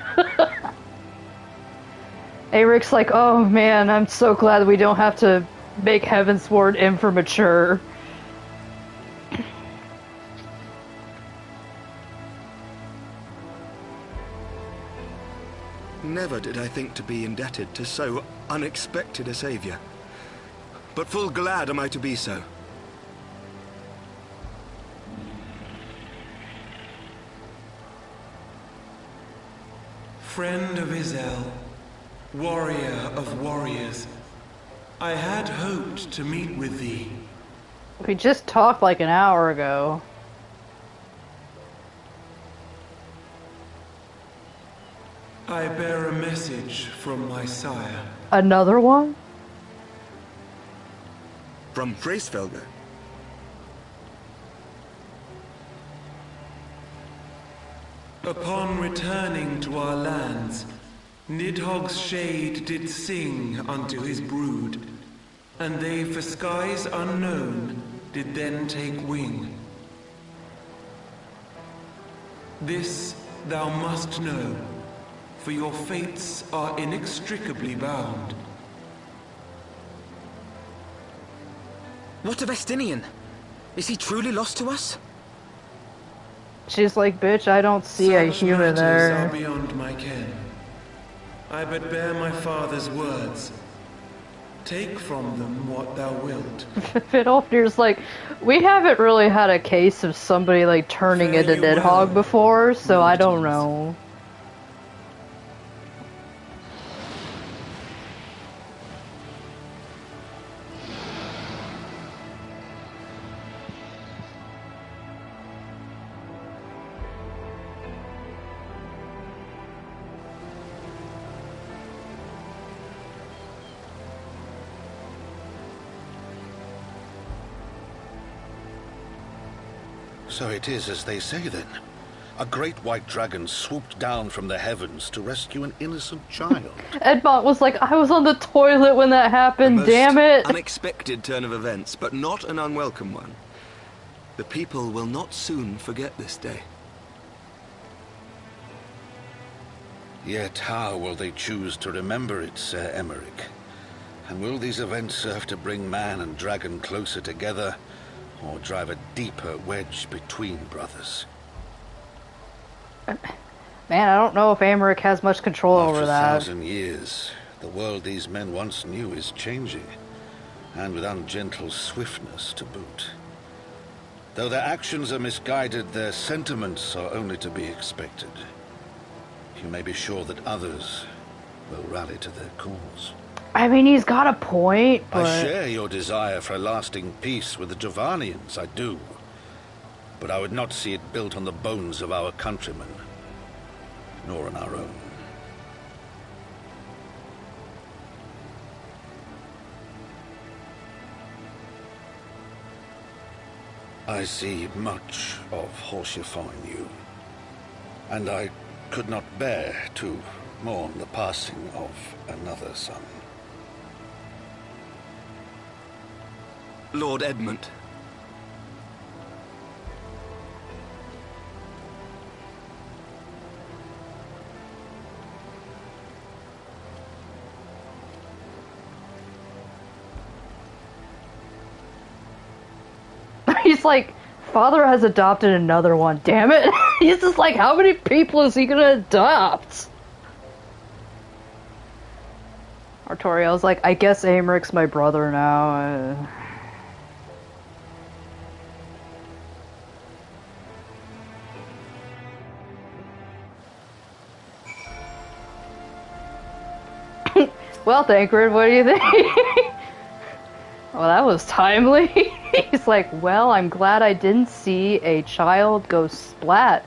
Eric's like, oh man, I'm so glad we don't have to make Heavensward immature. Never did I think to be indebted to so unexpected a savior. But full glad am I to be so. Friend of Izel, warrior of warriors, I had hoped to meet with thee. We just talked like an hour ago. I bear a message from my sire. Another one? From Freysfelger. Upon returning to our lands, Nidhogg's shade did sing unto his brood, and they for skies unknown did then take wing. This thou must know, for your fates are inextricably bound. What of Estinian? Is he truly lost to us? She's like, bitch, I don't see a human there. Are beyond my ken. I but bear my father's words. Take from them what thou wilt. Vidofnir's like, we haven't really had a case of somebody like turning into Nidhogg before, so I don't know. So it is as they say, then. A great white dragon swooped down from the heavens to rescue an innocent child. Edmont was like, I was on the toilet when that happened, damn it! Unexpected turn of events, but not an unwelcome one. The people will not soon forget this day. Yet how will they choose to remember it, Sir Emmerich? And will these events serve to bring man and dragon closer together, or drive a deeper wedge between brothers? Man, I don't know if Emmerich has much control over that. After 1,000 years, the world these men once knew is changing, and with ungentle swiftness to boot. Though their actions are misguided, their sentiments are only to be expected. You may be sure that others will rally to their cause. I mean, he's got a point, but... I share your desire for a lasting peace with the Javanians, I do. But I would not see it built on the bones of our countrymen, nor on our own. I see much of Horsefon in you, and I could not bear to mourn the passing of another son. Lord Edmund. He's like, father has adopted another one, damn it. He's just like, how many people is he gonna adopt? Artoriel's like, I guess Americ's my brother now. Well, Thancred, what do you think? Well, that was timely. He's like, well, I'm glad I didn't see a child go splat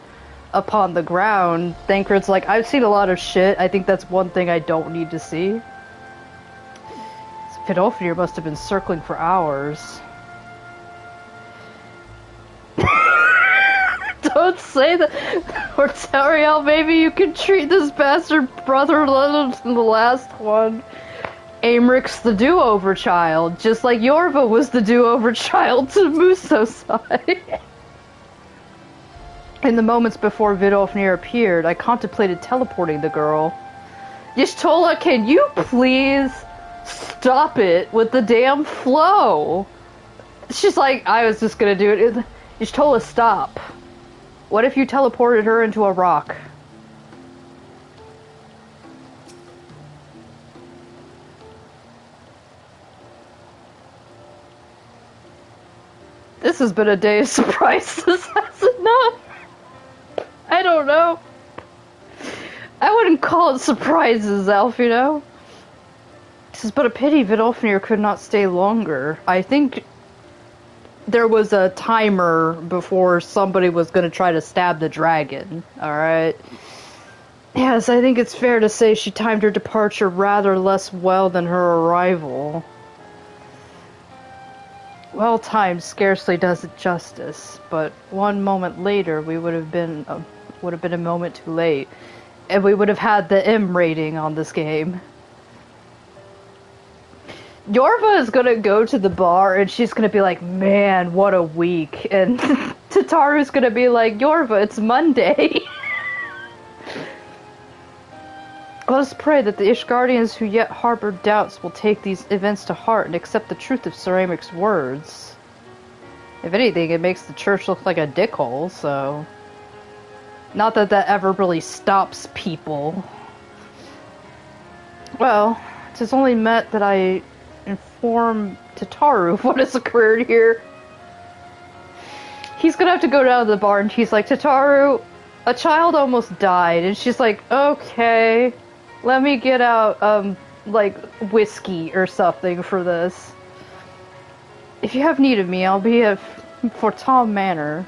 upon the ground. Thancred's like, I've seen a lot of shit. I think that's one thing I don't need to see. Vidofnir must have been circling for hours. Don't say that. Or Toriel, maybe you can treat this bastard brother than the last one. Americ's the do-over child, just like Yorva was the do-over child to Musosai. In the moments before Vidofnir appeared, I contemplated teleporting the girl. Y'shtola, can you please stop it with the damn flow? She's like, I was just gonna do it. Y'shtola, stop. What if you teleported her into a rock? This has been a day of surprises, has it not? I don't know. I wouldn't call it surprises, Elf, you know? This is but a pity Vidofnir could not stay longer. I think there was a timer before somebody was going to try to stab the dragon, alright? Yes, I think it's fair to say she timed her departure rather less well than her arrival. Well timed scarcely does it justice, but one moment later we would have been a moment too late, and we would have had the M rating on this game. Yorva is gonna go to the bar and she's gonna be like, man, what a week. And Tataru's gonna be like, Yorva, it's Monday. Let us pray that the Ishgardians who yet harbor doubts will take these events to heart and accept the truth of Sir Amic's words. If anything, it makes the church look like a dickhole, so... Not that that ever really stops people. Well, 'tis only meant that I inform Tataru of what has occurred here. He's gonna have to go down to the bar and he's like, Tataru, a child almost died. And she's like, okay, let me get out, like, whiskey or something for this. If you have need of me, I'll be at Fortom Manor.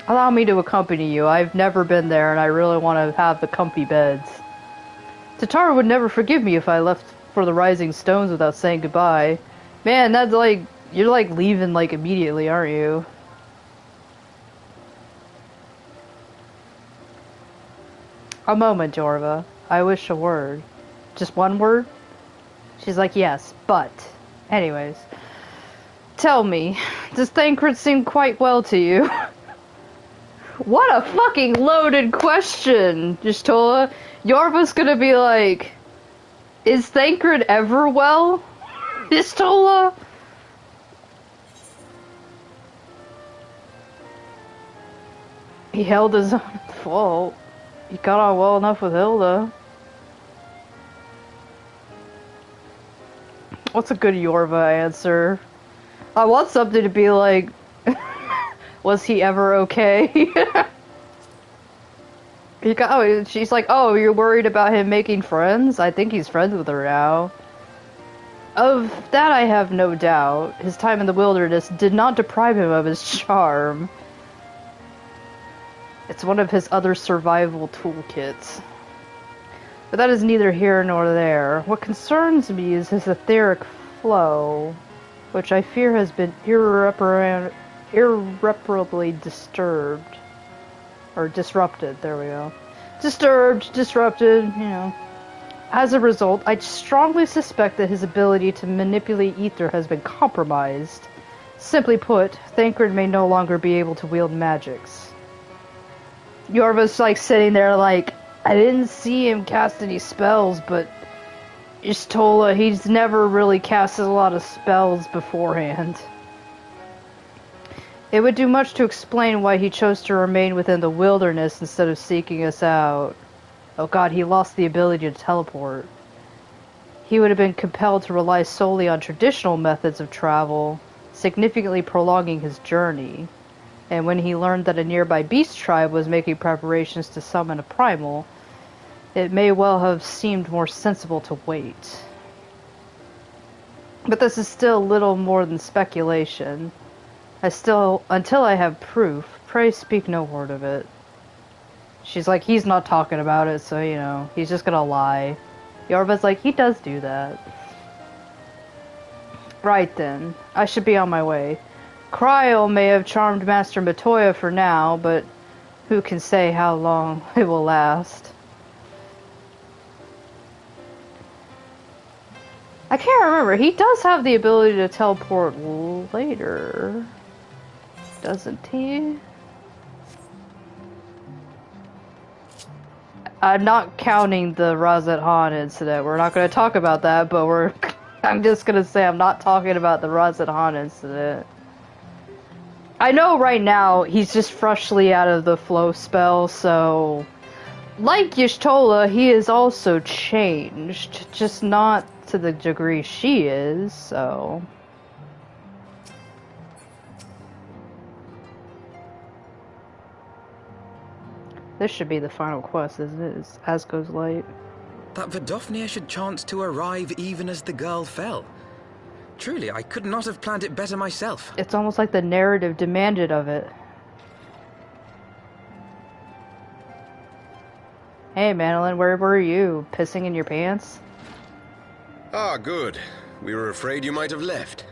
Allow me to accompany you. I've never been there and I really want to have the comfy beds. Tataru would never forgive me if I left for the Rising Stones without saying goodbye. Man, that's like, you're like leaving like immediately, aren't you? A moment, Yorva. I wish a word. Just one word? She's like, yes, but. Anyways. Tell me, does Thancred seem quite well to you? What a fucking loaded question, Y'shtola. Yorva's gonna be like, is Thancred ever well? Y'shtola? He held his own fault. He got on well enough with Hilda. What's a good Yorva answer? I want something to be like, was he ever okay? She's like, oh, you're worried about him making friends? I think he's friends with her now. Of that I have no doubt. His time in the wilderness did not deprive him of his charm. It's one of his other survival toolkits. But that is neither here nor there. What concerns me is his etheric flow, which I fear has been irreparably disturbed. Or disrupted, there we go. Disturbed, disrupted, you know. As a result, I strongly suspect that his ability to manipulate ether has been compromised. Simply put, Thancred may no longer be able to wield magics. Yorva's like sitting there like, I didn't see him cast any spells, but Y'shtola, he's never really casted a lot of spells beforehand. It would do much to explain why he chose to remain within the wilderness instead of seeking us out. Oh god, he lost the ability to teleport. He would have been compelled to rely solely on traditional methods of travel, significantly prolonging his journey. And when he learned that a nearby beast tribe was making preparations to summon a primal, it may well have seemed more sensible to wait. But this is still little more than speculation. Until I have proof, pray speak no word of it. She's like, he's not talking about it, so, you know, he's just gonna lie. Yorva's like, he does do that. Right then, I should be on my way. Cryo may have charmed Master Matoya for now, but who can say how long it will last? I can't remember. He does have the ability to teleport later, doesn't he? I'm not counting the Razat Han incident. We're not going to talk about that, but I'm just going to say I'm not talking about the Razat Han incident. I know right now he's just freshly out of the flow spell, so like Y'shtola, he is also changed, just not to the degree she is, so... This should be the final quest, isn't it? As goes light. That Vidofnir should chance to arrive even as the girl fell. Truly, I could not have planned it better myself. It's almost like the narrative demanded of it. Hey, Manolin, where were you? Pissing in your pants? Ah, good. We were afraid you might have left.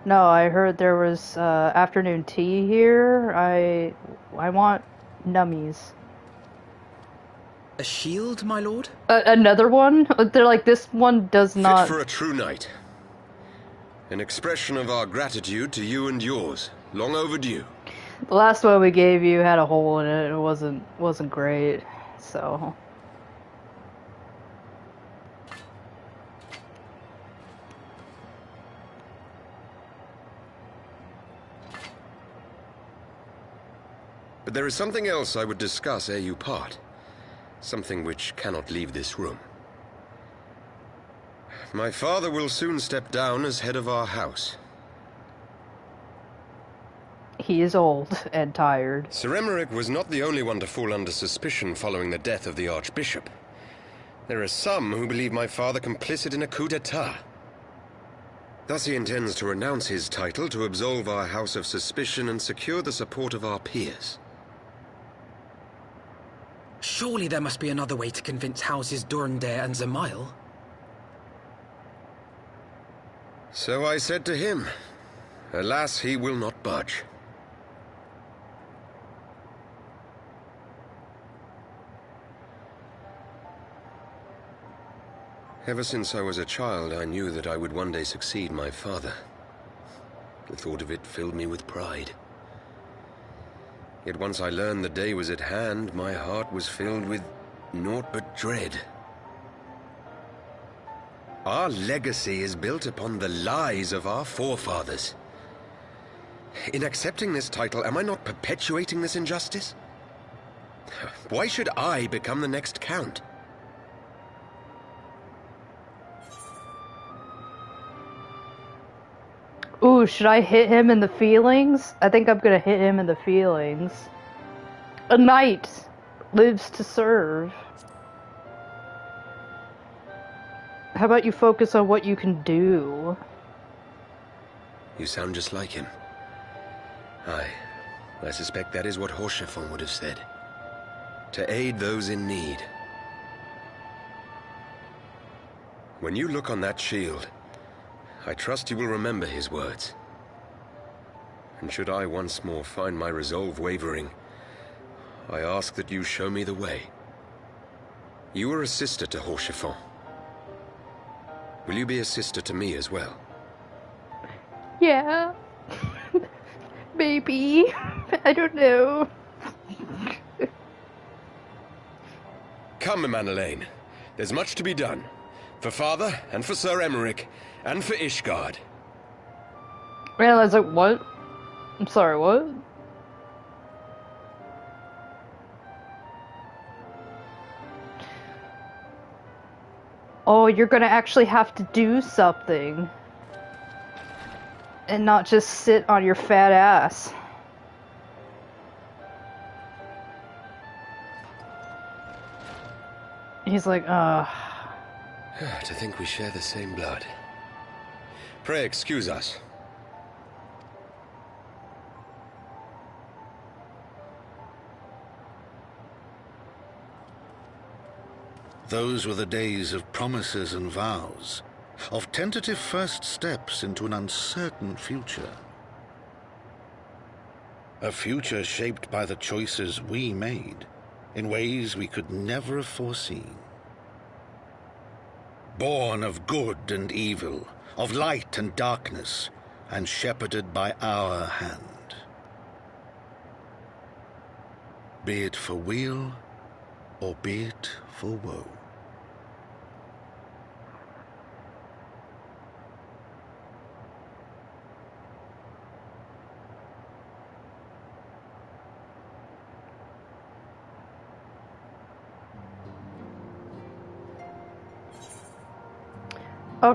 No, I heard there was afternoon tea here. I want nummies. A shield, my lord? Another one? They're like, this one does not... Fit for a true knight. An expression of our gratitude to you and yours. Long overdue. The last one we gave you had a hole in it. It wasn't great, so... But there is something else I would discuss ere you part. Something which cannot leave this room. My father will soon step down as head of our house. He is old and tired. Sir Emmerich was not the only one to fall under suspicion following the death of the Archbishop. There are some who believe my father complicit in a coup d'etat. Thus he intends to renounce his title to absolve our house of suspicion and secure the support of our peers. Surely there must be another way to convince houses Durandare and Zemail. So I said to him. Alas, he will not budge. Ever since I was a child, I knew that I would one day succeed my father. The thought of it filled me with pride. Yet once I learned the day was at hand, my heart was filled with naught but dread. Our legacy is built upon the lies of our forefathers. In accepting this title, am I not perpetuating this injustice? Why should I become the next count? Ooh, should I hit him in the feelings? I think I'm gonna hit him in the feelings. A knight lives to serve. How about you focus on what you can do? You sound just like him. Aye, I suspect that is what Horsefon would have said. To aid those in need. When you look on that shield, I trust you will remember his words. And should I once more find my resolve wavering, I ask that you show me the way. You are a sister to Horsefon. Will you be a sister to me as well? Yeah. Maybe. I don't know. Come, Manolin. There's much to be done. For father, and for Sir Emmerich, and for Ishgard. And I was like, what? I'm sorry, what? Oh, you're gonna actually have to do something. And not just sit on your fat ass. He's like, To think we share the same blood. Pray excuse us. Those were the days of promises and vows, of tentative first steps into an uncertain future. A future shaped by the choices we made, in ways we could never have foreseen. Born of good and evil, of light and darkness, and shepherded by our hand. Be it for weal, or be it for woe.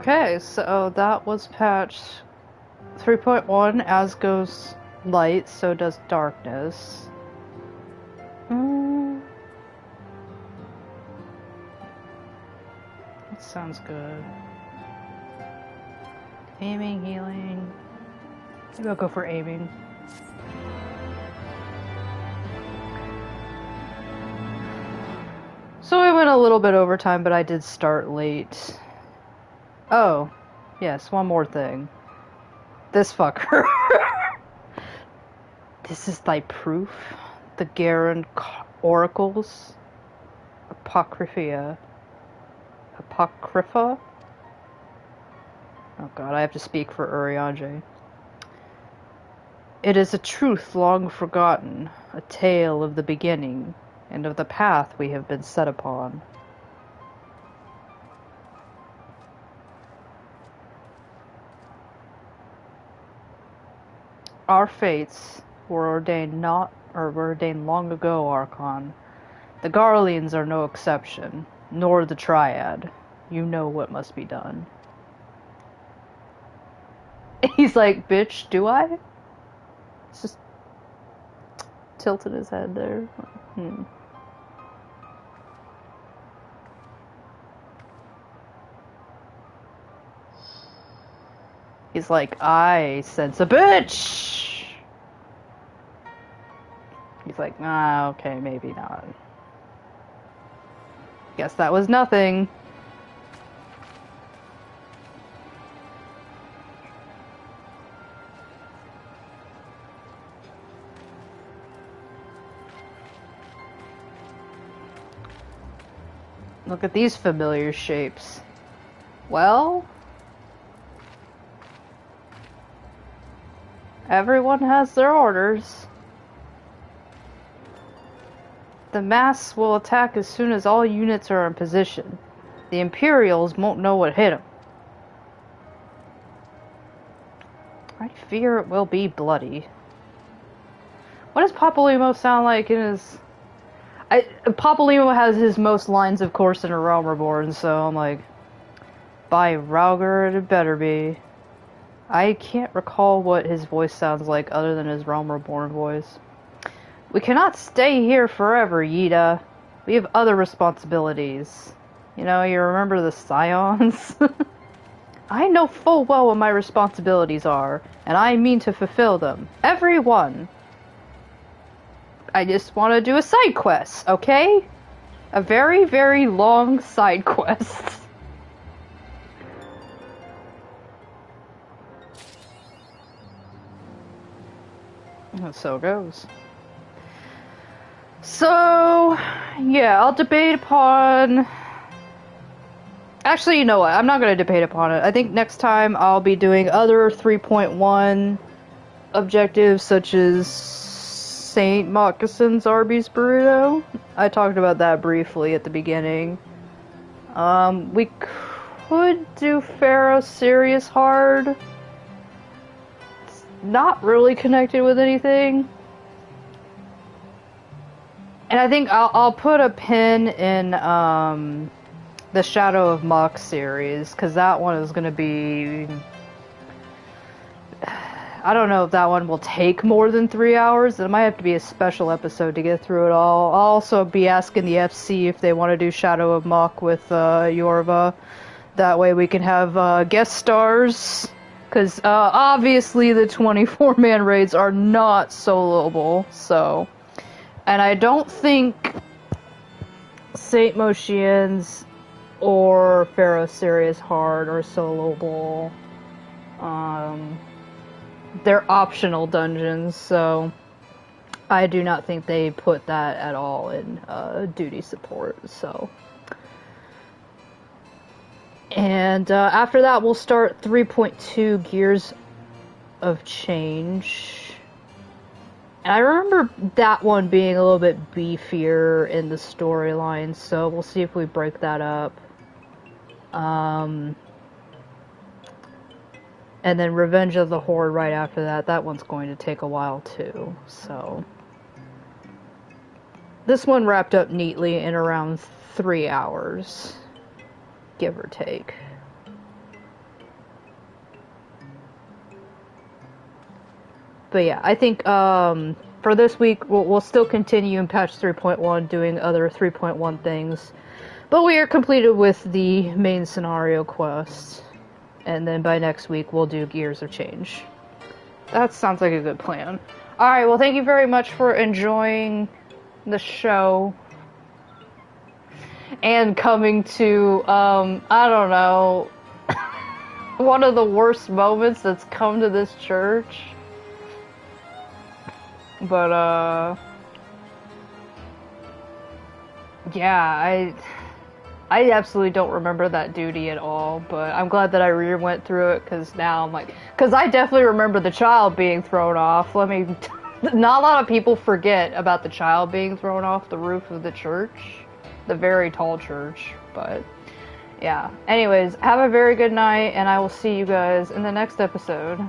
okay, so that was patch 3.1. As goes light, so does darkness. That sounds good. Aiming, healing. Maybe I'll go for aiming. So I went a little bit overtime, but I did start late. Oh, yes, one more thing. This fucker. This is thy proof. The Garen Oracles. Apocrypha. Oh god, I have to speak for Urianger. It is a truth long forgotten, a tale of the beginning, and of the path we have been set upon. Our fates were ordained long ago, Archon. The Garleans are no exception, nor the Triad. You know what must be done. He's like, bitch, do I? It's just tilting his head there. He's like, I sense a bitch! He's like, ah, okay, maybe not. Guess that was nothing. Look at these familiar shapes. Well, everyone has their orders. The mass will attack as soon as all units are in position. The Imperials won't know what hit them. I fear it will be bloody. What does Papalymo sound like in his... Papalymo has his most lines, of course, in A Realm Reborn, so I'm like... By Rauger, it better be. I can't recall what his voice sounds like other than his Realm Reborn voice. We cannot stay here forever, Yida. We have other responsibilities. You know, you remember the Scions? I know full well what my responsibilities are, and I mean to fulfill them. Every one. I just want to do a side quest, okay? A very, very long side quest. So it goes. So, yeah, I'll debate upon... Actually, you know what? I'm not going to debate upon it. I think next time I'll be doing other 3.1 objectives, such as St. Moccasins Arby's Burrito. I talked about that briefly at the beginning. We could do Pharaoh Serious Hard. not really connected with anything. And I think I'll put a pin in the Shadow of Mok series, because that one is going to be... I don't know if that one will take more than 3 hours. It might have to be a special episode to get through it all. I'll also be asking the FC if they want to do Shadow of Mok with Yorva. That way we can have guest stars. Because obviously the 24-man raids are not soloable. So, and I don't think Saint Moshian's or Pharaoh Sirius Hard are soloable. They're optional dungeons, so I do not think they put that at all in duty support, so. And after that, we'll start 3.2 Gears of Change. And I remember that one being a little bit beefier in the storyline, so we'll see if we break that up. And then Revenge of the Horde right after that. That one's going to take a while too, so. This one wrapped up neatly in around 3 hours, give or take. But yeah, I think for this week, we'll still continue in patch 3.1 doing other 3.1 things. But we are completed with the main scenario quests. And then by next week, we'll do Gears of Change. That sounds like a good plan. Alright, well, thank you very much for enjoying the show. And coming to, I don't know, one of the worst moments that's come to this church. But, yeah, I absolutely don't remember that duty at all, but I'm glad that I went through it, because now I'm like... Because I definitely remember the child being thrown off. Not a lot of people forget about the child being thrown off the roof of the church. The very tall church, but... Yeah. Anyways, have a very good night, and I will see you guys in the next episode.